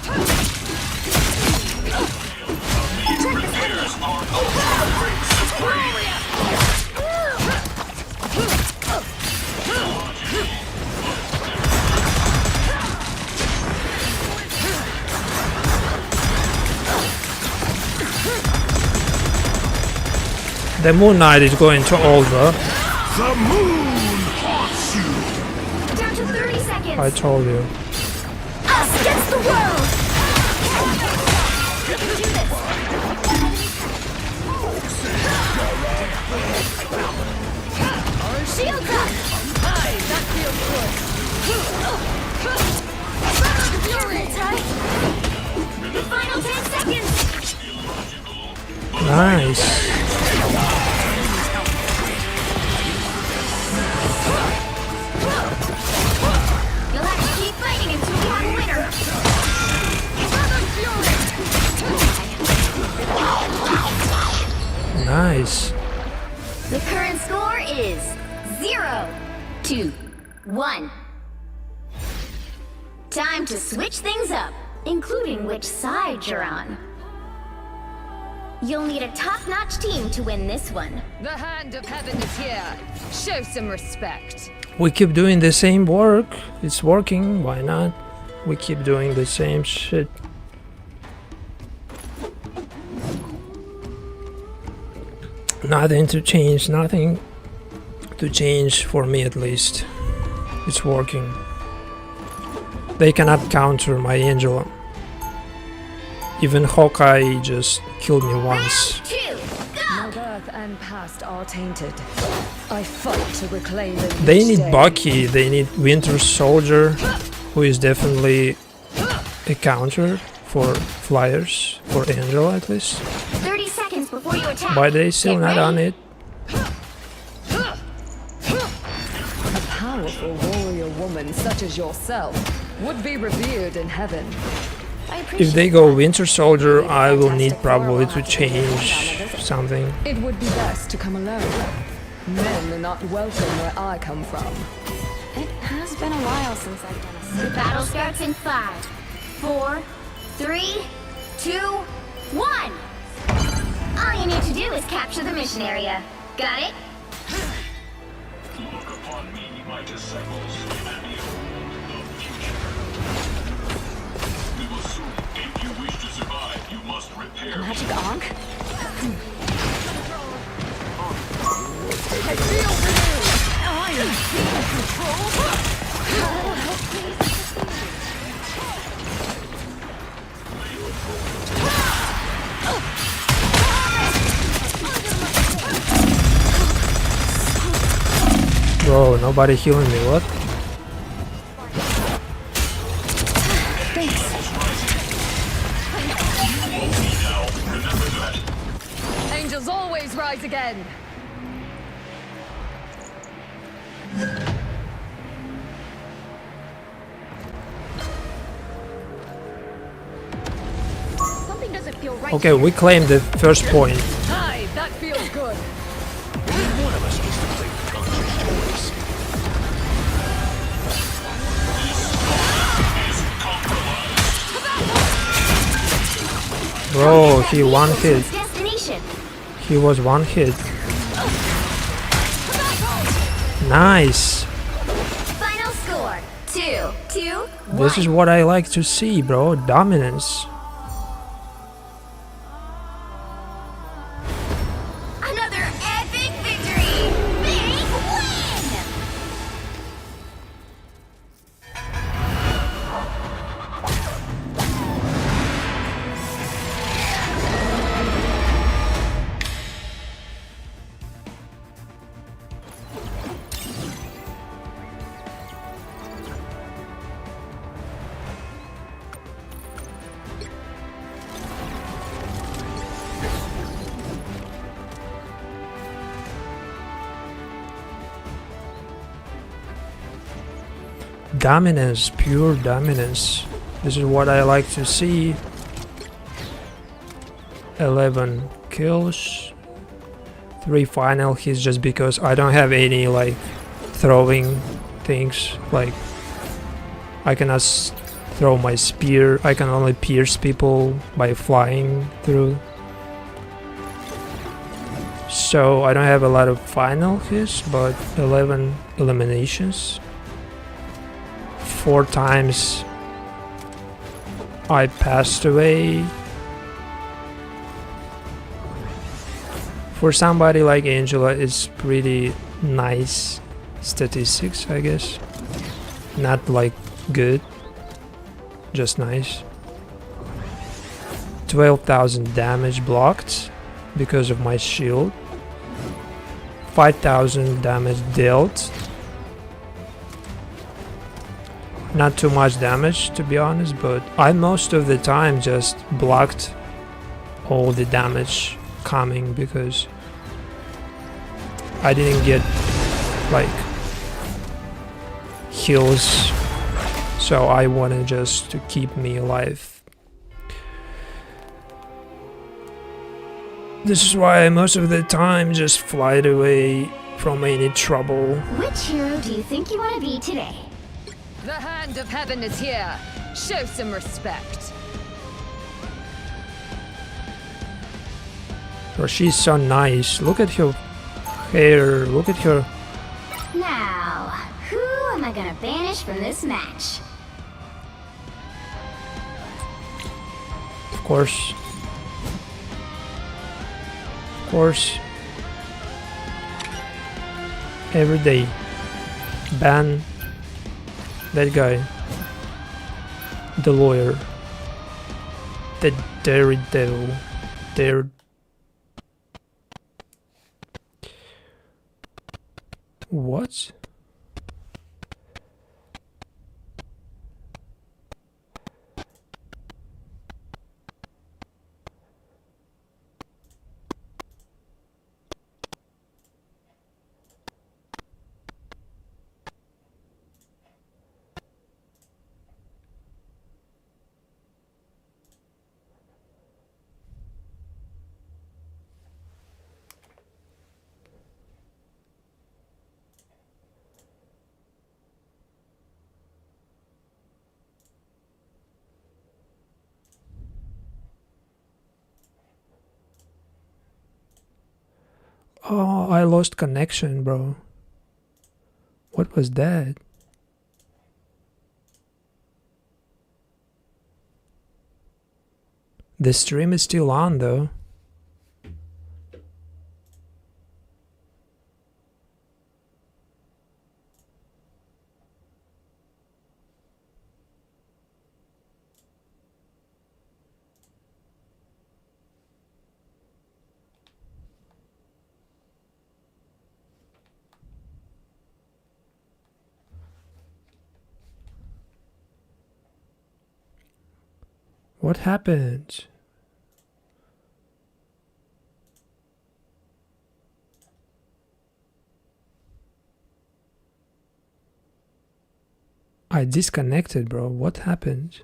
Speaker 2: Check this
Speaker 1: The Moon Knight is going to over.
Speaker 3: The moon haunts you!
Speaker 2: down to 30 seconds.
Speaker 1: I told you.
Speaker 2: Us against the world. We can do this. Shields up.
Speaker 4: Aye, that feels good.
Speaker 1: Nice.
Speaker 2: You'll have to keep fighting until we have a winner.
Speaker 1: Nice.
Speaker 2: The current score is 0-2-1. Time to switch things up, including which side you're on. You'll need a top-notch team to win this one.
Speaker 4: The hand of heaven is here. Show some respect.
Speaker 1: We keep doing the same work. It's working. Why not? We keep doing the same shit. Nothing to change. Nothing to change for me, at least. It's working. They cannot counter my Angela. Even Hawkeye just killed me once.
Speaker 2: Round 2,
Speaker 4: My
Speaker 2: go!
Speaker 4: birth and past are tainted. I fight to reclaim them.
Speaker 1: They
Speaker 4: each
Speaker 1: need
Speaker 4: day.
Speaker 1: Bucky, they need Winter Soldier, who is definitely a counter for flyers, for Angela at least.
Speaker 2: 30 seconds before you attack.
Speaker 1: But they still
Speaker 2: Get
Speaker 1: not
Speaker 2: ready.
Speaker 1: on it.
Speaker 4: A powerful warrior woman such as yourself would be revered in heaven.
Speaker 2: I appreciate
Speaker 1: If they go Winter Soldier, I will need probably to change something.
Speaker 4: It would be best to come alone. Men are not welcome where I come from.
Speaker 2: It has been a while since I've done a The battle starts in 5, 4, 3, 2, 1. All you need to do is capture the mission area. Got it?
Speaker 3: Look upon me, my disciples, and behold the future. We will soon, if you wish to survive, you must repair.
Speaker 2: Magic Ankh?
Speaker 4: I feel renewed. I am
Speaker 1: Bro, nobody healing me, what?
Speaker 4: Angels always rise again.
Speaker 2: Something doesn't feel right.
Speaker 1: Okay, we claimed the first point.
Speaker 4: Hi, that feels good.
Speaker 3: One of us needs to play the country's voice.
Speaker 1: Bro, he one hit.
Speaker 2: Destination.
Speaker 1: He was one hit. Nice.
Speaker 2: Final score 2-2-1.
Speaker 1: This is what I like to see, bro. Dominance.
Speaker 2: Another epic victory! Big win!
Speaker 1: Dominance, pure dominance. This is what I like to see. 11 kills. 3 final hits just because I don't have any like throwing things. Like I cannot throw my spear. I can only pierce people by flying through. So I don't have a lot of final hits, but 11 eliminations. 4 times I passed away. For somebody like Angela, it's pretty nice statistics, I guess. Not like good, just nice. 12,000 damage blocked because of my shield. 5,000 damage dealt. Not too much damage, to be honest, but I most of the time just blocked all the damage coming because I didn't get like heals, so I wanted just to keep me alive. This is why I most of the time just fly away from any trouble.
Speaker 2: Which hero do you think you want to be today?
Speaker 4: The hand of heaven is here. Show some respect.
Speaker 1: Oh, she's so nice. Look at her hair. Look at her.
Speaker 2: Now, who am I gonna banish from this match?
Speaker 1: Of course. Of course. Every day. Ban that guy. The lawyer. The daredevil. What? Oh, I lost connection, bro. What was that? The stream is still on, though. What happened? I disconnected, bro. What happened?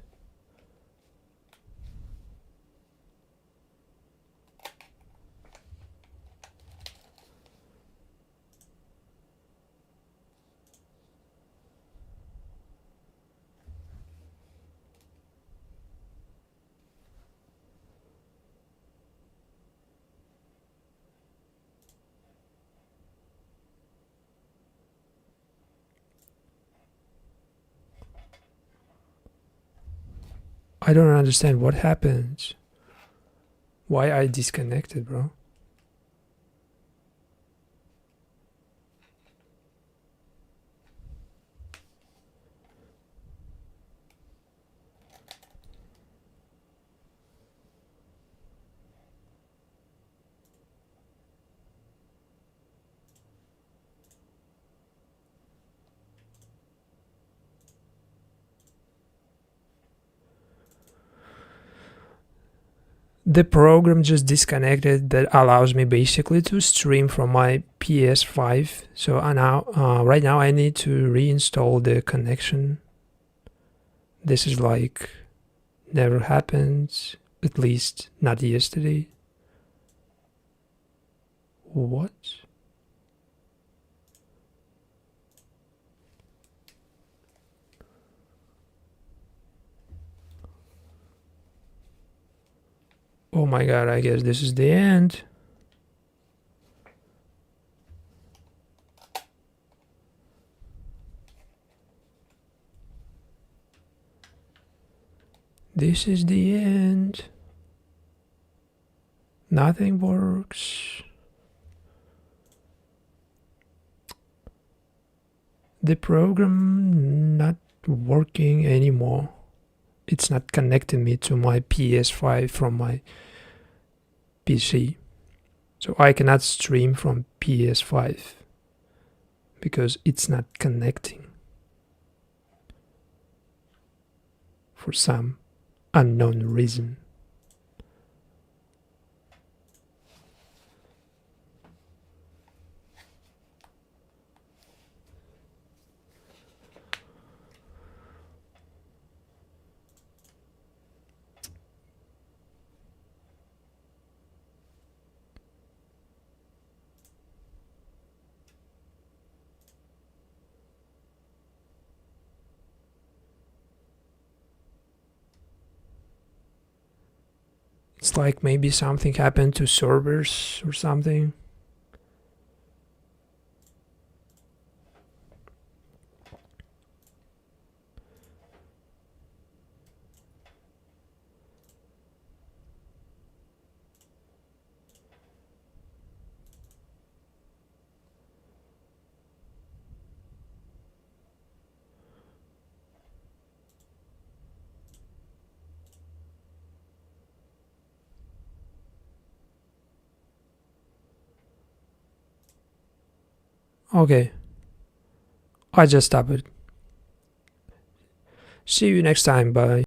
Speaker 1: I don't understand what happened. Why I disconnected, bro? The program just disconnected that allows me basically to stream from my PS5. So right now I need to reinstall the connection. This is like never happened, at least not yesterday. What? Oh my god, I guess this is the end. This is the end. Nothing works. The program not working anymore. It's not connecting me to my PS5 from my PC. So I cannot stream from PS5 because it's not connecting for some unknown reason. It's like maybe something happened to servers or something. Okay, I just stopped it. See you next time, bye.